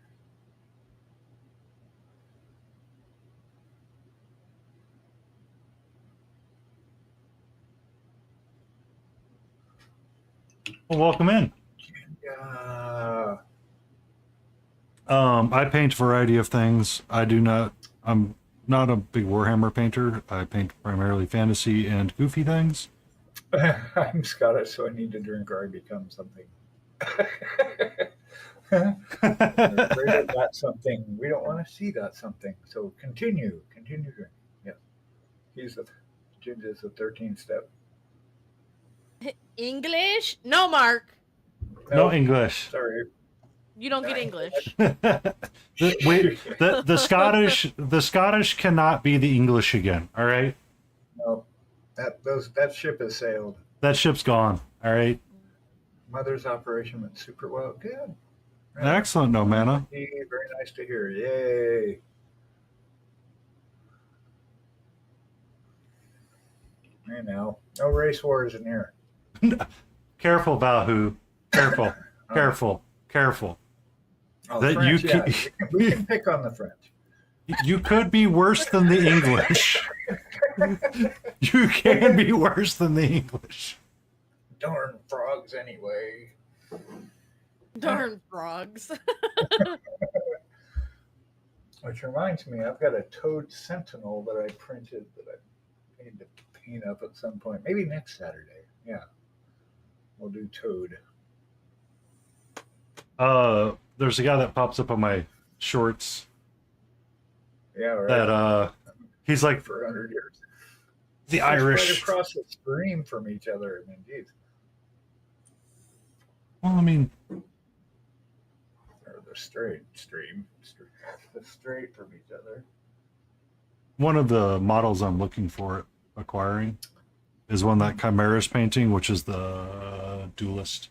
Well, welcome in. Yeah. I paint a variety of things. I'm not a big Warhammer painter. I paint primarily fantasy and goofy things. I'm Scottish, so I need to drink or I become something. I'm afraid of that something. We don't want to see that something. So continue drinking. Yeah. Ginger's the 13th step. English? No, Mark. No Nope, English. sorry. You don't get English. the Scottish cannot be the English again. All right, No. That ship has sailed. that ship's gone. All right, Mother's operation went super well. Good. excellent, no mana. Very nice to hear. Yay. Hey now. No race wars in here. Careful, Bahu. Careful, careful. Oh, That French, you yeah. can- We can pick on the French. You could be worse than the English. You can be worse than the English. Darn frogs anyway. Darn frogs. Which reminds me, I've got a Toad Sentinel that I printed that I need to paint up at some point. Maybe next Saturday. Yeah. We'll do Toad. There's a guy that pops up on my shorts Yeah, right. that he's like For 100 years. the Just Irish. right across the stream from each other. I mean, geez. Well, I mean, Or the straight stream. The straight from each other. one of the models I'm looking for acquiring is one that Chimera's painting, which is the Duelist.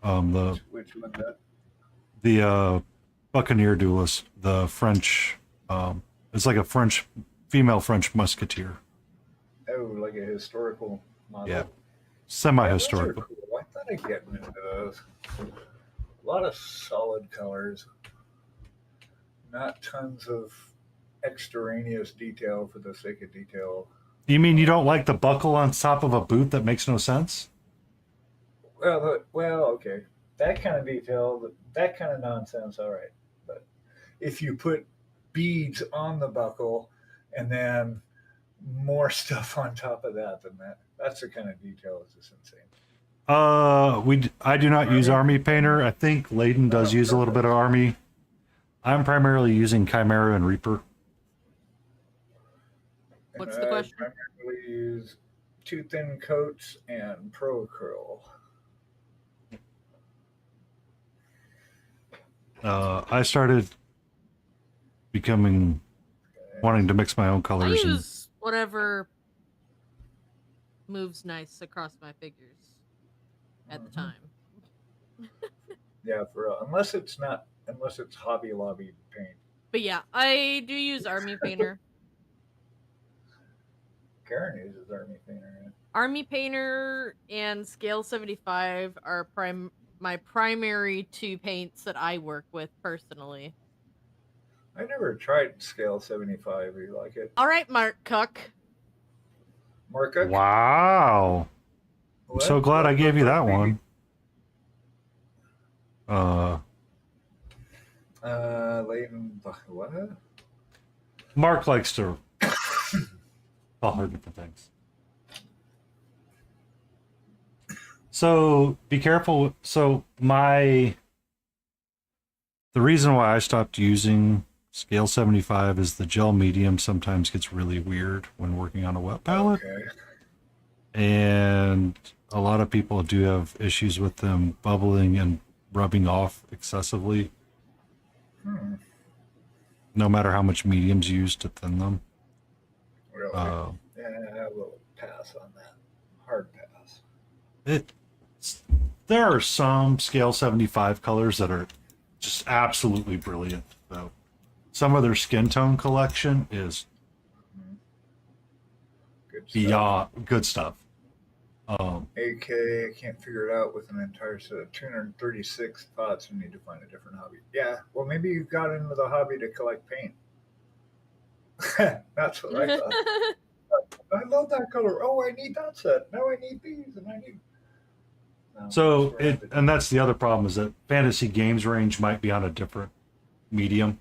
Which one that? The Buccaneer Duelist, the French. It's like a female French musketeer. Oh, like a historical model. Yeah, semi-historical. Those are cool. I thought I'd get into those. A lot of solid colors. Not tons of extraneous detail for the sake of detail. You mean you don't like the buckle on top of a boot that makes no sense? Well, okay. That kind of detail, that kind of nonsense, all right. But if you put beads on the buckle and then more stuff on top of that, then that's the kind of detail that's just insane. I do not use Army Painter. I think Layden does use a little bit of Army. I'm primarily using Chimera and Reaper. What's And the I question? primarily use Two Thin Coats and Pro Curl. I started wanting to mix my own I colors. And use whatever moves nice across my figures at the Mhm. time. Yeah, for real. Unless it's Hobby Lobby paint. But yeah, I do use Army Painter. Karen uses Army Painter. Army Painter and Scale 75 are my primary two paints that I work with personally. I never tried Scale 75. You like it? All right, Mark Cook. Marka? wow. I'm so glad I gave you that one. Leighton, what? Mark likes to call her different things. So be careful. So the reason why I stopped using scale 75 is the gel medium sometimes gets really weird when working on a wet palette. Okay. And a lot of people do have issues with them bubbling and rubbing off excessively, no matter how much mediums you use to thin them. Really? Yeah, we'll pass on that. Hard pass. There are some scale 75 colors that are just absolutely brilliant, though. Some of their skin tone collection is Good stuff. beyond good stuff. AK, I can't figure it out with an entire set of 236 pots. You need to find a different hobby. Yeah, well, maybe you got into the hobby to collect paint. That's what I thought. I love that color. Oh, I need that set. Now I need these, and I need. No, So and that's the other problem is that Fantasy Games Range might be on a different medium.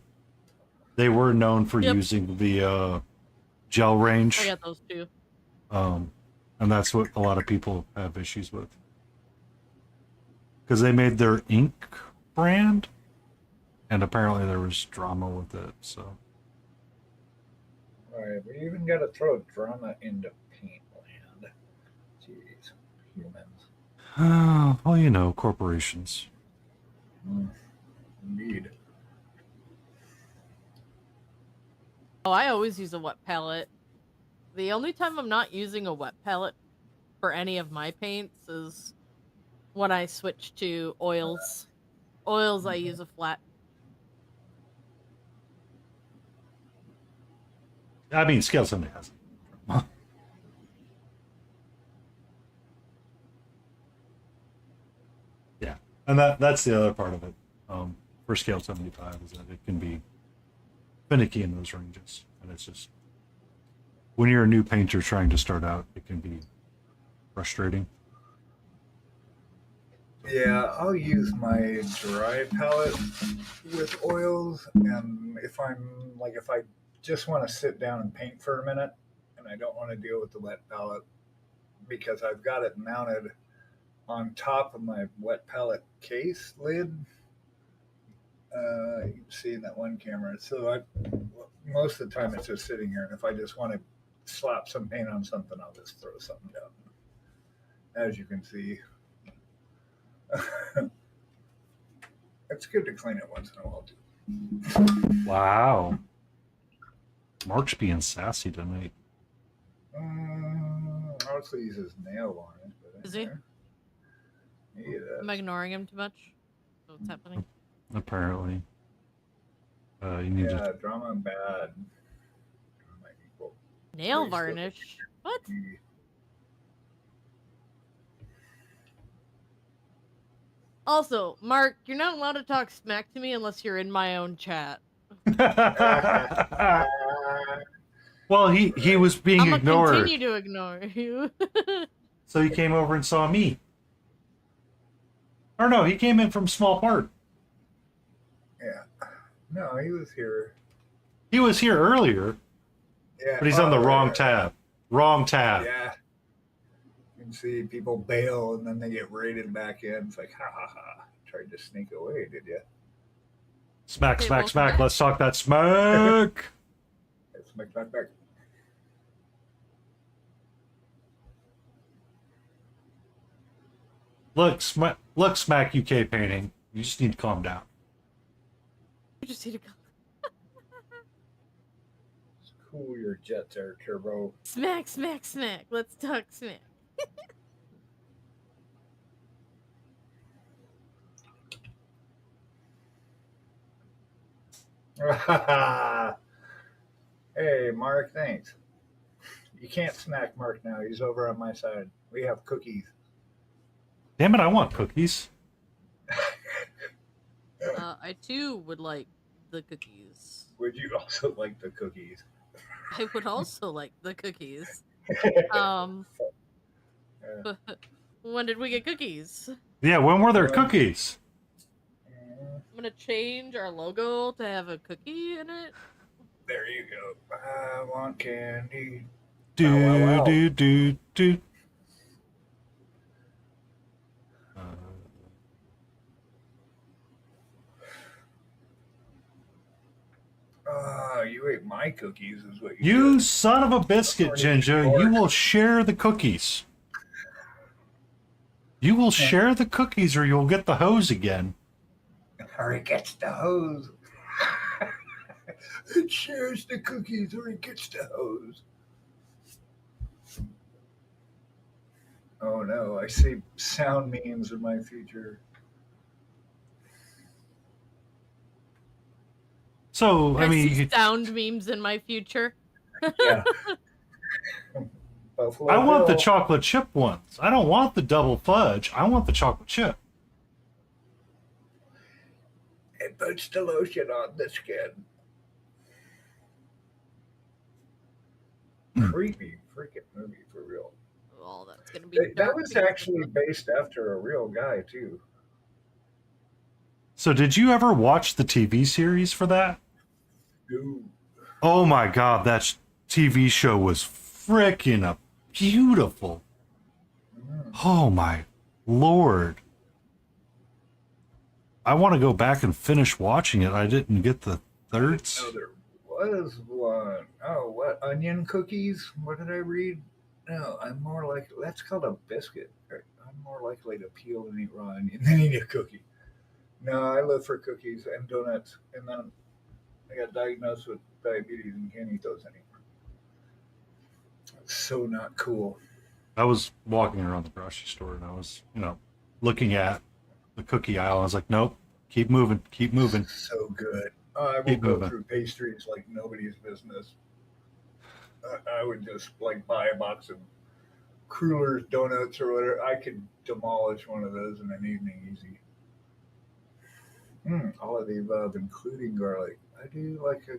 They were known for using the gel range. I got those too. And that's what a lot of people have issues with. Because they made their ink brand, and apparently there was drama with it, so. All right, we even got to throw drama into paint land. Jeez, humans. Well, you know, corporations. Indeed. Oh, I always use a wet palette. The only time I'm not using a wet palette for any of my paints is when I switch to oils. Oils, I use a flat. I mean, scale 70 has it. Yeah, and that's the other part of it. For scale 75 is that it can be finicky in those ranges, and it's just when you're a new painter trying to start out, it can be frustrating. Yeah, I'll use my dry palette with oils, and if I just want to sit down and paint for a minute, and I don't want to deal with the wet palette because I've got it mounted on top of my wet palette case lid. You can see in that one camera. So most of the time it's just sitting here, and if I just want to slap some paint on something, I'll just throw something down. As you can see. It's good to clean it once in a while too. Wow. Mark's being sassy tonight. I also uses nail varnish. Is he? Yeah. Am I ignoring him too much? So what's happening? Apparently. You need to. Drama and bad. Drama equal. Nail Please varnish? What? Also, Mark, you're not allowed to talk smack to me unless you're in my own chat. Well, he was being I'm ignored. gonna continue to ignore you. So he came over and saw me. Or no, he came in from small part. Yeah. No, he was here. He was here earlier, Yeah. but he's on the wrong tab. Wrong tab. Yeah. You can see people bail and then they get raided back in. It's like, ha ha ha. Tried to sneak away, did you? Smack, Okay, smack, well, smack. smack. Let's talk that smack. Smack, back, back. Look, Smack UK painting. You just need to calm down. You just need to go. Cool your jets there, Turbo. Smack, smack, smack. Let's talk smack. Hey, Mark, thanks. You can't smack Mark now. He's over on my side. We have cookies. Damn it, I want cookies. I too would like the cookies. Would you also like the cookies? I would also like the cookies. Yeah. When did we get cookies? Yeah, when were there Um, cookies? mm, I'm gonna change our logo to have a cookie in it. there you go. I want candy. Wow, wow, Do, wow. do, do, do. You ate my cookies, is what you You did. son of a biscuit, Ginger. You will share the cookies. You will share the cookies or you'll get the hose again. Or he gets the hose. It shares the cookies or he gets the hose. Oh no, I see sound memes in my future. So, I I mean, see sound memes in my future. Yeah. I Buffalo want the Bill. chocolate chip ones. I don't want the double fudge. I want the chocolate chip. It puts the lotion on the skin. Creepy freaking movie for real. Oh, that's gonna be That dark. was because of actually the- based after a real guy too. So, did you ever watch the TV series for that? Ooh. Oh my god, that TV show was freaking beautiful. Mm. Oh my lord. I want to go back and finish watching it. I didn't get the thirds. No, there was one. Oh, what? Onion cookies? What did I read? No, I'm more like, that's called a biscuit. I'm more likely to peel and eat raw onion than eat a cookie. No, I live for cookies and donuts. And then I got diagnosed with diabetes and can't eat those anymore. So not cool. I was walking around the grocery store and I was, looking at the cookie aisle. I was like, nope, keep moving, keep moving. So good. I will Keep go moving. through pastries like nobody's business. I would just like buy a box of Crullers donuts or whatever. I could demolish one of those in an evening easy. All of the above, including garlic. I do like a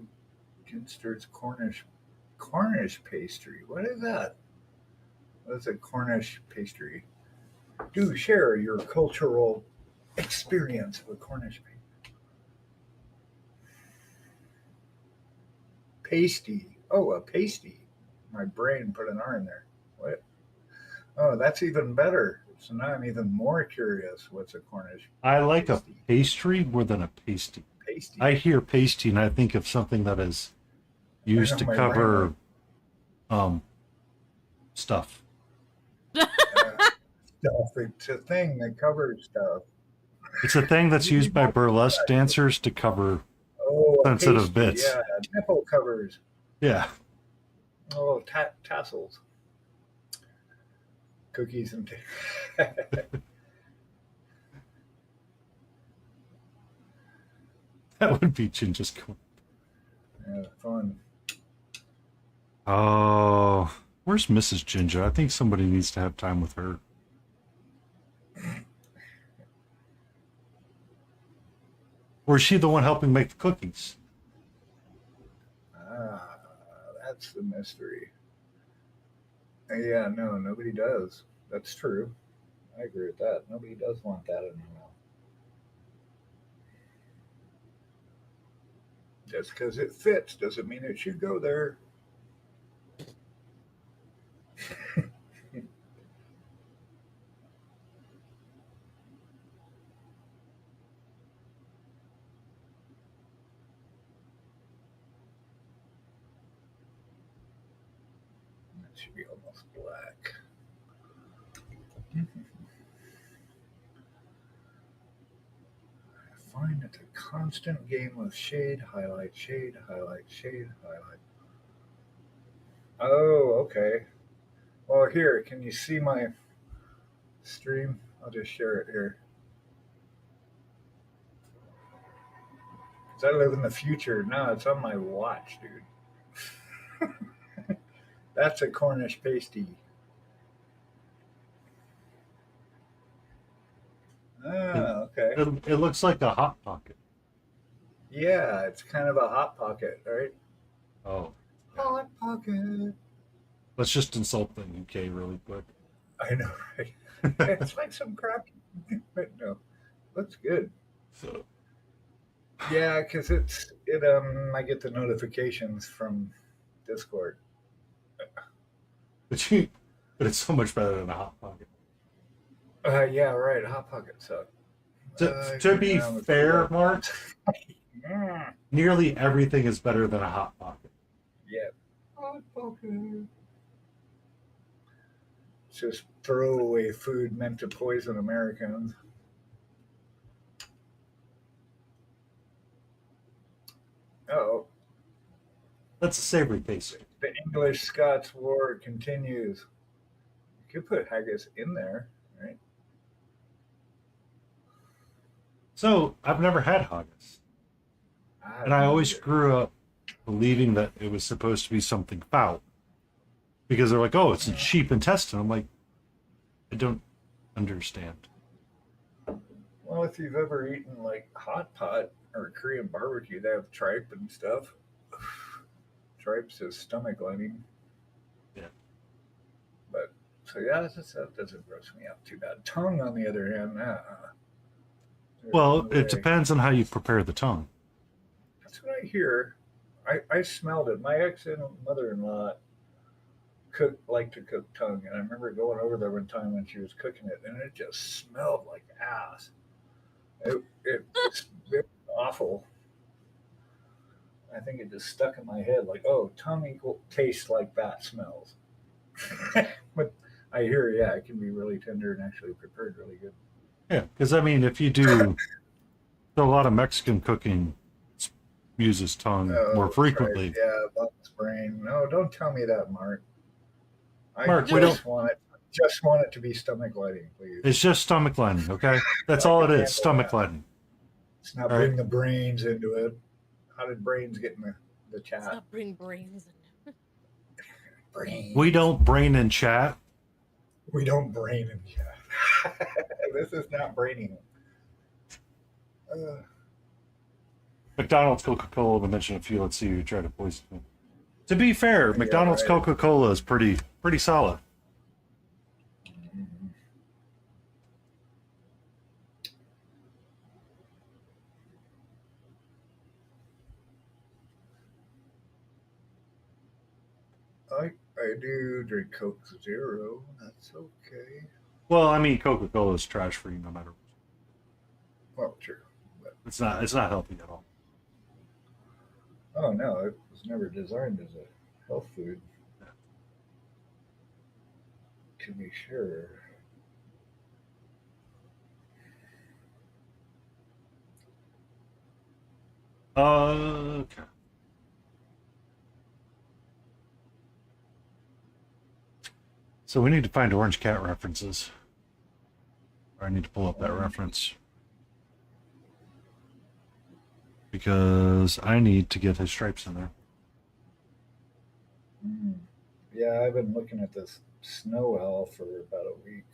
Ginster's Cornish pastry. What is that? What's a Cornish pastry? Do share your cultural experience of a Cornish pastry. Pasty. Oh, a pasty. My brain put an R in there. What? Oh, that's even better. So now I'm even more curious. What's a Cornish I like a pasty? pastry more than a pasty. Pasty. I hear pasty and I think of something that is used to my cover stuff. Stuff. It's a thing that covers stuff. It's a thing that's used by burlesque dancers to cover. Oh, a Sensitive pastry, bits. Yeah, nipple covers. Yeah. Oh, tassels. Cookies and That would be Ginger's cool. yeah, fun. Oh, where's Mrs. Ginger? I think somebody needs to have time with her. Or is she the one helping make the cookies? Ah, that's the mystery. Yeah, no, nobody does. That's true. I agree with that. Nobody does want that in their mouth. Just because it fits doesn't mean it should go there. That should be almost black. I find it's a constant game of shade, highlight, shade, highlight, shade, highlight. Oh, okay. Well, here, can you see my stream? I'll just share it here. Because I live in the future. No, it's on my watch, dude. That's a Cornish pasty. Ah, okay. It looks like a Hot Pocket. Yeah, it's kind of a hot pocket, right? Oh. Hot pocket. Let's just insult the UK really quick. I know, right? It's like some crap, but no, looks good. So, Yeah, because I get the notifications from Discord. but you, but it's so much better than a hot pocket. Yeah, right. Hot Pocket suck. To Hang be around with fair, the Mark, Mm, nearly everything is better than a hot pocket. yeah. Hot Pocket. It's just throwaway food meant to poison Americans. Oh, That's a savory pastry. the English Scots War continues. You could put haggis in there, right? So I've never had haggis, I and I haven't always either. grew up believing that it was supposed to be something foul because they're like, "Oh, it's a cheap intestine." I'm like, I don't understand. Well, if you've ever eaten like hot pot or Korean barbecue, they have tripe and stuff. Tripe's is stomach lining, Yeah. but so yeah, that doesn't gross me out too bad. Tongue, on the other hand, there's Well, no it way. depends on how you prepare the tongue. That's what I hear. I smelled it. My ex and mother-in-law liked to cook tongue, and I remember going over there one time when she was cooking it, and it just smelled like ass. It was awful. I think it just stuck in my head like, oh, tongue equal tastes like that smells. But I hear, yeah, it can be really tender and actually prepared really good. Yeah, because I mean, if you do, a lot of Mexican cooking uses tongue more Oh, tripe, frequently. yeah, butt's brain. No, don't tell me that, Mark. I Mark, we don't. just want it to be stomach lighting, please. It's just stomach lining, okay? That's I all can it is, handle stomach that. lining. Let's not All right. bring the brains into it. How did brains get in the Let's chat? not bring brains in. Brains. We don't brain in chat. We don't brain in chat. This is not braining. McDonald's, Coca-Cola, to mention a few. Let's see who tried to poison me. To be fair, Yeah, McDonald's, right. Coca-Cola is pretty solid. Mhm. I do drink Coke Zero. That's okay. Well, I mean, Coca-Cola is trash for you no matter. Well, true. But, It's not healthy at all. oh no, it was never designed as a health food. To be sure. Okay. So we need to find Orange Cat references. Or I need to pull up that reference. Because I need to get his stripes in there. Mm. Yeah, I've been looking at this snow owl for about a week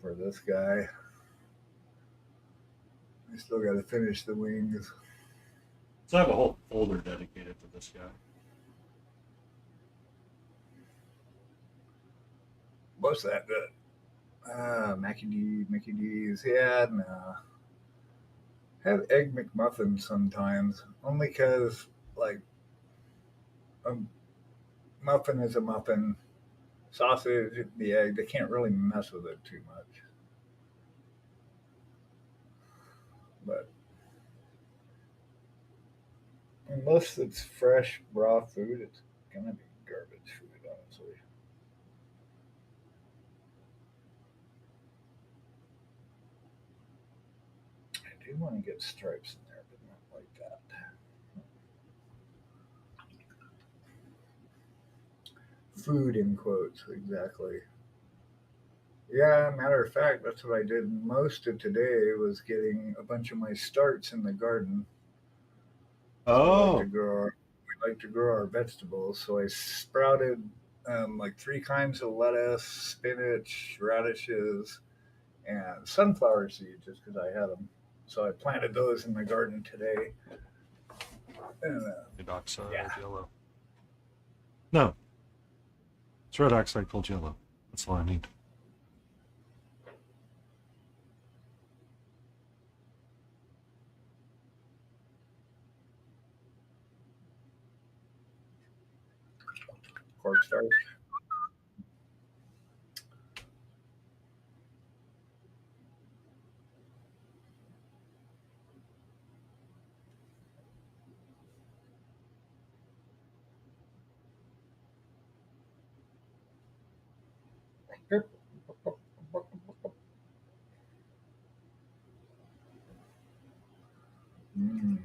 for this guy. I still got to finish the wings. So I have a whole folder dedicated to this guy. What's that? Mickey D's. Yeah, no. Have egg McMuffins sometimes, only because like a muffin is a muffin. Sausage, the egg, they can't really mess with it too much. But unless it's fresh raw food, it's gonna be garbage food, honestly. I do want to get stripes in there, but not like that. Food in quotes, exactly. Yeah, matter of fact, that's what I did most of today was getting a bunch of my starts in the garden. We like to Oh. grow our vegetables. So I sprouted like three kinds of lettuce, spinach, radishes, and sunflower seeds just because I had them. So I planted those in my garden today. And, Red oxide yeah. yellow. No. It's red oxide called yellow. That's all I need. Cornstarch. Mm.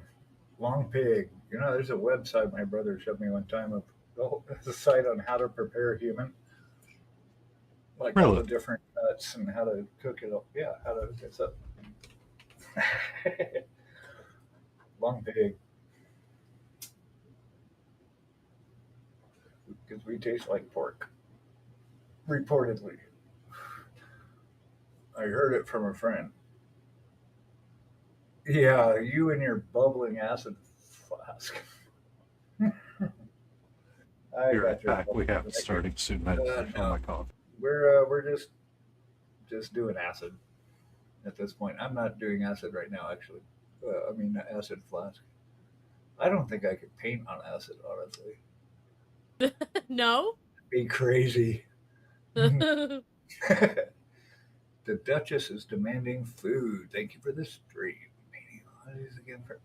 Long pig. You know, there's a website my brother showed me one time of there's a site on how to prepare human, like all Really? the different cuts and how to cook it up. Yeah, how to it's up. Long pig. Because we taste like pork. Reportedly. I heard it from a friend. Yeah, you and your bubbling acid flask. I Be got right your back. We have it bubbling. starting soon. I had to finish on No, my coffee. we're just doing acid at this point. I'm not doing acid right now, actually. I mean, acid flask. I don't think I could paint on acid, honestly. No. Be crazy. Oh, The Duchess is demanding food. Thank you for the stream. Painting on these again for.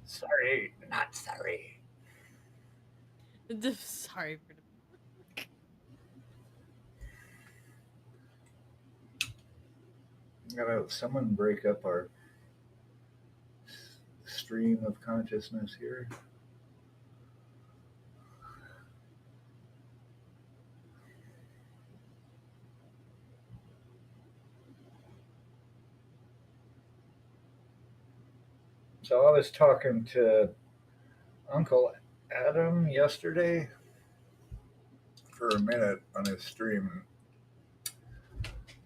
Sorry, not sorry. sorry for the. Gotta someone break up our stream of consciousness here. So I was talking to Uncle Adam yesterday for a minute on his stream and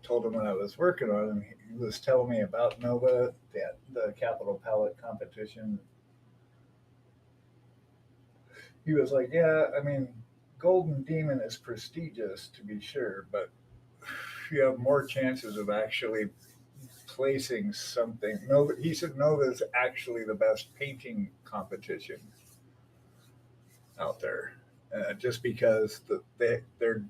told him what I was working on, and he was telling me about Nova, the Capital Palette competition. He was like, "Yeah, I mean, Golden Demon is prestigious to be sure, but you have more chances of actually placing something." Nova, he said, Nova is actually the best painting competition out there, just because they're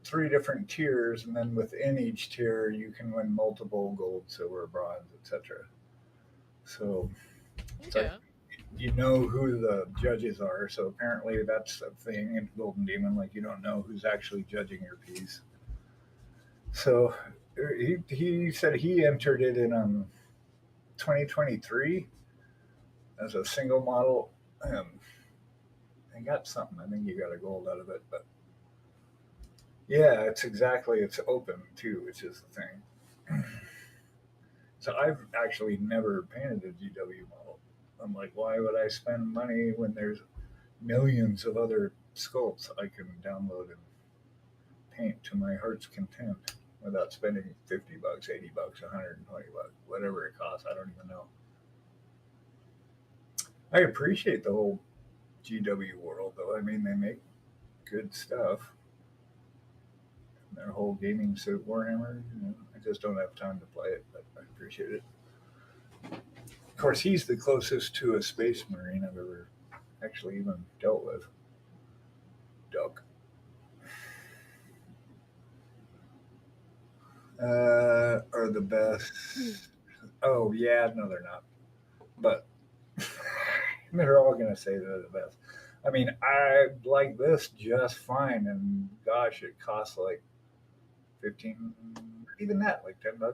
three different tiers, and then within each tier, you can win multiple gold, silver, bronze, etc. So it's like Okay. you know who the judges are. So apparently that's a thing in Golden Demon. Like you don't know who's actually judging your piece. So he said he entered it in 2023 as a single model. And got something. I think you got a gold out of it, but yeah, it's open too, which is the thing. So I've actually never painted a GW model. I'm like, why would I spend money when there's millions of other sculpts I can download and paint to my heart's content without spending $50, $80, $120, whatever it costs. I don't even know. I appreciate the whole GW world, though. I mean, they make good stuff. Their whole gaming suit Warhammer. I just don't have time to play it, but I appreciate it. Of course, he's the closest to a space marine I've ever actually even dealt with. Duck. Are the best. Oh, yeah, no, they're not. But they're all going to say they're the best. I mean, I like this just fine, and gosh, it costs like 15, even that, like $10.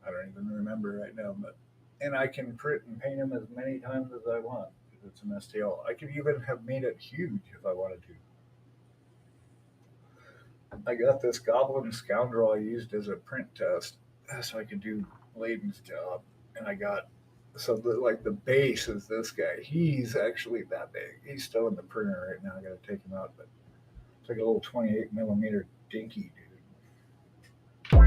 I don't even remember right now, but and I can print and paint them as many times as I want because it's an STL. I could even have made it huge if I wanted to. I got this Goblin Scoundrel I used as a print test so I could do Layden's job, and I got like the base is this guy. He's actually that big. He's still in the printer right now. I got to take him out, but it's like a little 28 millimeter dinky dude.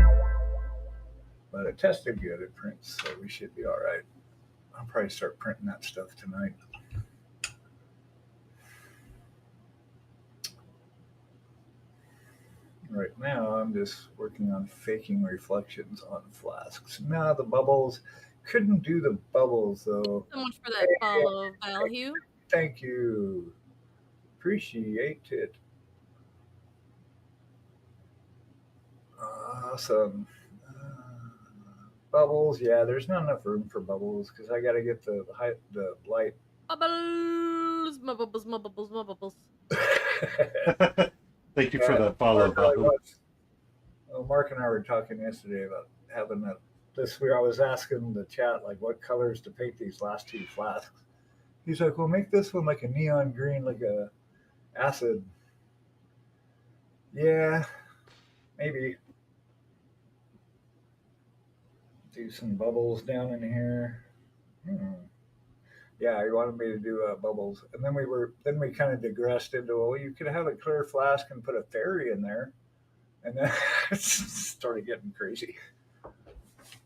But it tested good at prints, so we should be all right. I'll probably start printing that stuff tonight. Right now, I'm just working on faking reflections on flasks. Now the bubbles couldn't do the bubbles though. So much for Hey, that follow value. thank you. Appreciate it. Awesome. Bubbles, yeah. There's not enough room for bubbles because I got to get the light. Bubbles, my bubbles, my bubbles, my bubbles. Thank you for Yeah, the follow, Mark, really Bahu. was. Well, Mark and I were talking yesterday about having a this week. I was asking the chat like what colors to paint these last two flasks. He's like, "Well, make this one like a neon green, like a acid." Yeah, maybe do some bubbles down in here. Hmm. Yeah, he wanted me to do bubbles, and then we kind of digressed into, well, you could have a clear flask and put a fairy in there, and then it started getting crazy.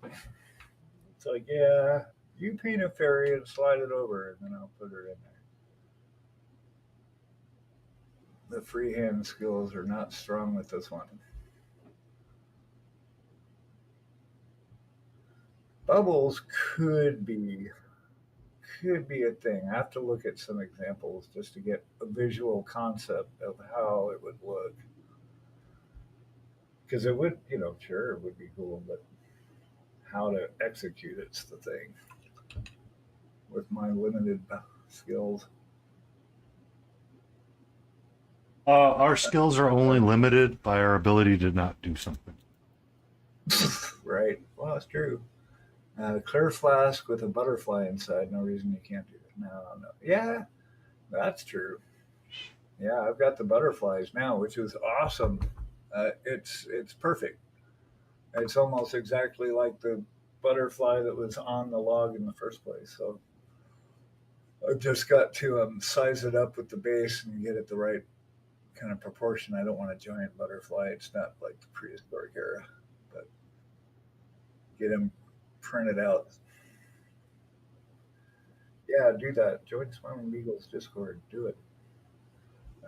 It's like, yeah, you paint a fairy and slide it over, and then I'll put her in there. The freehand skills are not strong with this one. Bubbles could be a thing. I have to look at some examples just to get a visual concept of how it would look. Because it would, sure, it would be cool, but how to execute it's the thing with my limited skills. Our skills are only limited by our ability to not do something. Right. Well, that's true. Clear flask with a butterfly inside. No reason you can't do it. No. Yeah, that's true. Yeah, I've got the butterflies now, which is awesome. It's perfect. It's almost exactly like the butterfly that was on the log in the first place. So I've just got to size it up with the base and get it the right kind of proportion. I don't want a giant butterfly. It's not like the prehistoric era, but get him printed out. Yeah, do that. Join Smiling Beagle's Discord. Do it.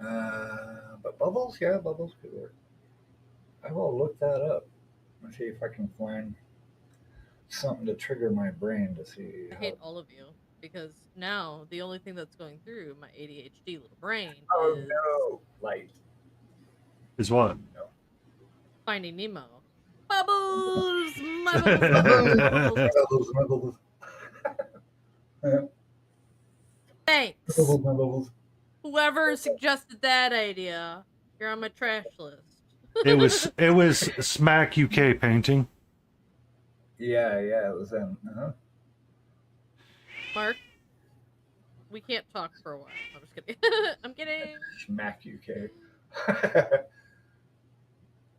But bubbles, yeah, bubbles could work. I will look that up. Let's see if I can find something to trigger my brain to see I how. hate all of you because now the only thing that's going through my ADHD little brain Oh is no, light. Is what? No. Finding Nemo. Bubbles, my bubbles, my bubbles. Bubbles, my bubbles. Thanks. Bubbles, my bubbles. Whoever suggested that idea, you're on my trash list. It was Smack UK painting. Yeah, it was them. Mark, we can't talk for a while. I'm just kidding. I'm kidding. Smack UK.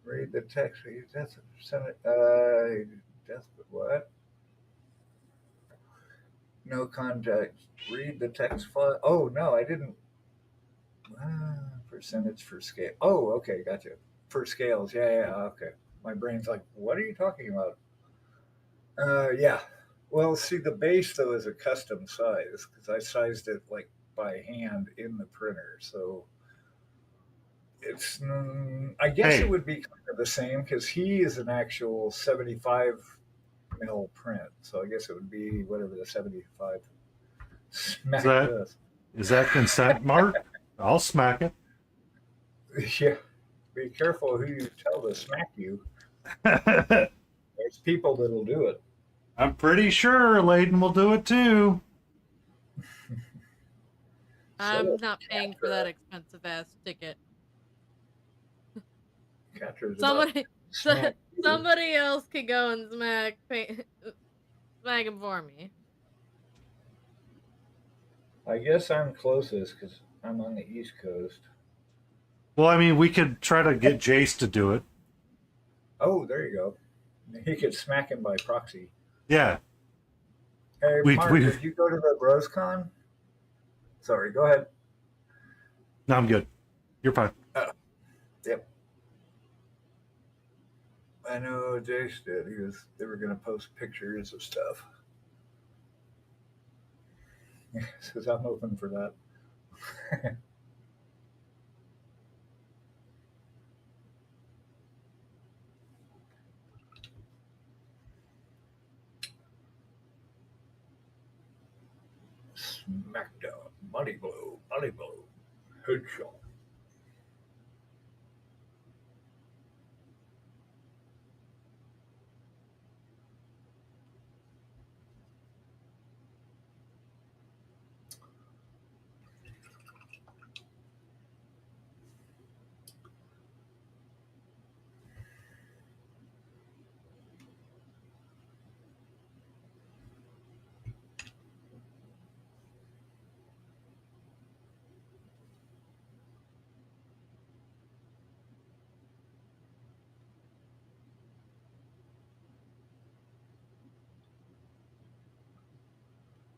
Read the text. That's that's what? No context. Read the text file. Oh no, I didn't. Percentage for scale. Oh, okay, gotcha. For scales, yeah, okay. My brain's like, what are you talking about? Yeah. Well, see, the base though is a custom size because I sized it like by hand in the printer, so it's. I guess Hey. it would be kind of the same because he is an actual 75 mil print, so I guess it would be whatever the 75. Smack that- this. Is that consent, Mark? I'll smack it. Yeah. Be careful who you tell to smack you. There's people that'll do it. I'm pretty sure Layden will do it too. I'm not paying for that expensive ass ticket. Catcher's Somebody, smack you. somebody else could go and smack him for me. I guess I'm closest because I'm on the East Coast. Well, I mean, we could try to get Jace to do it. Oh, there you go. He could smack him by proxy. Yeah. Hey, Mark, did you go to the BrosCon? Sorry, go ahead. No, I'm good. You're fine. Yep. I know Jace did. They were going to post pictures of stuff. Says I'm open for that. Smackdown, body blow, headshot.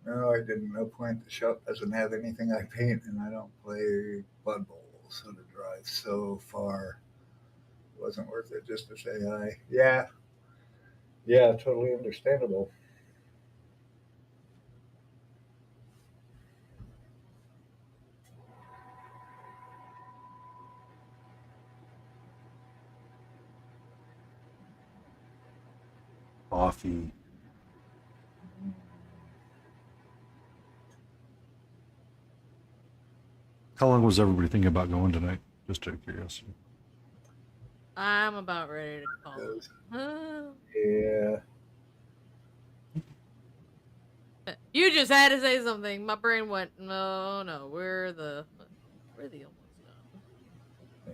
No, I didn't. No point. The shop doesn't have anything I paint, and I don't play Blood Bowl, so to drive so far it wasn't worth it just to say hi. Yeah, yeah, totally understandable. Coffee. How long was everybody thinking about going tonight? Just out of curiosity. I'm about ready to call Because, it. yeah, You just had to say something. My brain went, no, no, we're the almost done. yeah.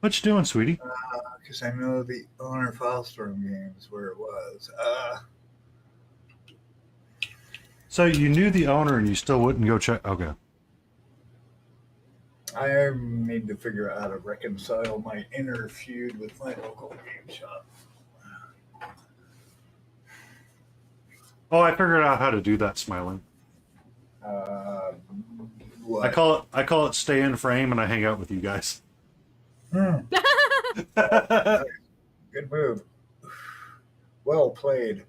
What you doing, sweetie? Because I know the owner Filestorm games where it was. So you knew the owner and you still wouldn't go check? Okay. I need to figure out how to reconcile my inner feud with my local game shop. Oh, I figured out how to do that, smiling. Uh, I what? call it stay in frame, and I hang out with you guys. Hmm, Oh, good move. Well played.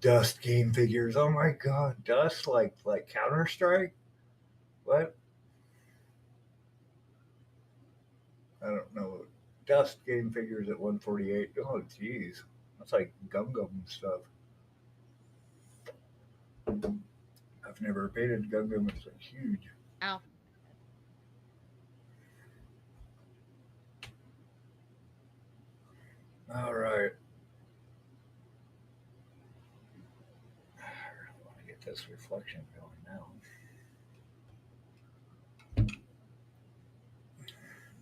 Dust game figures. Oh my god, Dust like Counter Strike. What? I don't know. Dust game figures at 148. Oh jeez, that's like Gum Gum stuff. I've never painted Gum Gum. It's like huge. Ow. All right. I really want to get this reflection going now.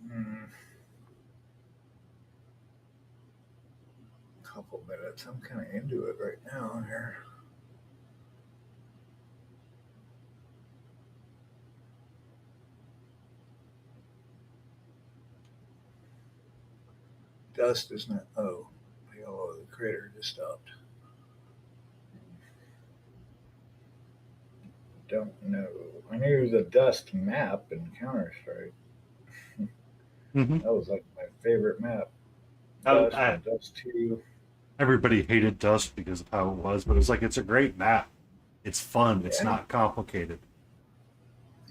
Hmm. Couple minutes. I'm kind of into it right now here. Dust is not. Oh, the creator just stopped. Don't know. I knew the Dust map in Counter Strike. hmm That was like my favorite map. I, Dust I, and Dust 2. everybody hated Dust because of how it was, but it was like it's a great map. It's fun. It's Yeah. not complicated.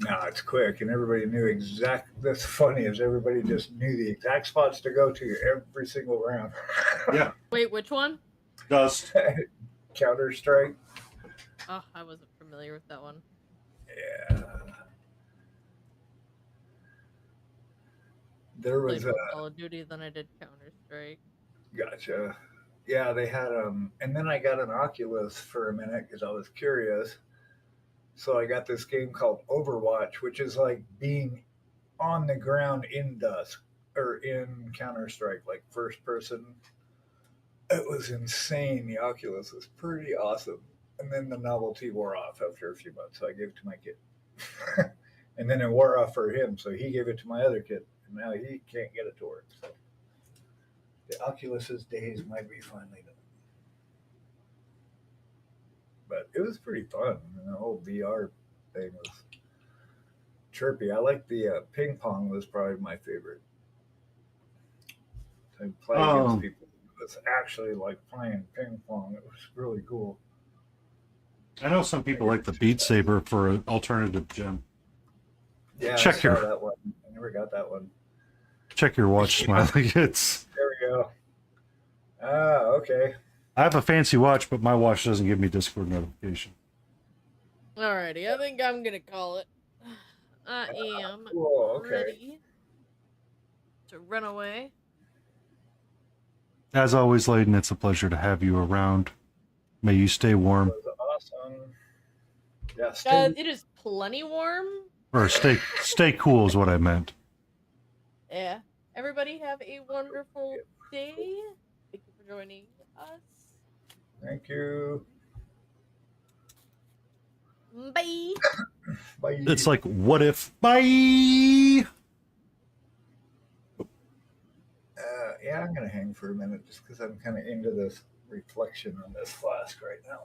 No, it's quick, and everybody knew exact. That's funny, is everybody just knew the exact spots to go to every single round. Yeah, Wait, which one? Dust. Counter Strike. Oh, I wasn't familiar with that one. Yeah. There Played was a more Call of Duty than I did Counter Strike. gotcha. Yeah, they had and then I got an Oculus for a minute because I was curious. So I got this game called Overwatch, which is like being on the ground in Dusk or in Counter Strike, like first person. It was insane. The Oculus was pretty awesome. And then the novelty wore off after a few months, so I gave it to my kid. And then it wore off for him, so he gave it to my other kid, and now he can't get it to work. So the Oculus's days might be finally done. But it was pretty fun. And the whole VR thing was chirpy. I like the ping pong was probably my favorite. To play against Um, people. It was actually like playing ping pong. It was really cool. I know some people like the Beat Saber for an alternative gym. Yeah, Check I saw your that one. I never got that one. check your watch, Smiley. It's There we go. Ah, okay. Oh. I have a fancy watch, but my watch doesn't give me Discord notification. Alrighty, I think I'm gonna call it. I am Cool. Okay. ready to run away. As always, Layden, it's a pleasure to have you around. May you stay warm, That was awesome. Yeah. Stay. It is plenty warm. or stay cool is what I meant. Yeah. Everybody have a wonderful day. Thank you for joining us. Thank you. Bye. Bye. It's like, what if? Bye. Yeah, I'm gonna hang for a minute just because I'm kind of into this reflection on this flask right now.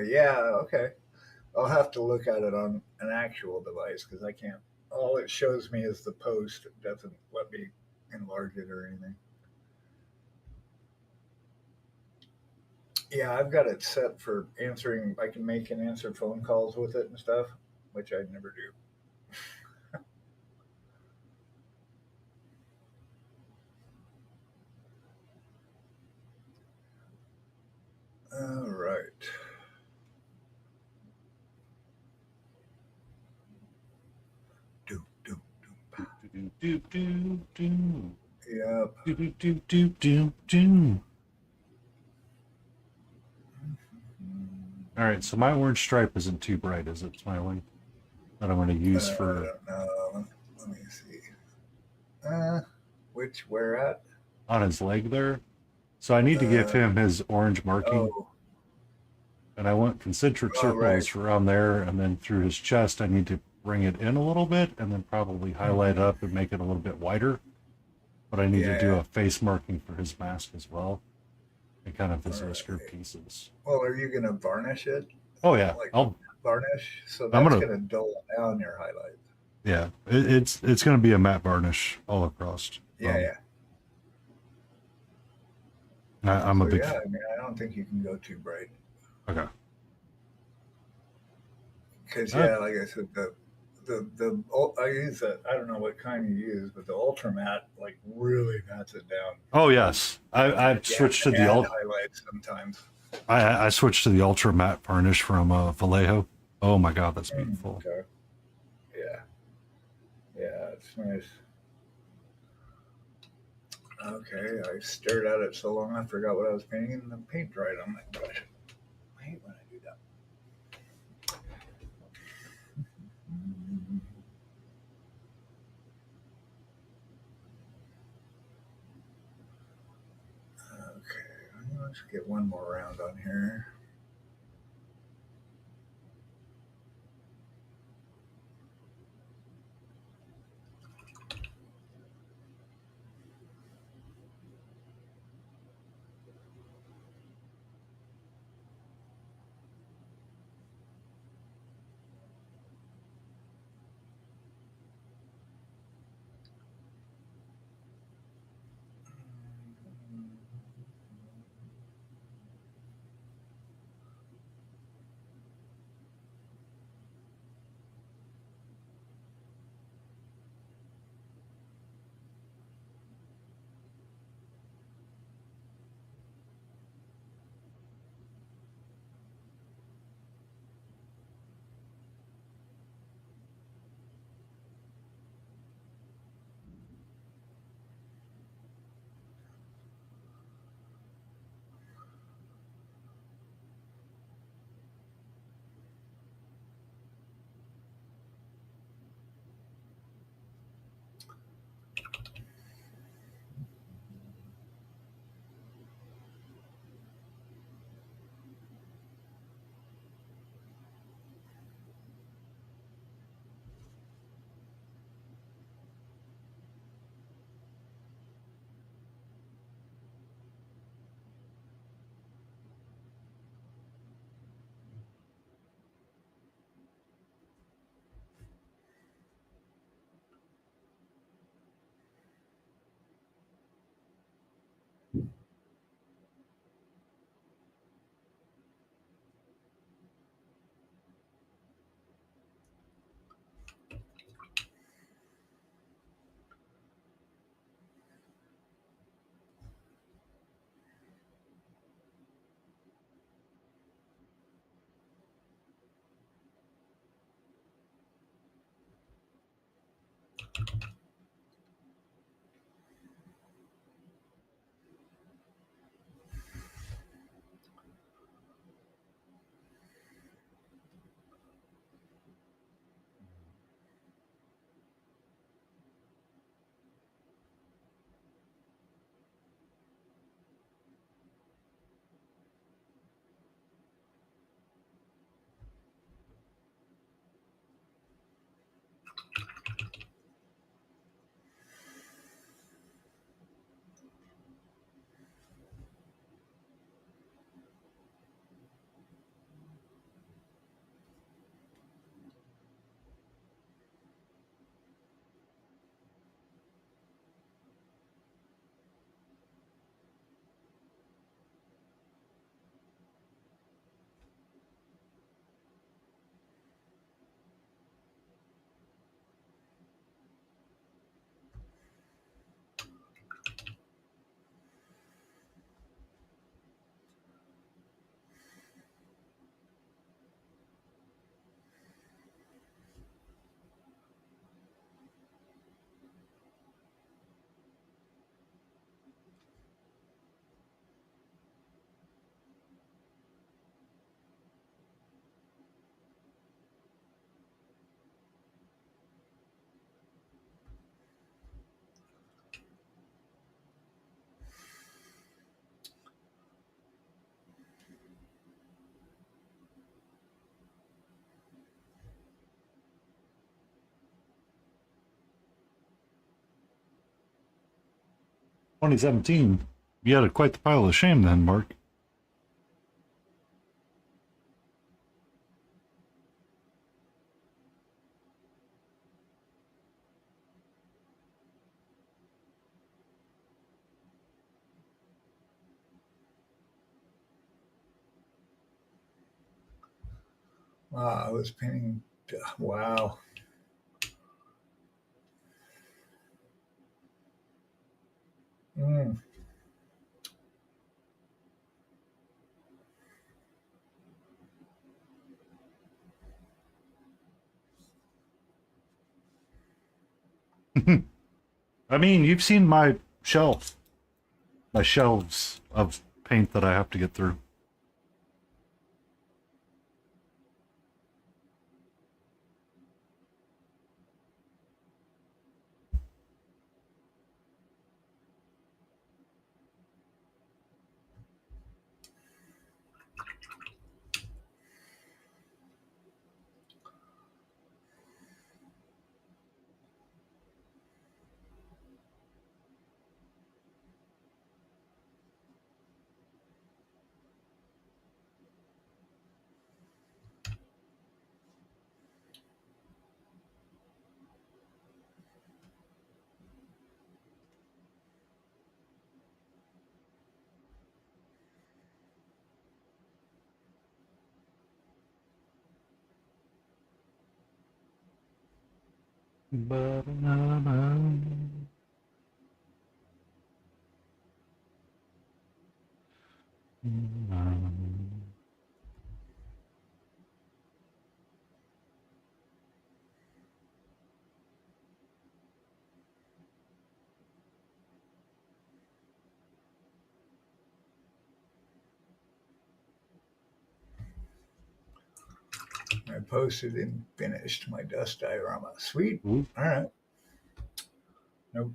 Yeah, okay. I'll have to look at it on an actual device because I can't. All it shows me is the post. It doesn't let me enlarge it or anything. Yeah, I've got it set for answering. I can make and answer phone calls with it and stuff, which I never do. All right. Do, do, do. Do, do, do, do. Yep. Do, do, do, do, do, do. All right, so my orange stripe isn't too bright, is it, Smiley? That I'm going to use I for don't know. Let me see. Where at? on his leg there. So I need to give him his orange marking, Oh, and I want concentric Oh, circles around there, and then through his chest, I need to bring it in a little bit, and then probably highlight up and make it a little bit wider. But I need to do Yeah. a face marking for his mask as well, and kind of his All whisker right. pieces. well, are you gonna varnish it? Oh yeah, Like I'll varnish? So I'm that's gonna- gonna dull down your highlights. yeah. It's going to be a matte varnish all across. Yeah, yeah. I'm a So, big yeah, I mean, I don't think you can go too bright. okay. Because, Uh, yeah, like I said, I use that, I don't know what kind you use, but the ultra matte, like, really mats it down. Oh yes, I've switched to the add highlights sometimes. I switched to the ultra matte varnish from Vallejo. Oh my god, that's beautiful. Okay. Yeah. Yeah, it's nice. Okay, I stared at it so long I forgot what I was painting, and the paint dried on my brush. I hate when I do that. Okay, let's get one more round on here. 2017. You had quite the pile of shame then, Mark. Wow, I was painting. Wow. Mm. I mean, you've seen my shelves of paint that I have to get through. I posted and finished my dust diorama. Sweet. Ooh. All right. Nope.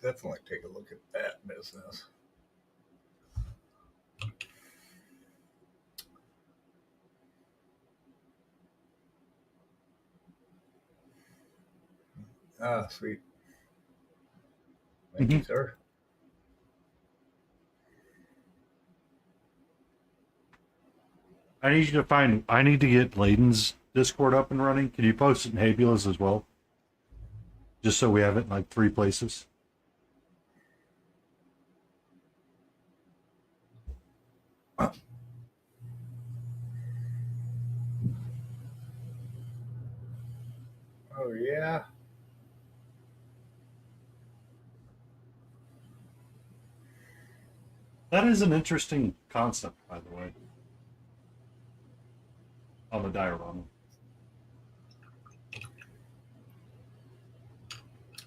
Definitely take a look at that business. Ah, sweet. Thank you, sir. I need you to find. I need to get Layden's Discord up and running. Can you post it in Habula's as well? Just so we have it in like 3 places. Oh, yeah. That is an interesting concept, by the way. on the diorama.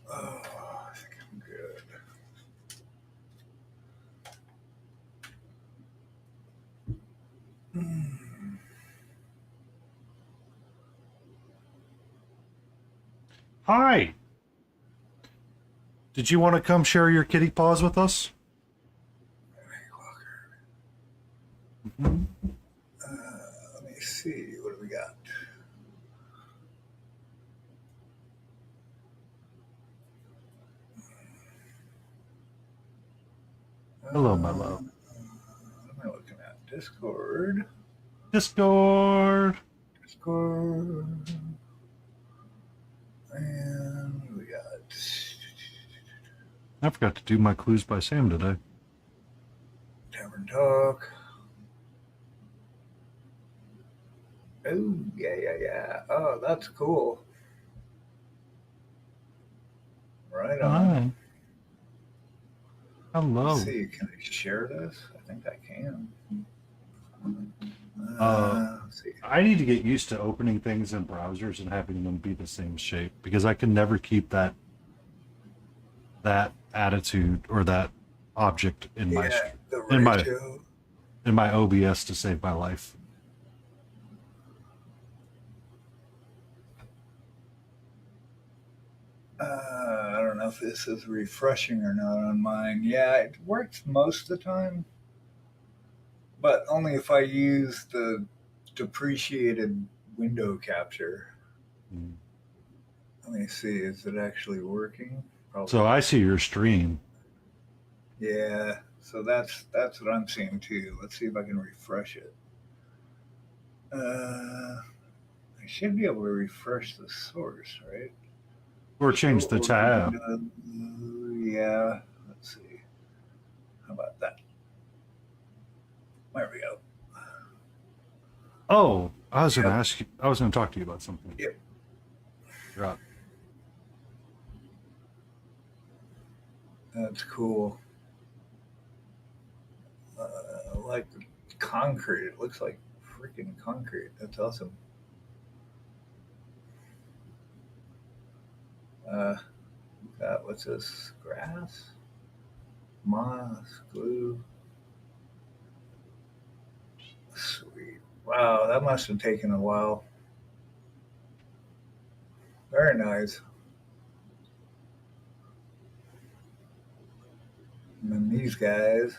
Oh, I think I'm good. Hi. Did you want to come share your kitty paws with us? Mhm. Let me see. What do we got? Hello, my love. What am I looking at? Discord. Discord. Discord. And we got I forgot to do my clues by Sam today. Tavern Talk. Oh, yeah. Oh, that's cool. Right on. Hi. Hello. Let's see, can I share this? I think I can. Let's see. I need to get used to opening things in browsers and having them be the same shape because I can never keep that attitude or that object in my Yeah, the in my ratio. in my OBS to save my life. I don't know if this is refreshing or not on mine. Yeah, it works most of the time, but only if I use the depreciated window capture. Mm. Let me see, is it actually working? Probably. So I see your stream. Yeah, so that's what I'm seeing too. Let's see if I can refresh it. I should be able to refresh the source, right? Or change the tab. Yeah, let's see. How about that? There we go. Oh, I was going to ask you. I was going to talk to you about something. Yep. Right. That's cool. Like concrete. It looks like freaking concrete. That's awesome. What's this? Grass? Moss? Glue? Sweet. Wow, that must have taken a while. Very nice. And then these guys.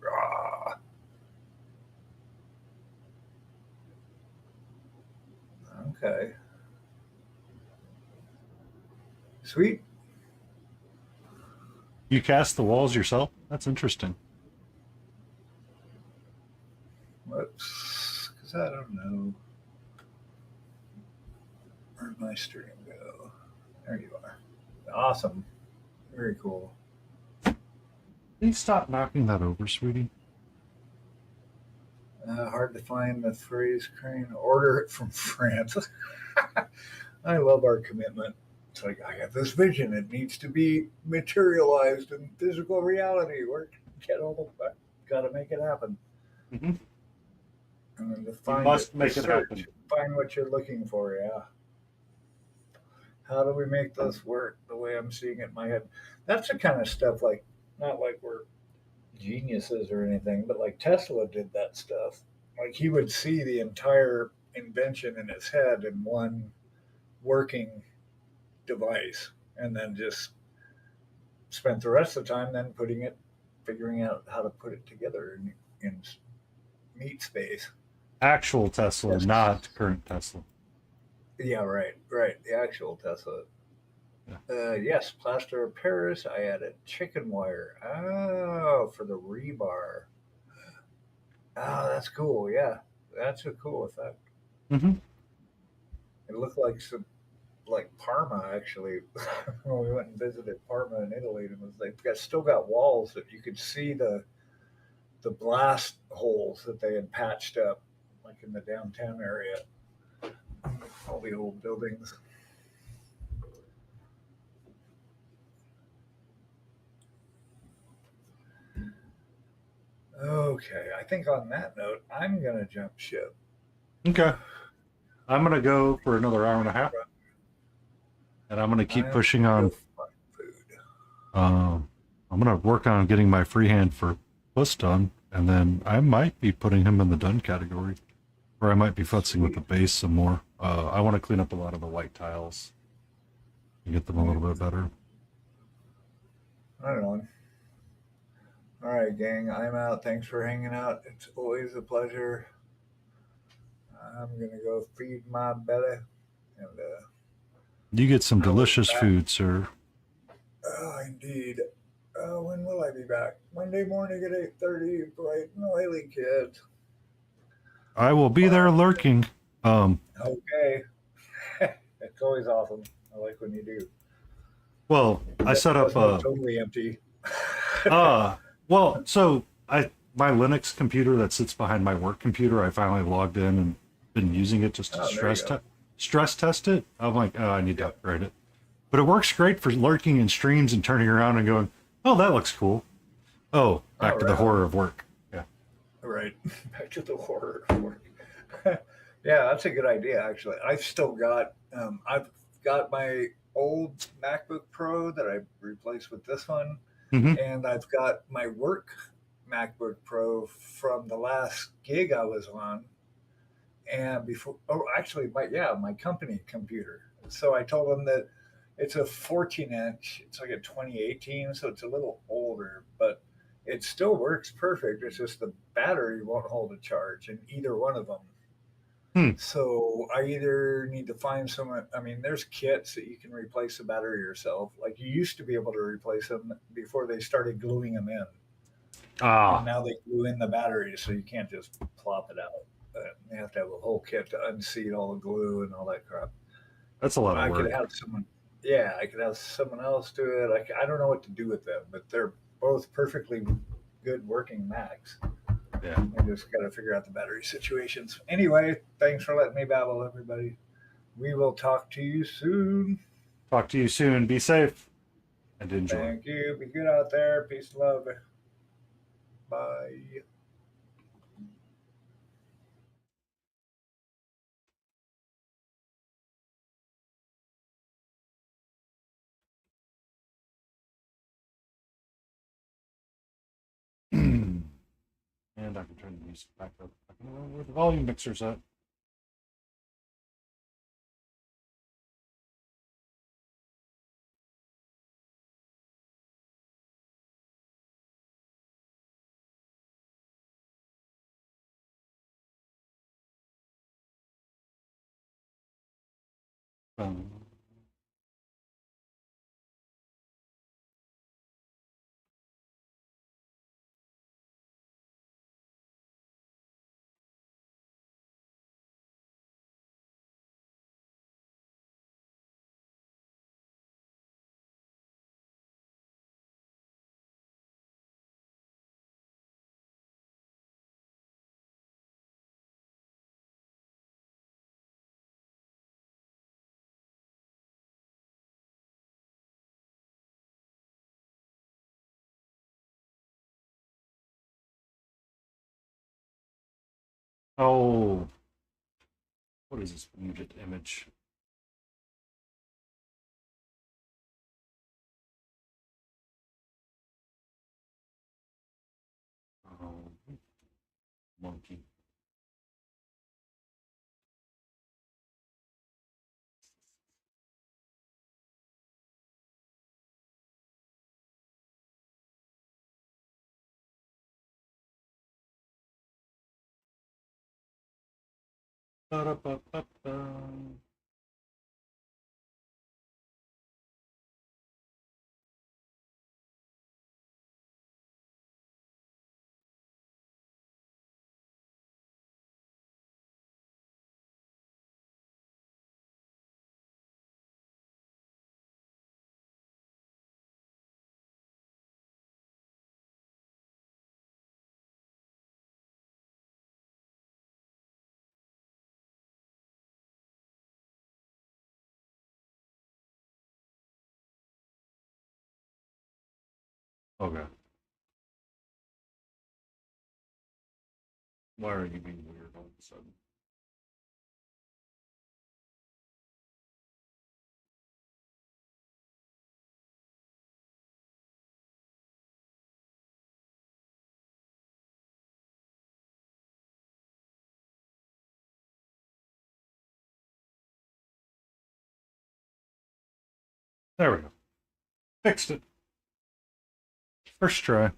Rah. Okay. Sweet. You cast the walls yourself? That's interesting. Whoops. Because I don't know. Where'd my stream go? There you are. Awesome. Very cool. Please stop knocking that over, sweetie. Hard to find the phrase crane. Order it from France. I love our commitment. It's like, I have this vision. It needs to be materialized in physical reality. We're got to make it happen. Mm-hmm. And then to You find must it, make it happen. find what you're looking for. Yeah. How do we make this work the way I'm seeing it in my head? That's the kind of stuff like, not like we're geniuses or anything, but like Tesla did that stuff. Like he would see the entire invention in his head in one working device and then just spent the rest of the time then figuring out how to put it together in meat space. Actual Tesla, Yes. not current Tesla. Yeah, right. The actual Tesla. Yeah. Yes, plaster of Paris. I added chicken wire. Oh, for the rebar. Oh, that's cool. Yeah, that's a cool effect. Mm-hmm. It looked like Parma actually when we went and visited Parma in Italy. It was still got walls that you could see the blast holes that they had patched up, like in the downtown area. All the old buildings. Okay, I think on that note, I'm gonna jump ship. Okay. I'm gonna go for another hour and a half, and I'm gonna keep I'm pushing gonna on. go find food. I'm gonna work on getting my freehand for Puss done, and then I might be putting him in the done category, or I might be futzing with the Sweet. base some more. I want to clean up a lot of the white tiles and get them a little bit better. Right on. All right, gang. I'm out. Thanks for hanging out. It's always a pleasure. I'm gonna go feed my belly, and You get some I will be delicious back. food, sir. Oh, indeed. When will I be back? Monday morning at 8:30. Bright and oily, kids. I will be there Bye. lurking. Um, Okay. It's always awesome. I like when you do. well, I That set up doesn't look totally empty. uh well, so I my Linux computer that sits behind my work computer, I finally logged in and been using it just to Oh, there you go. stress test it. I'm like, oh, I need to Yep. upgrade it. But it works great for lurking in streams and turning around and going, oh, that looks cool. Oh, Oh, back to the right on. horror of work. Yeah. Right. Back to the horror of work. Yeah, that's a good idea. Actually, I've got my old MacBook Pro that I replaced with this one, Mm-hmm. and I've got my work MacBook Pro from the last gig I was on, and before. Oh, actually, my company computer. So I told them that it's a 14-inch. It's like a 2018, so it's a little older, but it still works perfect. It's just the battery won't hold a charge in either one of them. Hmm. So I either need to find someone. I mean, there's kits that you can replace the battery yourself. Like you used to be able to replace them before they started gluing them in, and Ah, now they glue in the battery, so you can't just plop it out. You have to have a whole kit to unseat all the glue and all that crap. that's a lot of I could work. have someone. Yeah, I could have someone else do it. I don't know what to do with them, but they're both perfectly good working Macs. Yeah. I just got to figure out the battery situations. Anyway, thanks for letting me babble, everybody. We will talk to you soon. Talk to you soon. Be safe and enjoy. Thank you. Be good out there. Peace and love. Bye. And I can turn the music back up. I can remember where the volume mixer's at. Um, oh, what is this muted image? Oh, monkey. Ba-da-ba-ba-ba. Okay. Why are you being weird all of a sudden? There we go. Fixed it. First try.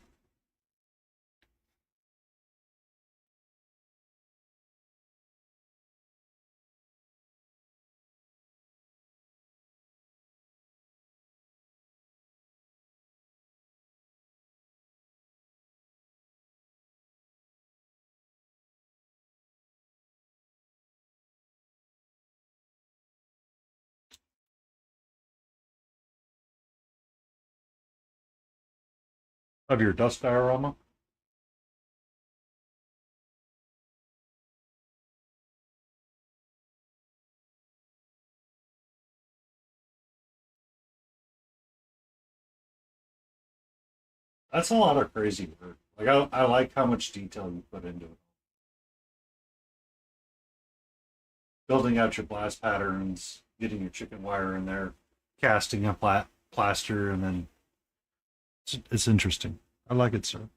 Of your dust diorama? That's a lot of crazy work. Like I like how much detail you put into it. Building out your blast patterns, getting your chicken wire in there, casting a plaster, and then it's interesting. I like it, sir.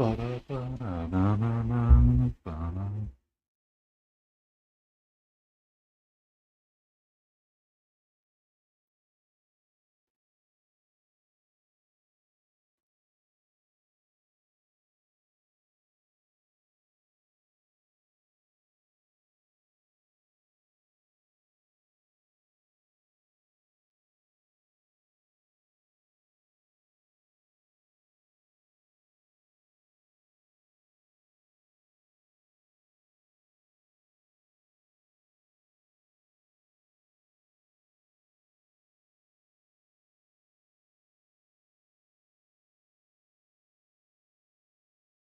Ba-da-ba-da-na-na-na-ba-da.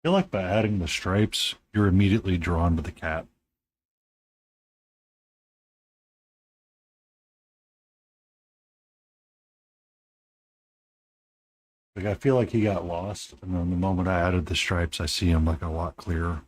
I feel like by adding the stripes, you're immediately drawn to the cat. Like I feel like he got lost, and then the moment I added the stripes, I see him like a lot clearer.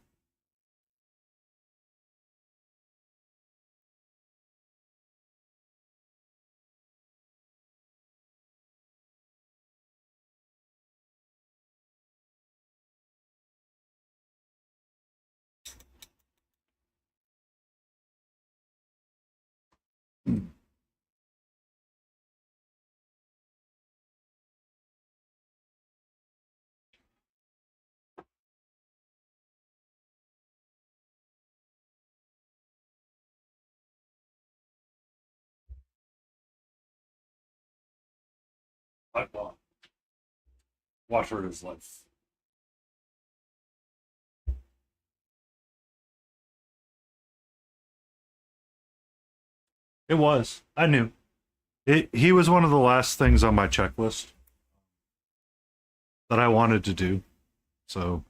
Watch for his life. It was. I knew. He was one of the last things on my checklist that I wanted to do. So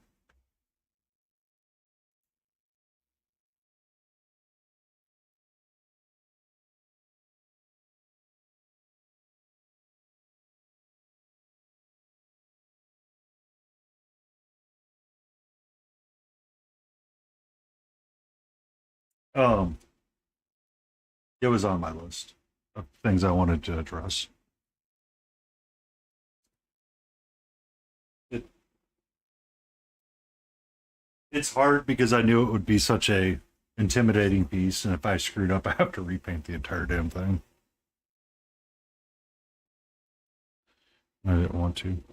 um it was on my list of things I wanted to address. It it's hard because I knew it would be such a intimidating piece, and if I screwed up, I have to repaint the entire damn thing. I didn't want to.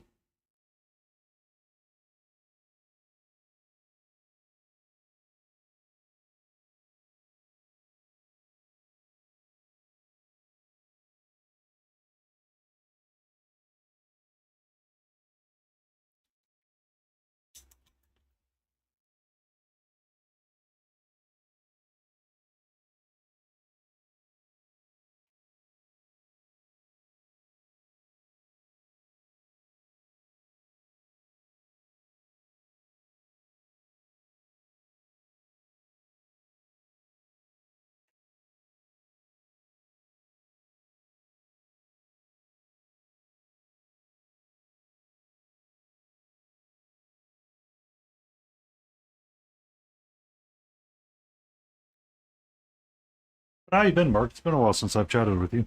But how you been, Mark? It's been a while since I've chatted with you.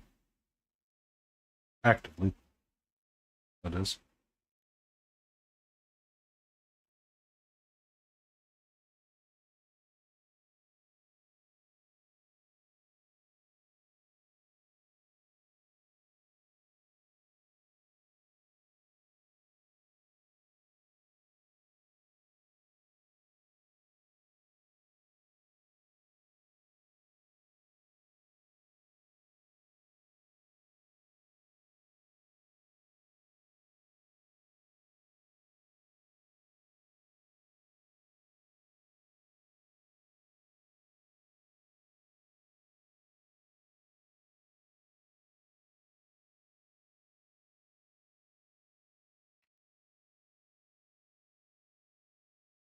Actively, that is.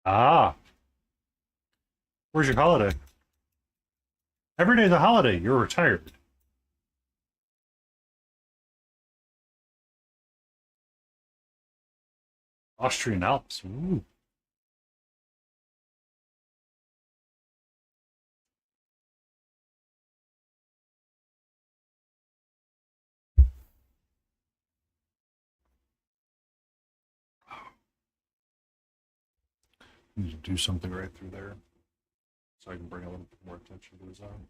Ah, where's your holiday? Every day's a holiday. You're retired. Austrian Alps. Ooh. Need to do something right through there so I can bring a little bit more attention to his arm.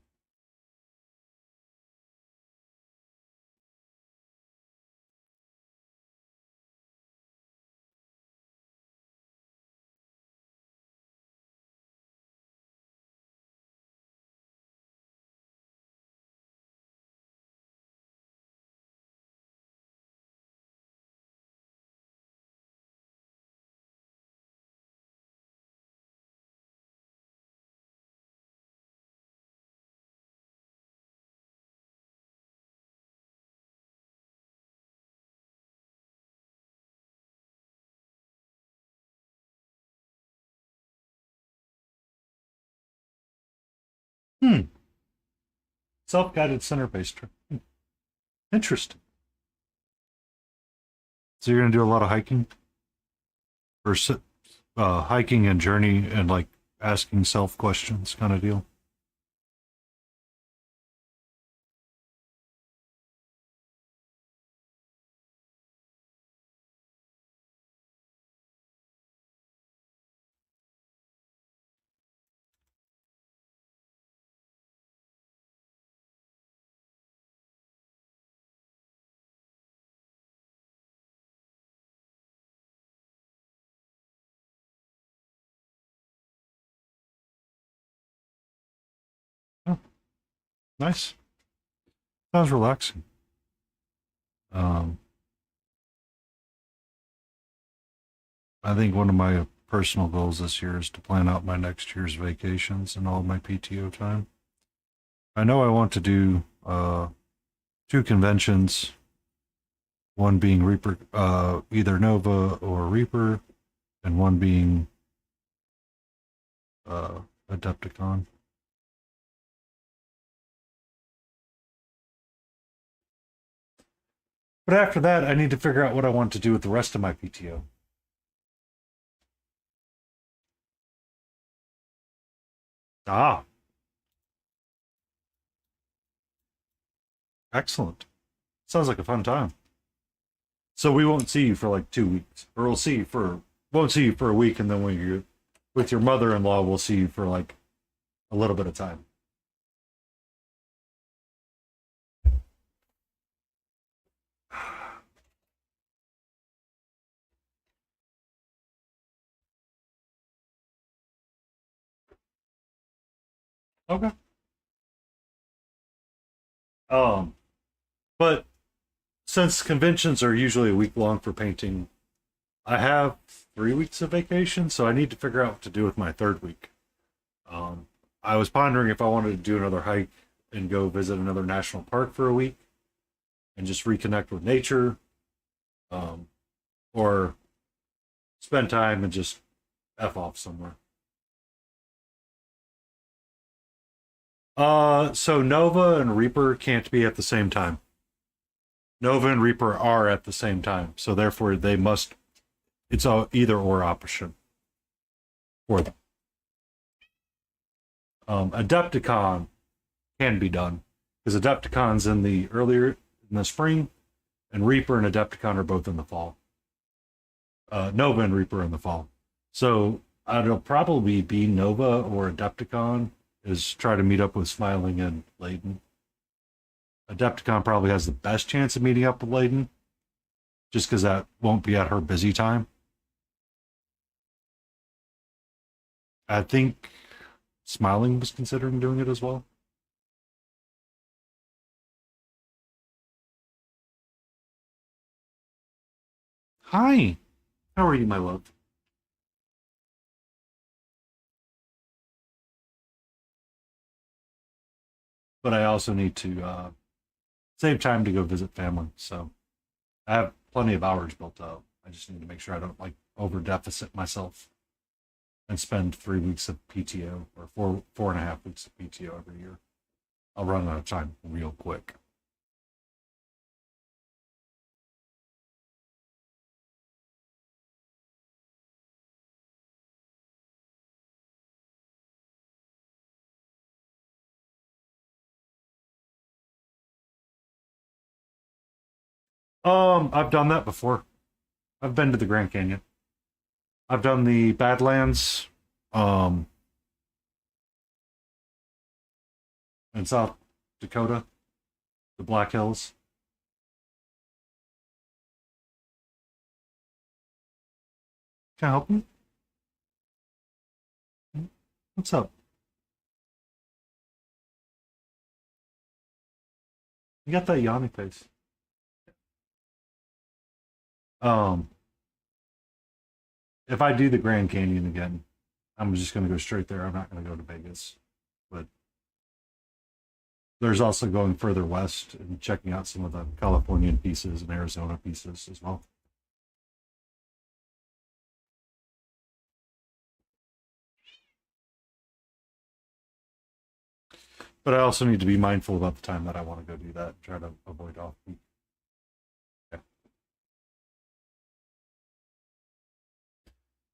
Self-guided center-based trip. Interesting. So you're gonna do a lot of hiking, or hiking and journey and like asking self questions kind of deal. Oh, nice. Sounds relaxing. Um, I think one of my personal goals this year is to plan out my next year's vacations and all my PTO time. I know I want to do 2 conventions, one being Reaper, either Nova or Reaper, and one being Adepticon. But after that, I need to figure out what I want to do with the rest of my PTO. Ah, excellent. Sounds like a fun time. So we won't see you for like 2 weeks, or won't see you for a week, and then when you're with your mother-in-law, we'll see you for like a little bit of time. Okay. Um, but since conventions are usually a week long for painting, I have 3 weeks of vacation, so I need to figure out what to do with my third week. I was pondering if I wanted to do another hike and go visit another national park for a week and just reconnect with nature, or spend time and just F off somewhere. So Nova and Reaper can't be at the same time. Nova and Reaper are at the same time, so therefore they must. It's a either or option for them. Adepticon can be done because Adepticon's in the spring, and Reaper and Adepticon are both in the fall. Nova and Reaper in the fall. So it'll probably be Nova or Adepticon is try to meet up with Smiling and Layden. Adepticon probably has the best chance of meeting up with Layden, just because that won't be at her busy time. I think Smiling was considering doing it as well. Hi, how are you, my love? But I also need to save time to go visit family, so I have plenty of hours built up. I just need to make sure I don't like over deficit myself and spend 3 weeks of PTO or 4.5 weeks of PTO every year. I'll run out of time real quick. I've done that before. I've been to the Grand Canyon. I've done the Badlands Um, in South Dakota, the Black Hills. Can I help you? What's up? You got that yawning face. Um, if I do the Grand Canyon again, I'm just going to go straight there. I'm not going to go to Vegas. But there's also going further west and checking out some of the Californian pieces and Arizona pieces as well. But I also need to be mindful about the time that I want to go do that. Try to avoid off peak.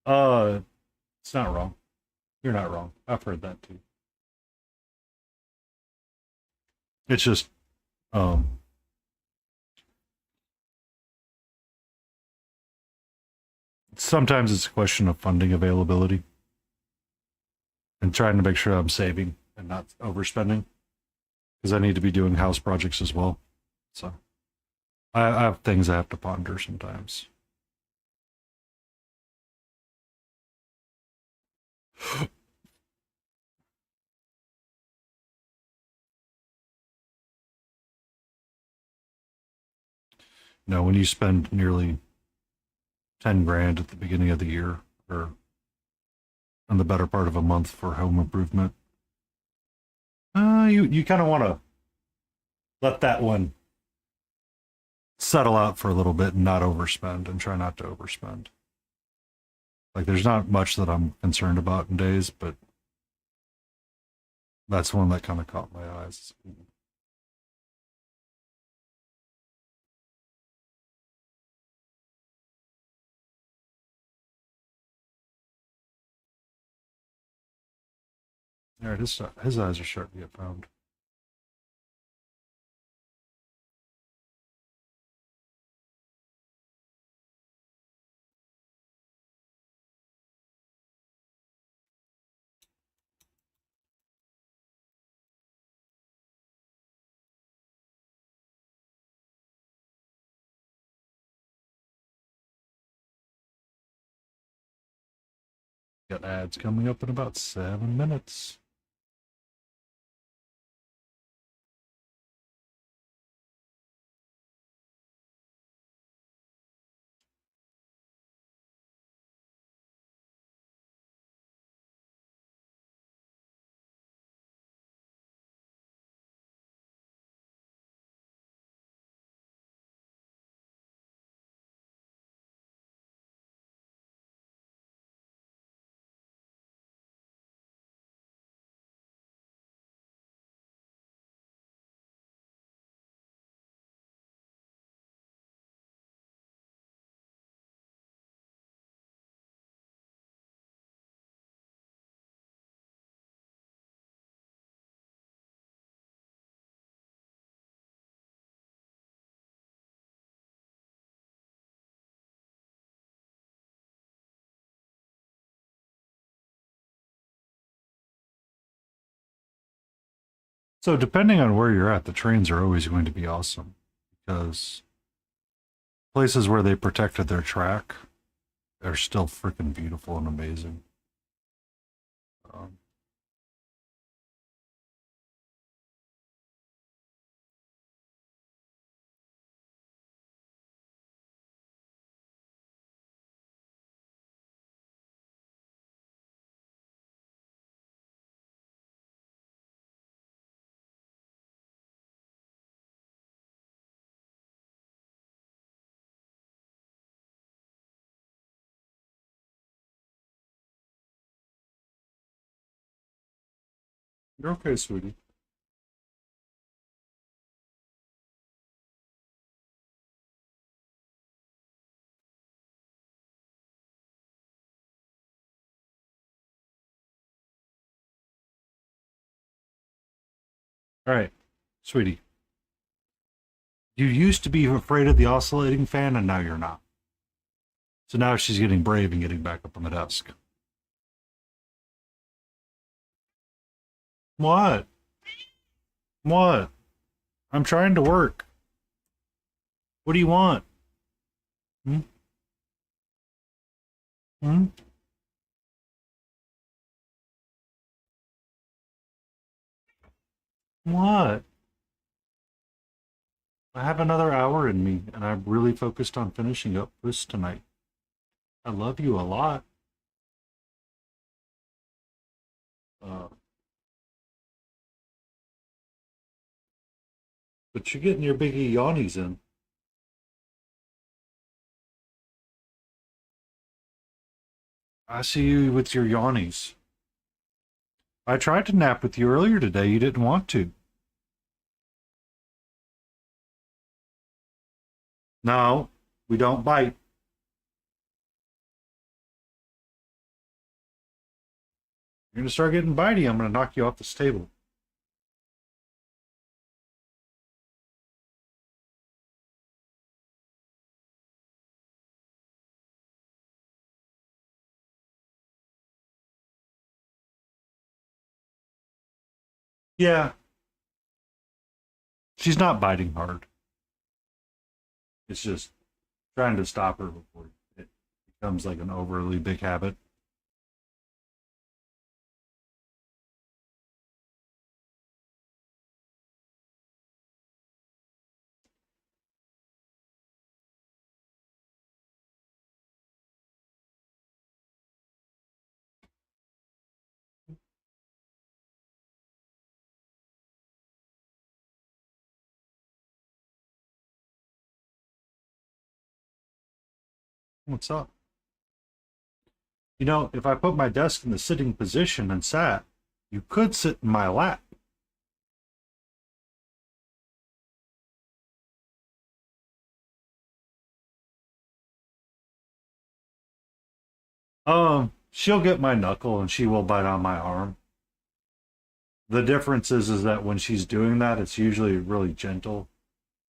Yeah. It's not wrong. You're not wrong. I've heard that too. It's just, sometimes it's a question of funding availability and trying to make sure I'm saving and not overspending because I need to be doing house projects as well. So I have things I have to ponder sometimes. No, when you spend nearly 10 grand at the beginning of the year or in the better part of a month for home improvement, you kind of want to let that one settle out for a little bit and not overspend and try not to overspend. Like there's not much that I'm concerned about in days, but that's one that kind of caught my eyes. All right, his eyes are starting to get pound. Got ads coming up in about 7 minutes. So depending on where you're at, the trains are always going to be awesome because places where they protected their track are still freaking beautiful and amazing. Um, you're okay, sweetie. All right, sweetie. You used to be afraid of the oscillating fan, and now you're not. So now she's getting brave and getting back up on the desk. What? What? I'm trying to work. What do you want? Hmm? Hmm? What? I have another hour in me, and I'm really focused on finishing up this tonight. I love you a lot. Uh, but you're getting your biggie yawnies in. I see you with your yawnies. I tried to nap with you earlier today. You didn't want to. No, we don't bite. You're going to start getting bitey. I'm going to knock you off this table. Yeah, she's not biting hard. It's just trying to stop her before it becomes like an overly big habit. What's up? You know, if I put my desk in the sitting position and sat, you could sit in my lap. She'll get my knuckle and she will bite on my arm. The difference is that when she's doing that, it's usually really gentle.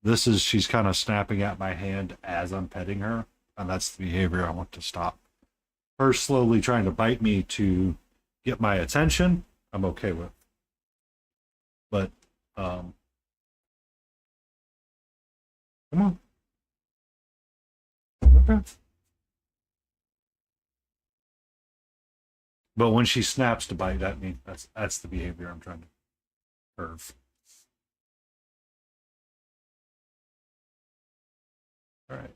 This is she's kind of snapping at my hand as I'm petting her, and that's the behavior I want to stop. Her slowly trying to bite me to get my attention, I'm okay with. But come on. Okay. But when she snaps to bite at me, that's the behavior I'm trying to curve. All right.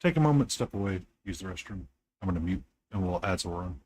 Take a moment, step away, use the restroom. I'm gonna mute and we'll add Zora on.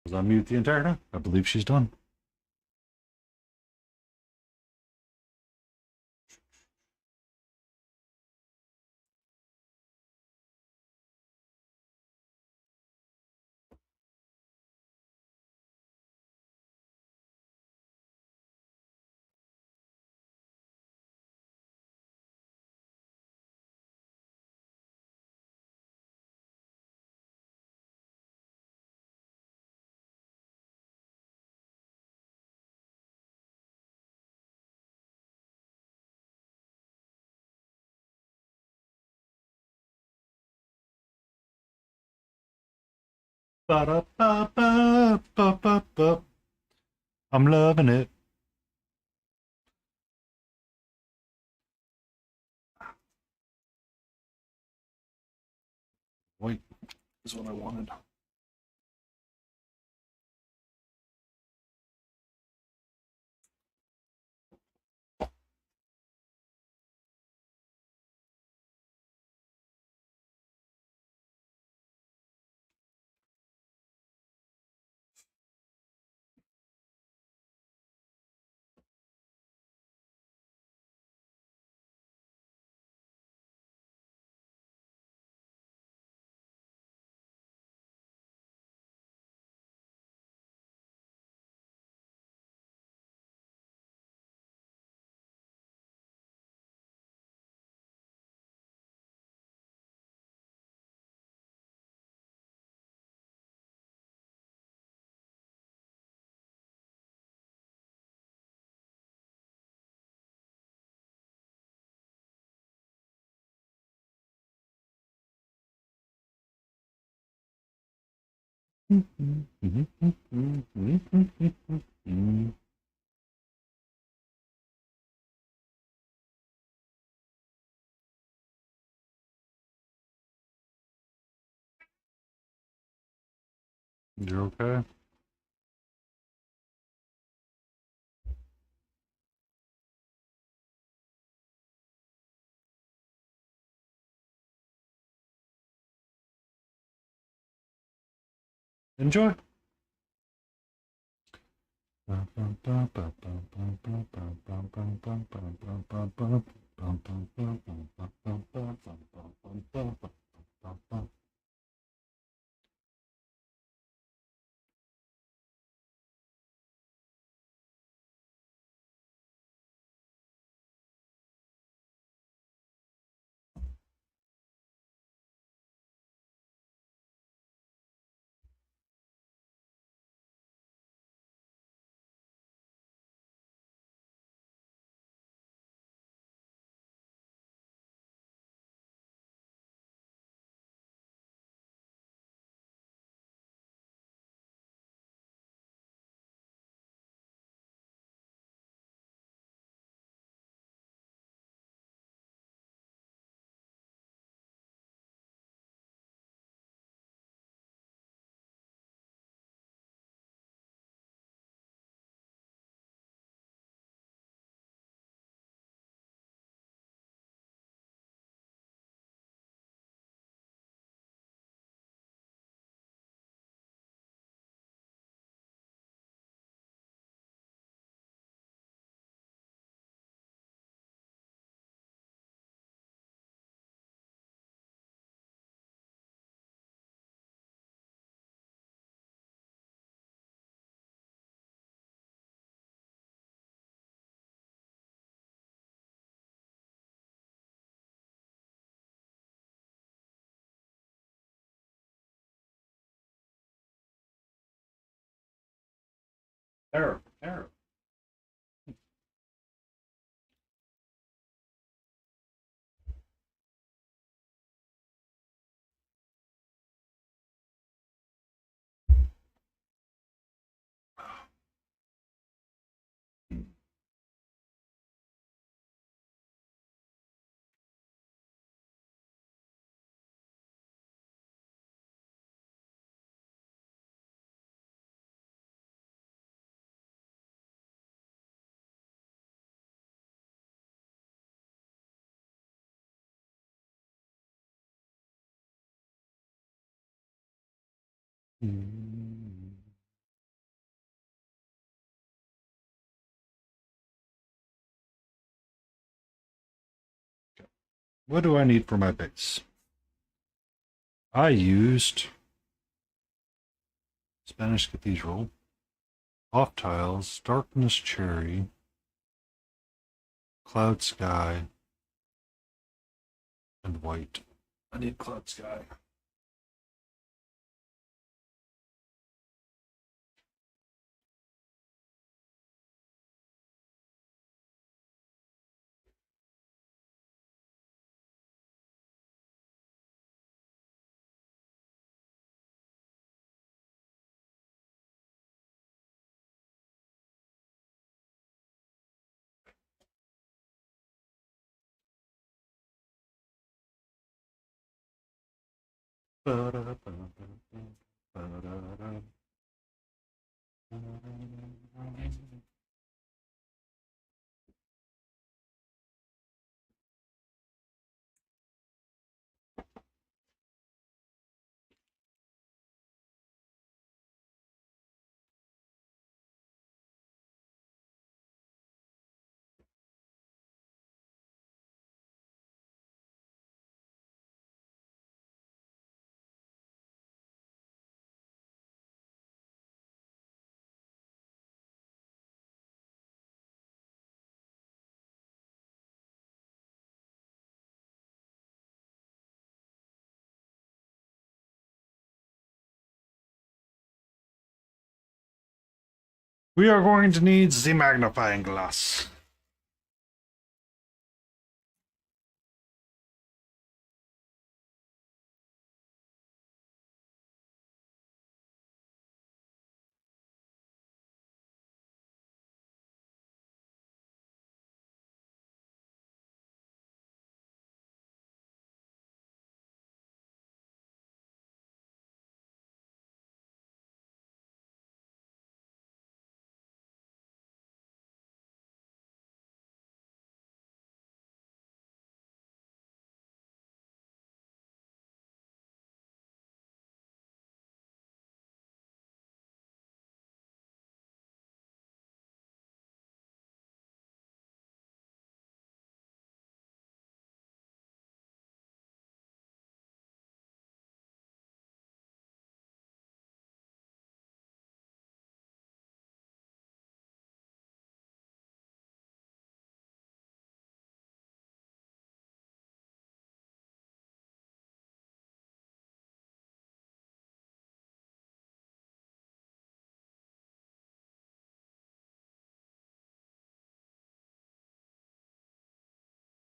Was on mute the entire time. I believe she's done. Ba-da-ba-ba-ba-ba-ba. I'm loving it. Wait, is what I wanted. You're okay? Enjoy. Arrow, arrow. What do I need for my base? I used Spanish Cathedral, off tiles, darkness cherry, cloud sky, and white. I need cloud sky. We are going to need the magnifying glass.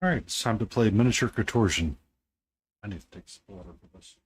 All right, it's time to play miniature contortion. I need to take some water for this.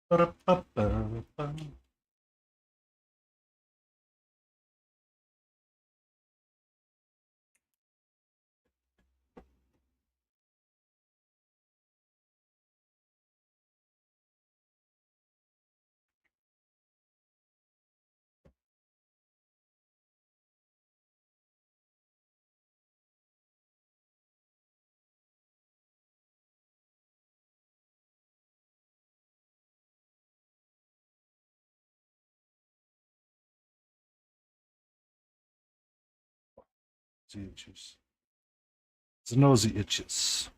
Ba-da-ba-ba-ba. Itches. His nose itches.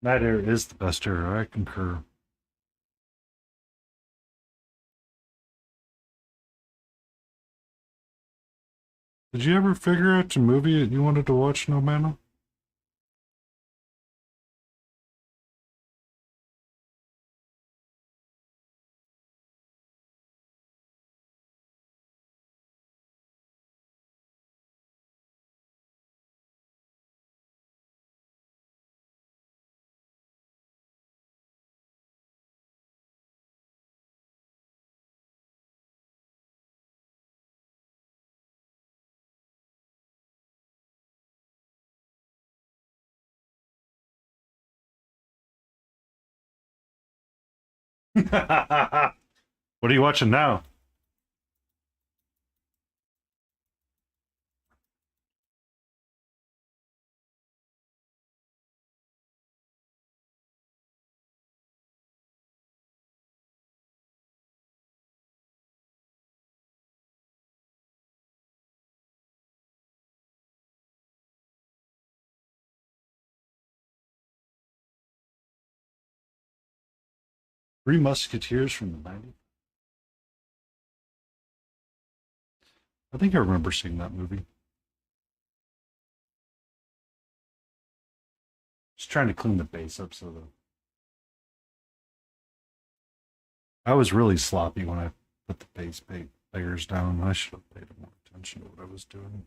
That air is the best air. I concur. Did you ever figure out the movie that you wanted to watch, No Mana? What are you watching now? Three Musketeers from the 90s. I think I remember seeing that movie. Just trying to clean the base up so the. I was really sloppy when I put the base layers down. I should have paid more attention to what I was doing.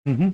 Mm-hmm.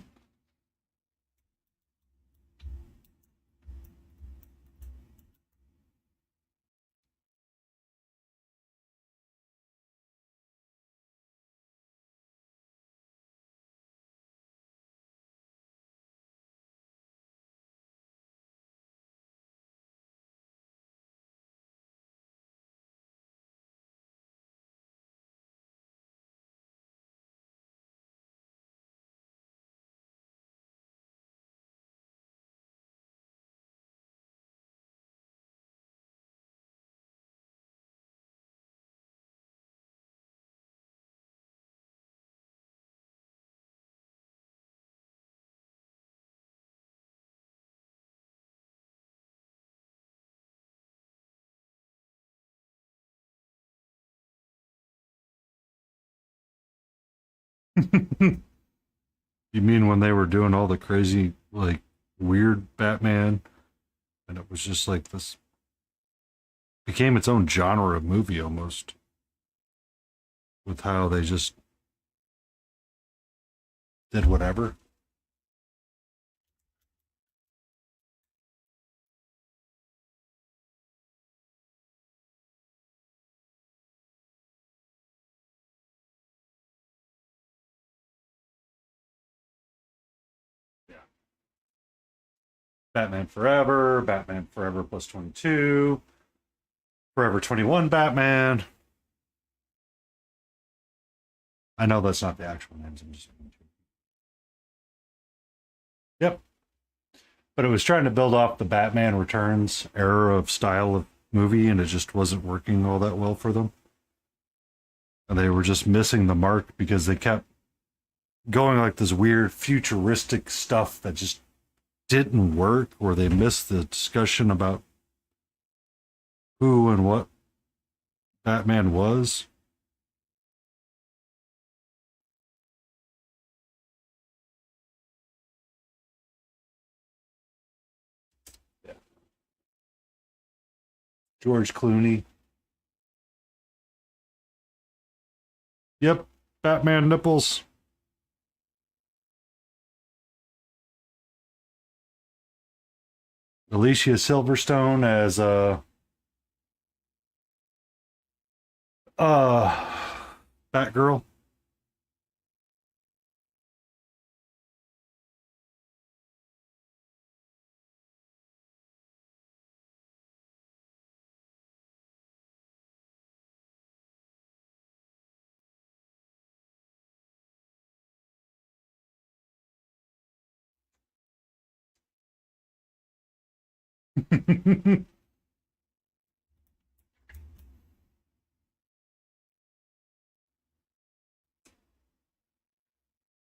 You mean when they were doing all the crazy, like, weird Batman, and it was just like this became its own genre of movie almost, with how they just did whatever. Yeah. Batman Forever plus 22, Forever 21 Batman. I know that's not the actual names. I'm just Yep. But it was trying to build off the Batman Returns era of style of movie, and it just wasn't working all that well for them. And they were just missing the mark because they kept going like this weird futuristic stuff that just didn't work, or they missed the discussion about who and what Batman was. Yeah. George Clooney. Yep, Batman nipples. Alicia Silverstone as Batgirl.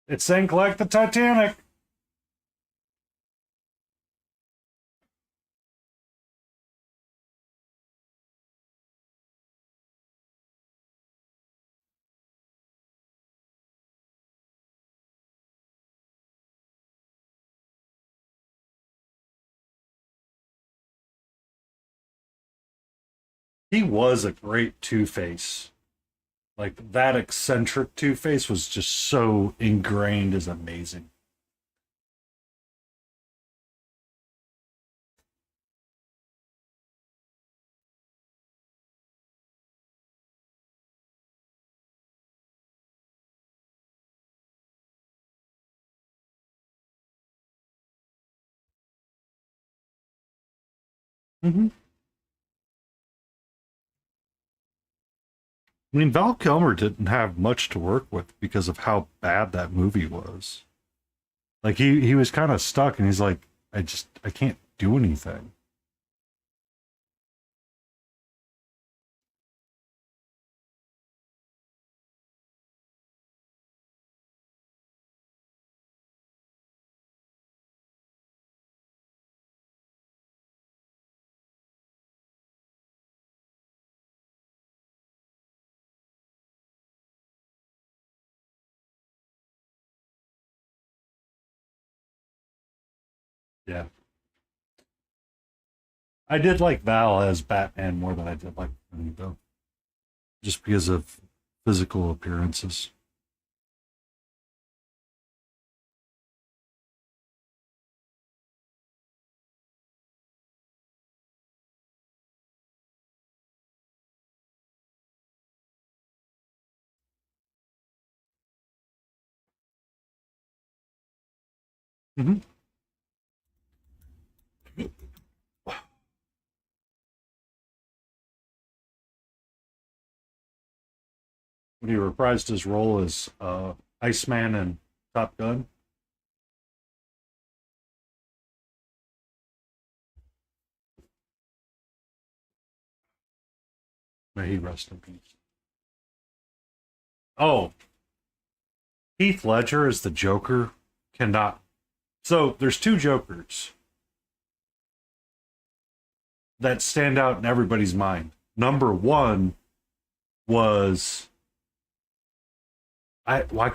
It sank like the Titanic. He was a great Two-Face. Like, that eccentric Two-Face was just so ingrained as amazing. Mm-hmm. I mean, Val Kilmer didn't have much to work with because of how bad that movie was. Like, he was kind of stuck, and he's like, I can't do anything. Yeah. I did like Val as Batman more than I did like me, though. Just because of physical appearances. Mm-hmm. When he reprised his role as Iceman in Top Gun. May he rest in peace. Oh, Heath Ledger as the Joker cannot. So there's two Jokers that stand out in everybody's mind. Number one was why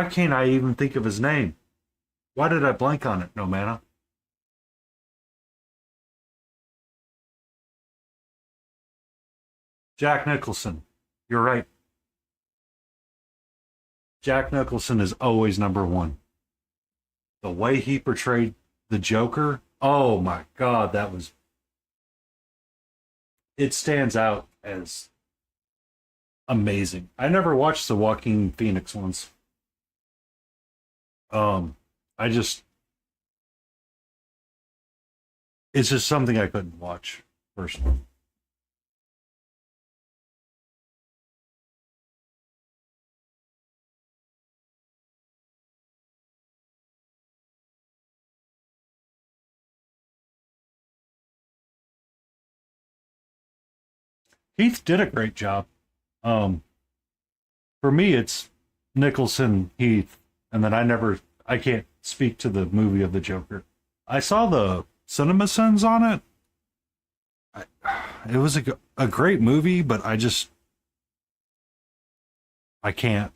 can't I even think of his name? Why did I blank on it? No mana. Jack Nicholson. You're right. Jack Nicholson is always number one. The way he portrayed the Joker, oh my god, that was. It stands out as amazing. I never watched the Joaquin Phoenix ones. I just it's just something I couldn't watch personally. Heath did a great job. Um, for me, it's Nicholson, Heath, and then I can't speak to the movie of the Joker. I saw the CinemaSins on it. It was a great movie, but I can't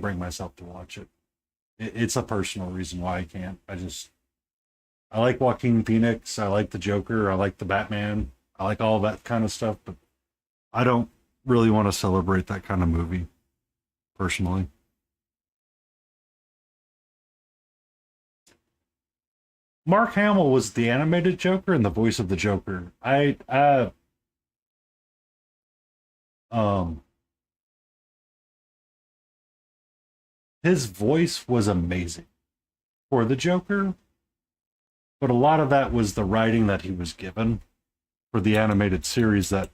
bring myself to watch it. It's a personal reason why I can't. I like Joaquin Phoenix. I like the Joker. I like the Batman. I like all that kind of stuff, but I don't really want to celebrate that kind of movie personally. Mark Hamill was the animated Joker and the voice of the Joker. Um his voice was amazing for the Joker, but a lot of that was the writing that he was given for the animated series that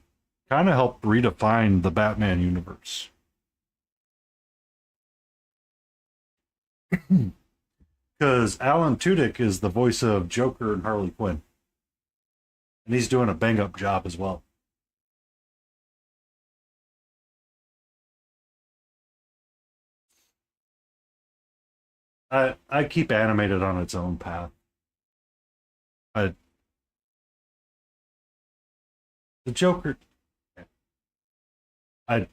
kind of helped redefine the Batman universe. Because Alan Tudyk is the voice of Joker and Harley Quinn. And he's doing a bang up job as well. I keep animated on its own path. I the Joker I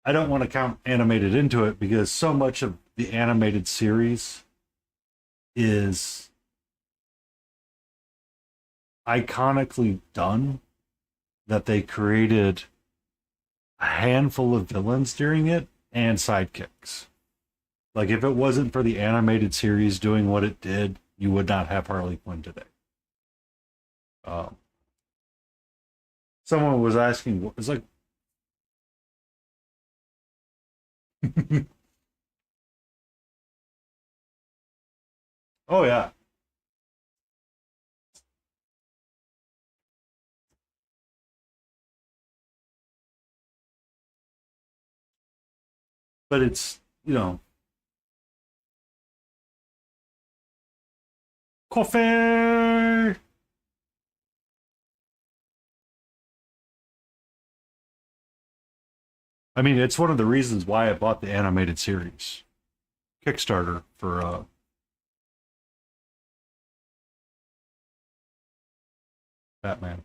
I don't want to count animated into it because so much of the animated series is iconically done that they created a handful of villains during it and sidekicks. Like if it wasn't for the animated series doing what it did, you would not have Harley Quinn today. Um, Someone was asking, it's like, oh yeah, but it's coffee. I mean, it's one of the reasons why I bought the animated series Kickstarter for Batman.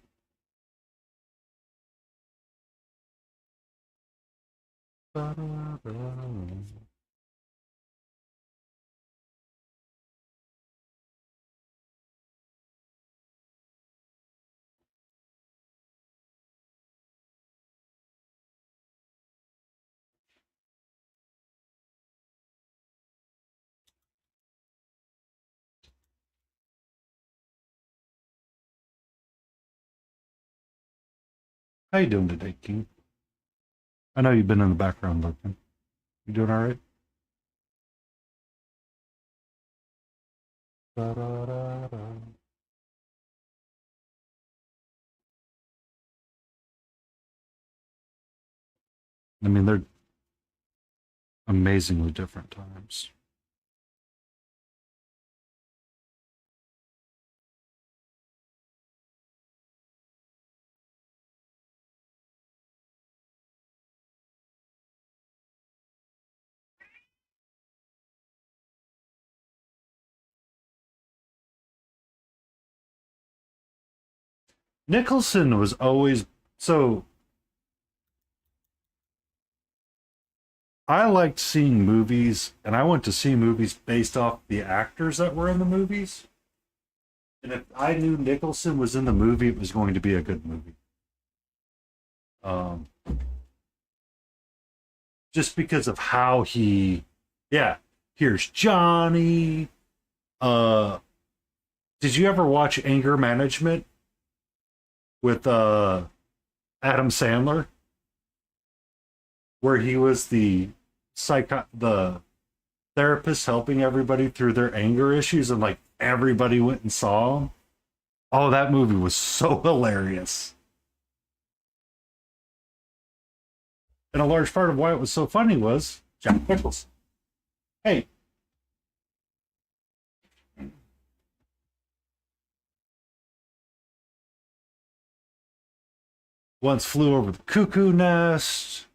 How you doing today, King? I know you've been in the background looking. You doing all right? Da-da-da-da. I mean, they're amazingly different times. Nicholson was always so. I liked seeing movies, and I went to see movies based off the actors that were in the movies. And if I knew Nicholson was in the movie, it was going to be a good movie. Um, just because of how yeah, here's Johnny. Uh, did you ever watch Anger Management with Adam Sandler, where he was the therapists helping everybody through their anger issues, and like everybody went and saw them. Oh, that movie was so hilarious. And a large part of why it was so funny was Jack Nicholson. Hey. Once Flew Over the Cuckoo Nest.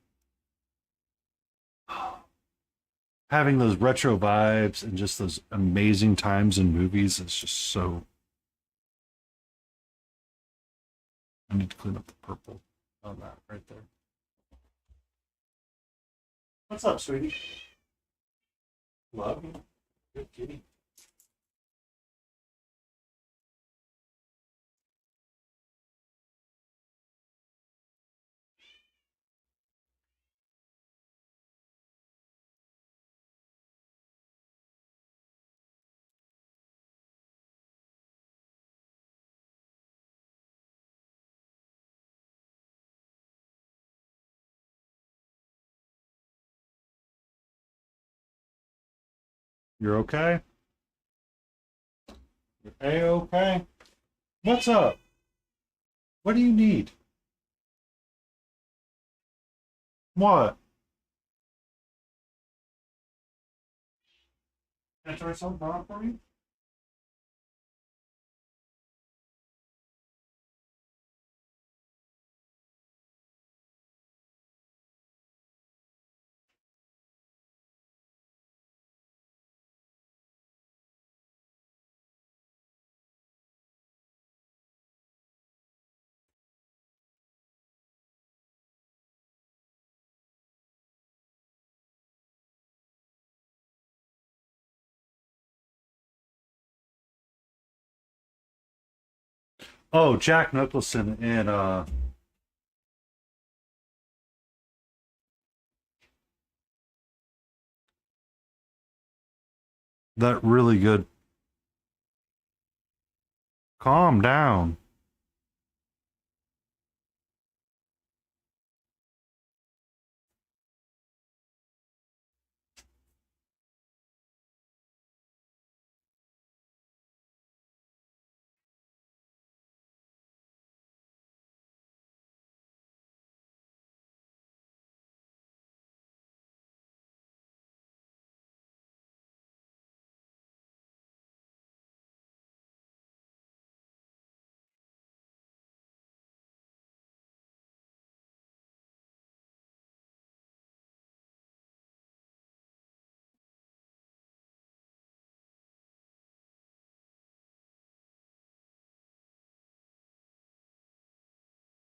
Having those retro vibes and just those amazing times in movies is just so. I need to clean up the purple on that right there. What's up, sweetie? Love you. Good kitty. You're okay? You're A-okay? What's up? What do you need? What? Can I try something on for you? Oh, Jack Nicholson in that really good. Calm down.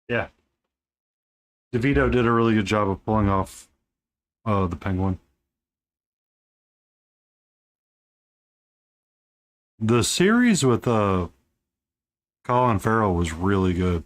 Yeah. DeVito did a really good job of pulling off the penguin. The series with Colin Farrell was really good.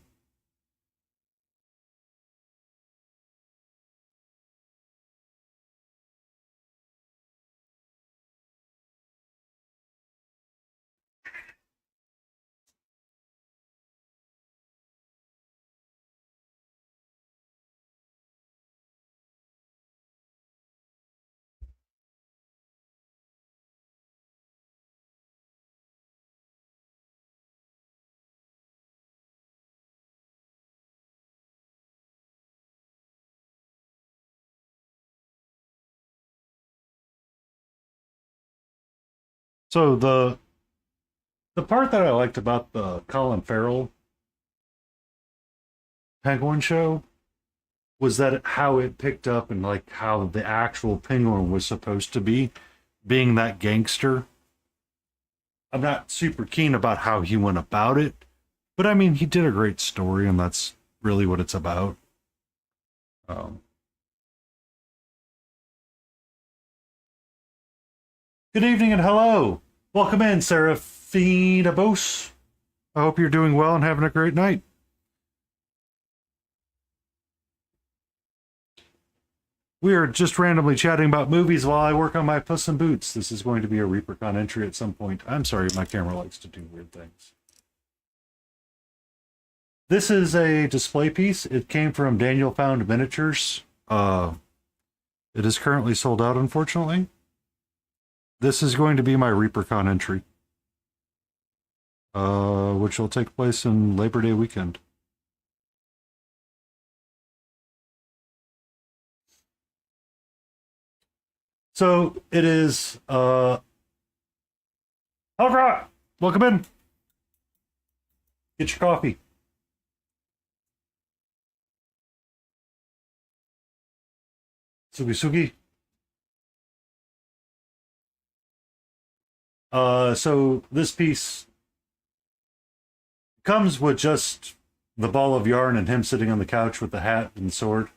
So the part that I liked about the Colin Farrell Penguin show was that how it picked up and like how the actual penguin was supposed to be, being that gangster. I'm not super keen about how he went about it, but I mean he did a great story, and that's really what it's about. Um, Good evening and hello. Welcome in, Seraphina Bose. I hope you're doing well and having a great night. We are just randomly chatting about movies while I work on my Puss in Boots. This is going to be a ReaperCon entry at some point. I'm sorry, my camera likes to do weird things. This is a display piece. It came from Daniel Found Miniatures. It is currently sold out, unfortunately. this is going to be my ReaperCon entry, which will take place in Labor Day weekend. So it is, Algra, welcome in. Get your coffee. Sugi Sugi. So this piece comes with just the ball of yarn and him sitting on the couch with the hat and sword.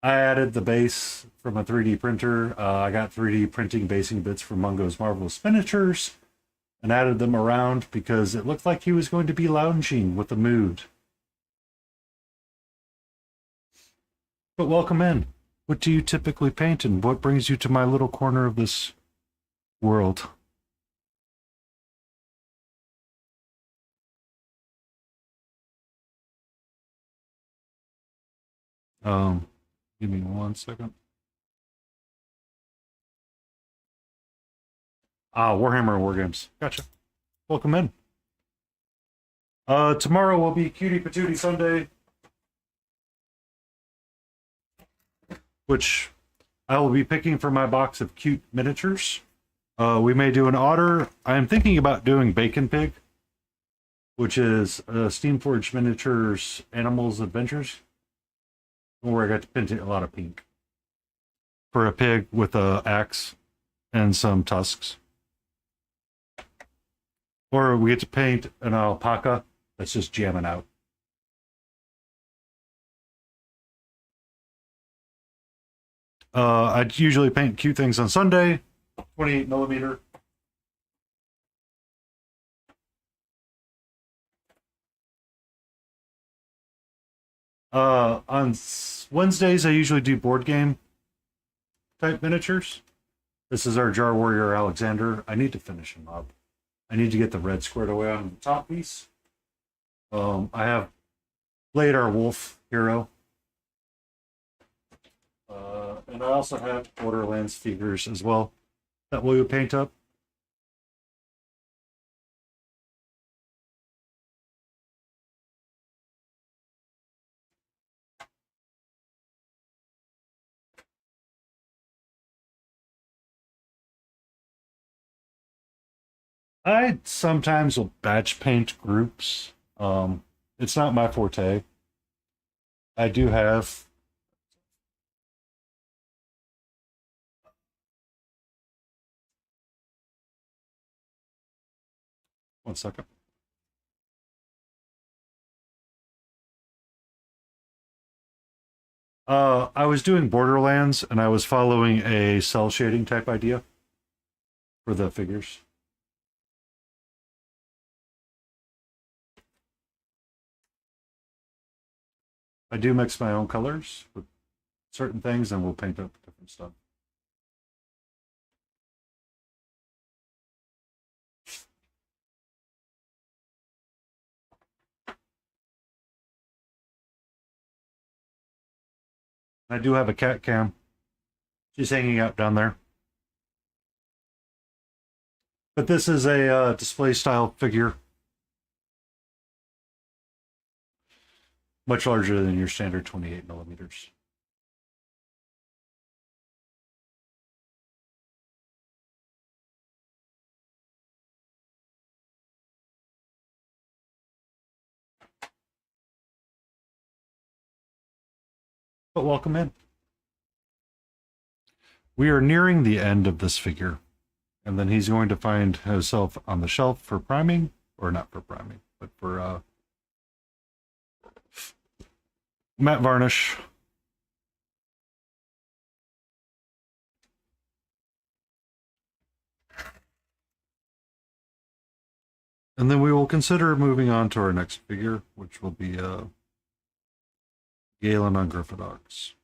I added the base from a 3D printer. I got 3D printing basing bits from Mungo's Marvelous Miniatures and added them around because it looked like he was going to be lounging with the mood. But welcome in. What do you typically paint, and what brings you to my little corner of this world? Give me 1 second. Warhammer Wargames. Gotcha. Welcome in. Tomorrow will be Cutie Patootie Sunday, which I will be picking for my box of cute miniatures. We may do an otter. I am thinking about doing Bacon Pig, which is Steamforged Miniatures Animals Adventures, where I got to paint a lot of pink for a pig with a axe and some tusks. Or we get to paint an alpaca that's just jamming out. I usually paint cute things on Sunday, 28 millimeter. On Wednesdays, I usually do board game type miniatures. This is our Jar Warrior Alexander. I need to finish him up. I need to get the red squared away on the top piece. I have Blade our Wolf Hero. And I also have Borderlands figures as well that we'll paint up. I sometimes will batch paint groups. It's not my forte. I do have one second. I was doing Borderlands and I was following a cell shading type idea for the figures. I do mix my own colors with certain things and we'll paint up different stuff. I do have a cat cam. She's hanging out down there. But this is a display style figure. Much larger than your standard 28 millimeters. But welcome in. We are nearing the end of this figure, and then he's going to find himself on the shelf for priming, or not for priming, but for matte varnish. And then we will consider moving on to our next figure, which will be Galen on Gryffidogs.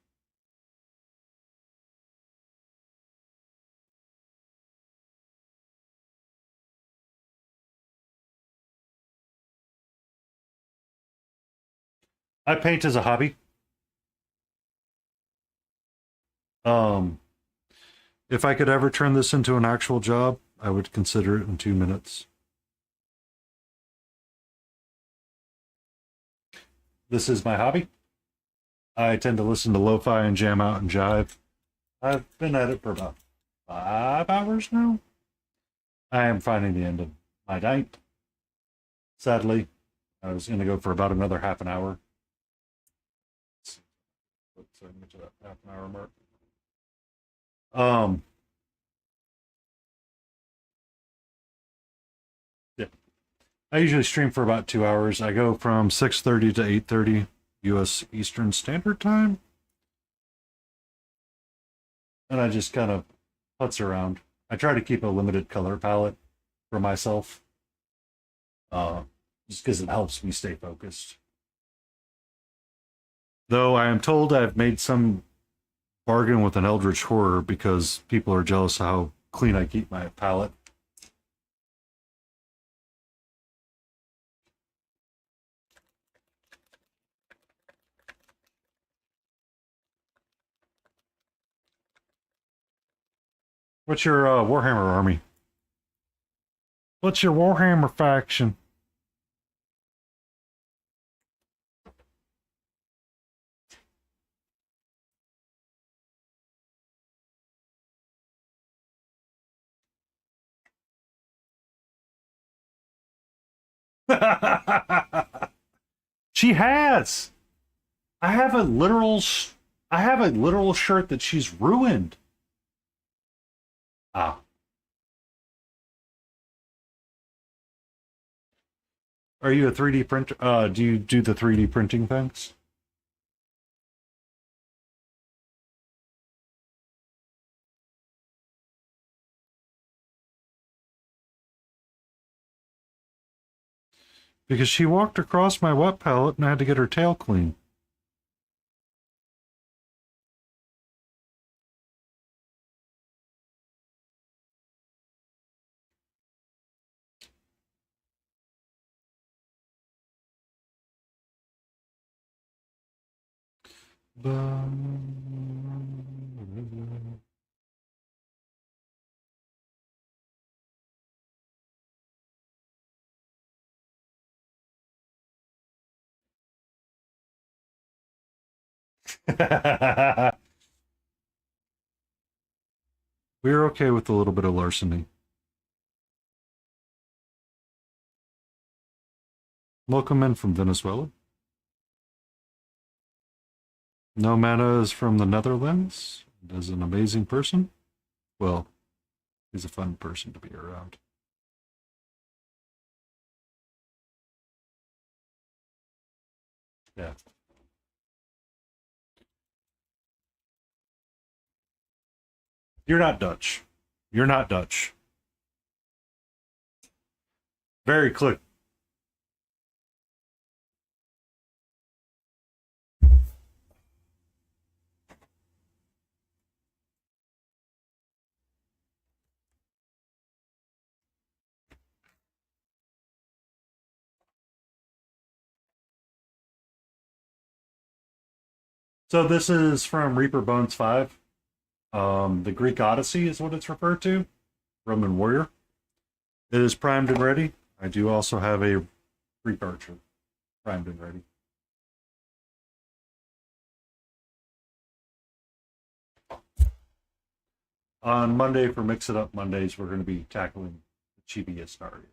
I paint as a hobby. If I could ever turn this into an actual job, I would consider it in 2 minutes. This is my hobby. I tend to listen to lo-fi and jam out and jive. I've been at it for about 5 hours now. I am finding the end of my night. Sadly, I was going to go for about another half an hour. Let's get to that half an hour mark. Yeah. I usually stream for about 2 hours. I go from 6:30 to 8:30 U.S. Eastern Standard Time. And I just kind of putz around. I try to keep a limited color palette for myself. Just because it helps me stay focused. Though I am told I've made some bargain with an Eldritch Horror because people are jealous of how clean I keep my palette. What's your Warhammer army? What's your Warhammer faction? She has. I have a literal. I have a literal shirt that she's ruined. Ah. Are you a 3D printer? Do you do the 3D printing things? Because she walked across my wet palette and I had to get her tail clean. We're okay with a little bit of larceny. Welcome in from Venezuela. No Mana is from the Netherlands. Is an amazing person. Well, he's a fun person to be around. Yeah. You're not Dutch. You're not Dutch. Very quick. So this is from Reaper Bones 5. The Greek Odyssey is what it's referred to. Roman warrior. It is primed and ready. I do also have a Greek archer primed and ready. On Monday for Mix It Up Mondays, we're going to be tackling the Chibi Astaria.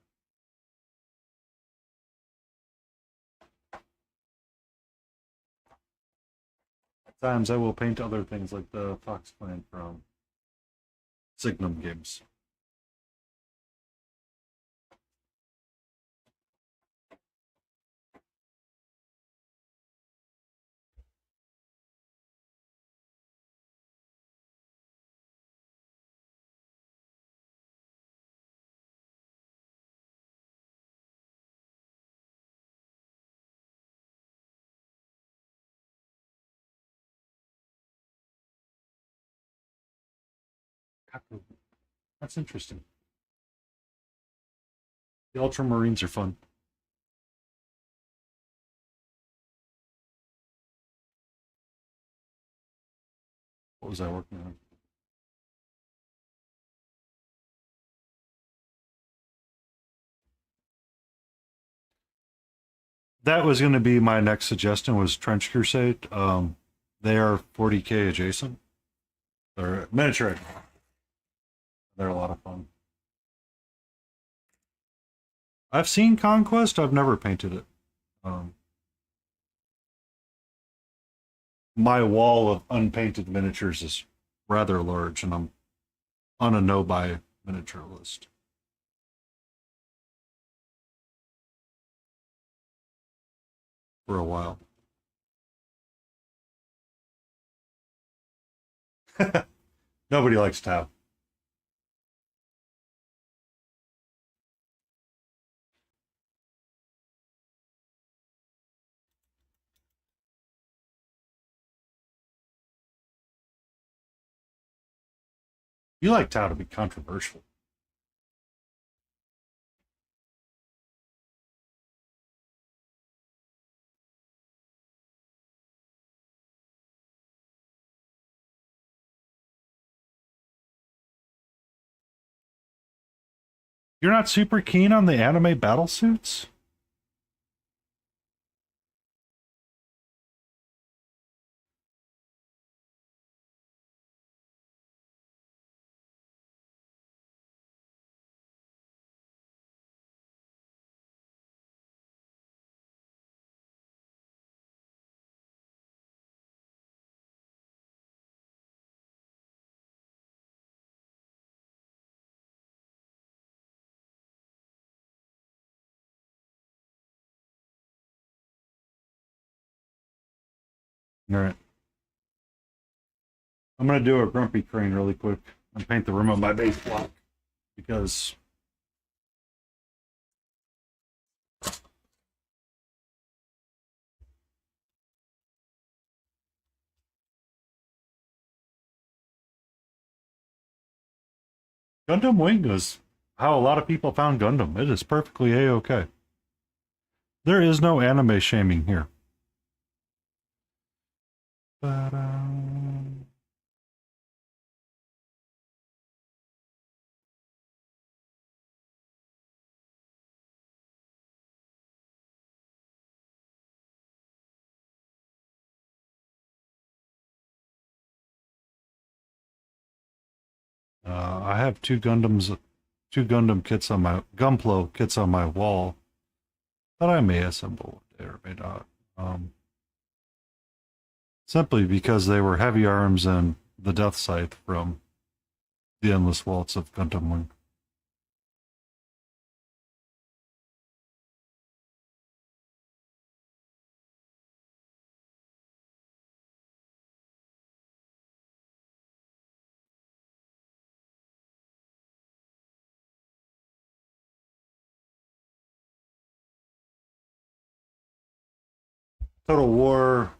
At times I will paint other things like the Fox Clan from Signum Games. That's interesting. The Ultramarines are fun. What was I working on? That was going to be my next suggestion was Trench Crusade. They are 40K adjacent. They're miniature. They're a lot of fun. I've seen Conquest. I've never painted it. My wall of unpainted miniatures is rather large, and I'm on a no-buy miniature list. For a while. Nobody likes Tau. You like Tau to be controversial. You're not super keen on the anime battle suits? All right. I'm going to do a Grumpy Crane really quick and paint the room on my base block because Gundam Wing is how a lot of people found Gundam. It is perfectly A-okay. There is no anime shaming here. Ba-dum. I have two Gundam kits on my Gunplo kits on my wall that I may assemble or may not. Simply because they were heavy arms and the Death Scythe from the Endless Waltz of Gundam Wing. Total War.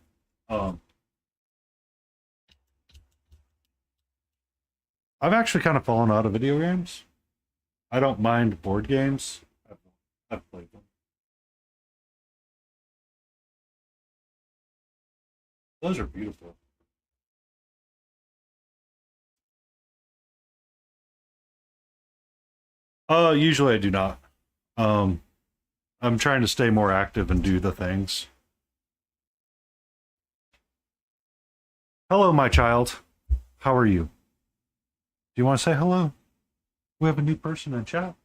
I've actually kind of fallen out of video games. I don't mind board games. I've played them. Those are beautiful. Usually I do not. I'm trying to stay more active and do the things. Hello, my child. How are you? Do you want to say hello? We have a new person in chat.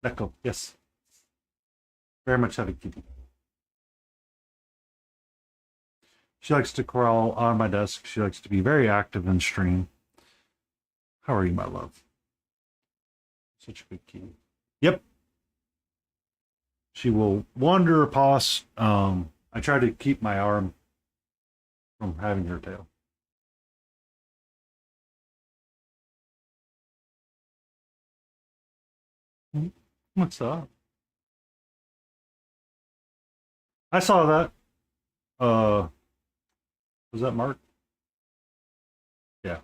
Echo, yes. Very much have a kitty. She likes to crawl on my desk. She likes to be very active in stream. How are you, my love? Such a good kitty. Yep. She will wander past. I try to keep my arm from having her tail. What's up? I saw that. Was that Mark? Yeah.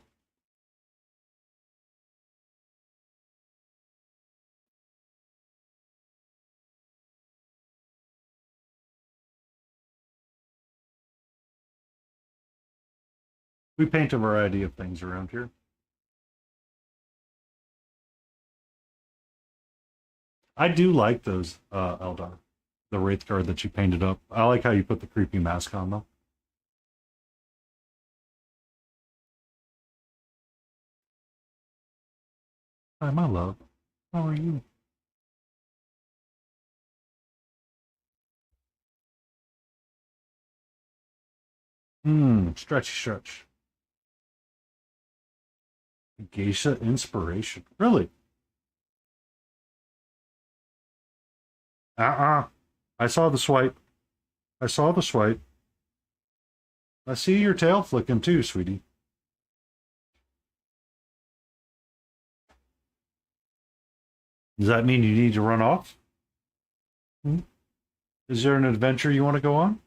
We paint a variety of things around here. I do like those, Eldar. The Wraith Guard that you painted up. I like how you put the creepy mask on, though. Hi, my love. How are you? Stretchy stretch. Geisha inspiration. Really? I saw the swipe. I saw the swipe. I see your tail flicking too, sweetie. Does that mean you need to run off? Is there an adventure you want to go on?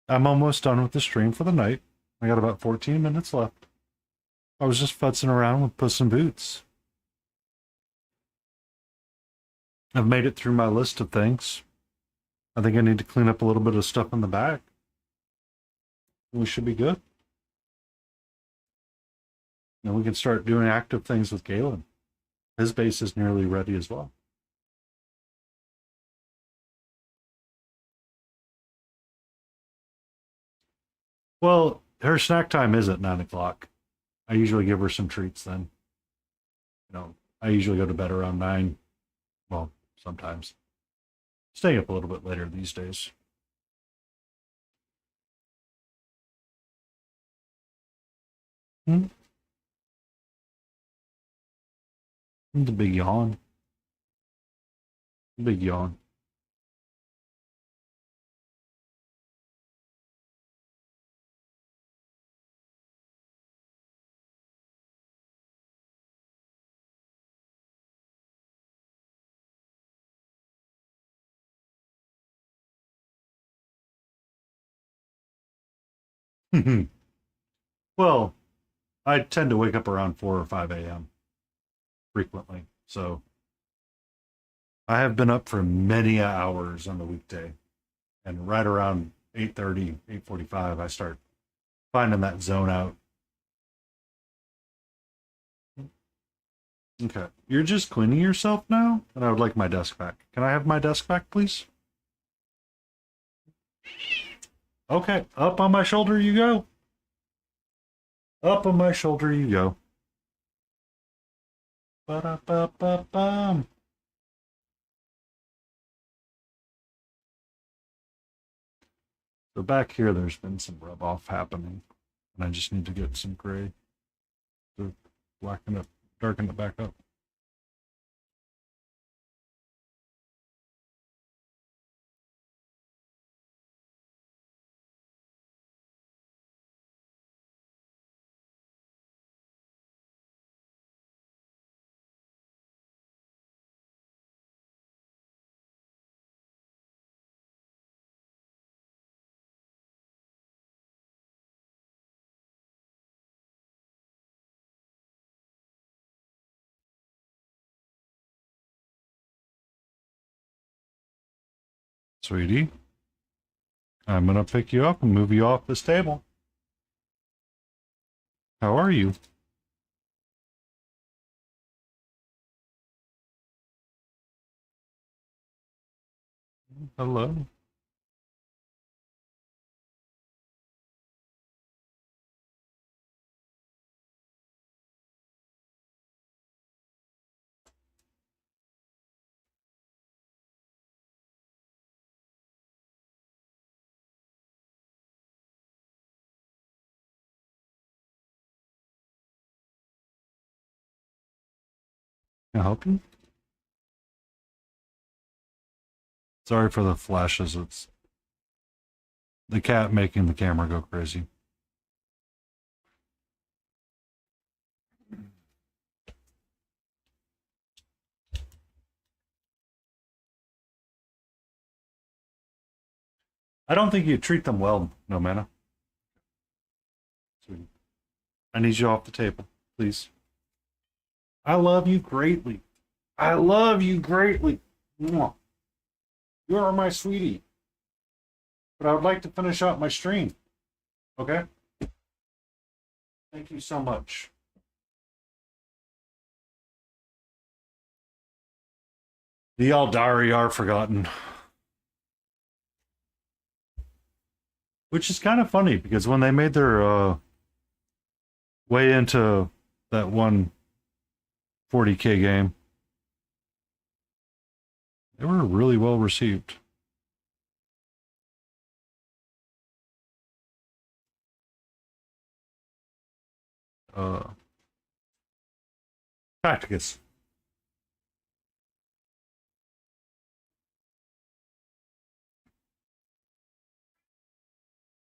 I'm almost done with the stream for the night. I got about 14 minutes left. I was just futzing around with Puss in Boots. I've made it through my list of things. I think I need to clean up a little bit of stuff in the back. We should be good. And we can start doing active things with Galen. His base is nearly ready as well. Well, her snack time is at 9 o'clock. I usually give her some treats then. I usually go to bed around 9. Well, sometimes. Staying up a little bit later these days. The big yawn. Big yawn. Well, I tend to wake up around 4 or 5 a.m. frequently, so I have been up for many hours on the weekday, and right around 8:30, 8:45, I start finding that zone out. Okay, you're just cleaning yourself now, and I would like my desk back. Can I have my desk back, please? Okay, up on my shoulder you go. Up on my shoulder you go. Ba-da-ba-ba-bum. So back here, there's been some rub off happening, and I just need to get some gray to blacken it, darken it back up. Sweetie, I'm gonna pick you up and move you off this table. How are you? Hello. Can I help you? Sorry for the flashes. It's the cat making the camera go crazy. I don't think you treat them well, no mana. Sweetie, I need you off the table, please. I love you greatly. I love you greatly. Mwah. You are my sweetie. But I would like to finish out my stream. Okay? Thank you so much. The Aldari are forgotten. Which is kind of funny because when they made their way into that one 40K game, they were really well received. Tacticus.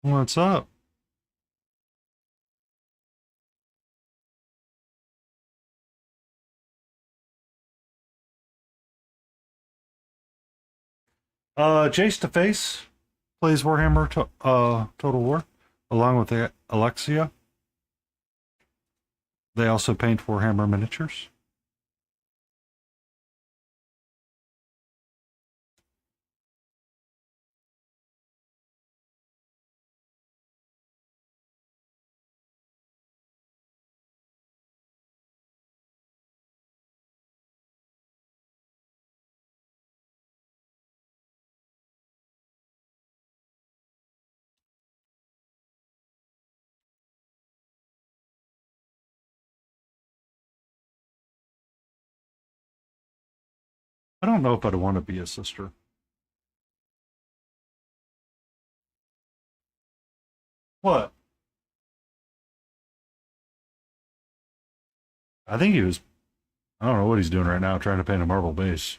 What's up? Jace to Face plays Warhammer Total War along with Alexia. They also paint Warhammer miniatures. I don't know if I'd want to be a sister. What? I think he was. I don't know what he's doing right now, trying to paint a marble base.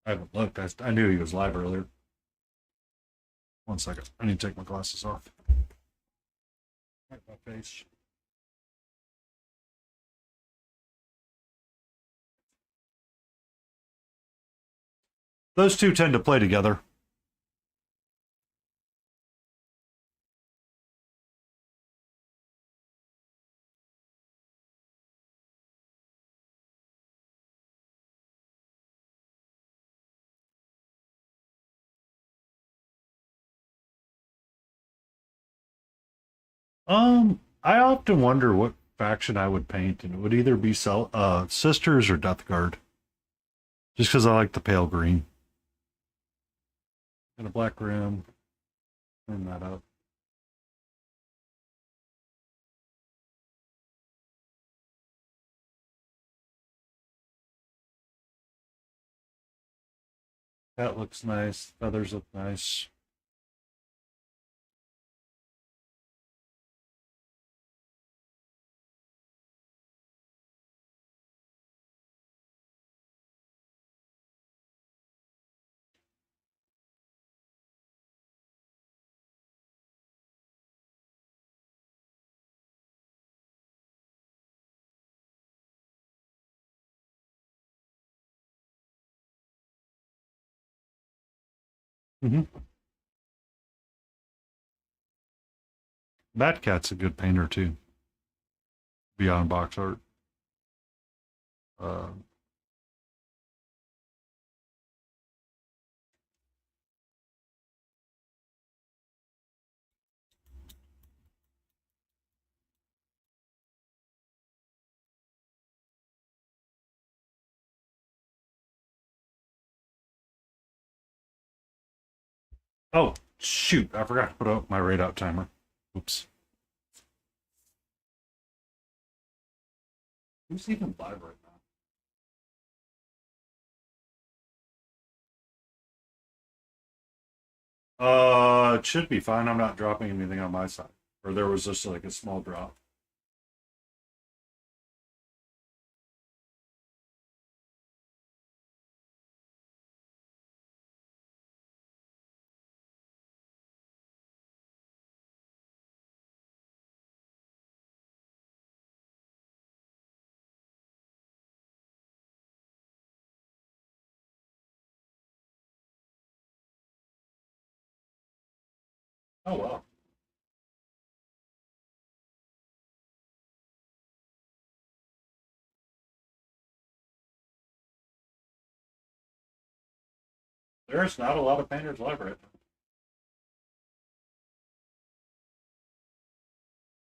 I haven't looked. I knew he was live earlier. 1 second. I need to take my glasses off. Right, my face. Those two tend to play together. I often wonder what faction I would paint, and it would either be Sisters or Death Guard. Just because I like the pale green. And a black rim. Turn that up. That looks nice. Feathers look nice. Bat Cat's a good painter too. Beyond box art. Uh, oh, shoot. I forgot to put up my raid out timer. Oops. Who's even live right now? It should be fine. I'm not dropping anything on my side. Or there was just like a small drop. Oh, wow. There's not a lot of painters live right now.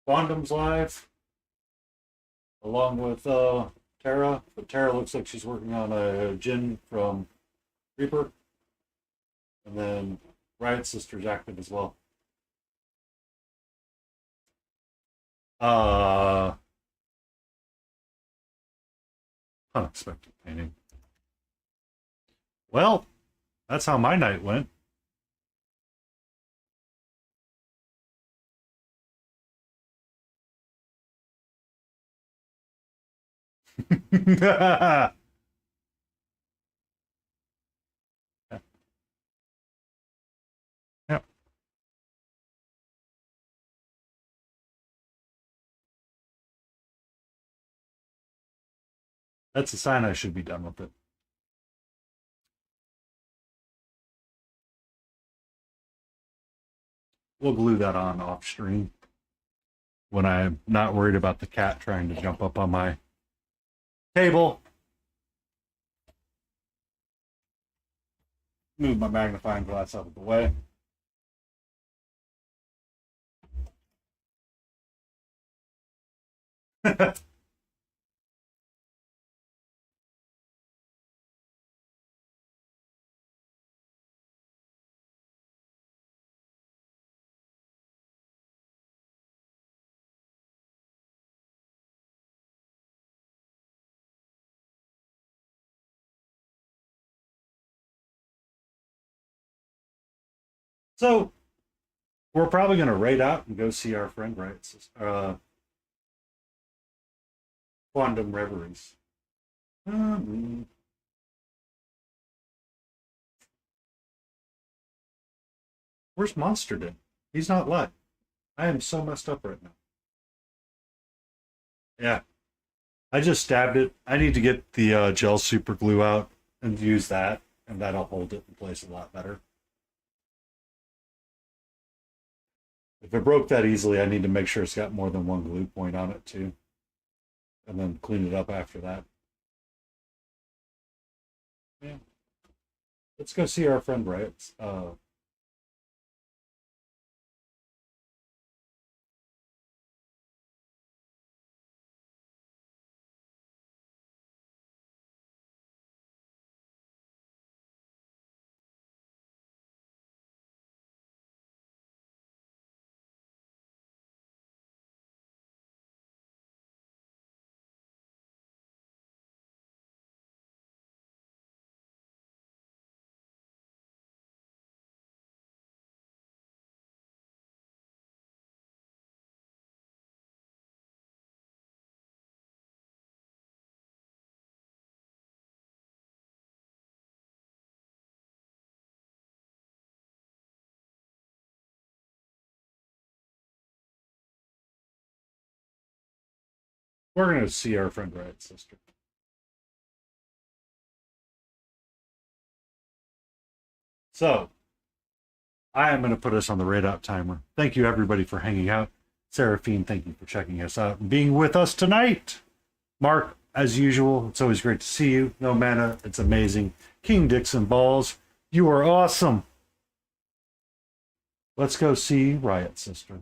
Quantum's live, along with Tara, but Tara looks like she's working on a Jin from Reaper. And then Riot Sister's active as well. Unexpected painting. Well, that's how my night went. Yep. That's a sign I should be done with it. We'll glue that on off stream when I'm not worried about the cat trying to jump up on my table. Move my magnifying glass out of the way. So we're probably going to raid out and go see our friend, right? Quantum Reveries. Where's Monster Din? He's not live. I am so messed up right now. Yeah. I just stabbed it. I need to get the gel super glue out and use that, and that'll hold it in place a lot better. If it broke that easily, I need to make sure it's got more than one glue point on it too. And then clean it up after that. Yeah. Let's go see our friend Riot. We're going to see our friend Riot Sister. So, I am going to put us on the raid out timer. Thank you, everybody, for hanging out. Seraphine, thank you for checking us out and being with us tonight. Mark, as usual, it's always great to see you. No mana, it's amazing. King Dixon Balls, you are awesome. Let's go see Riot Sister.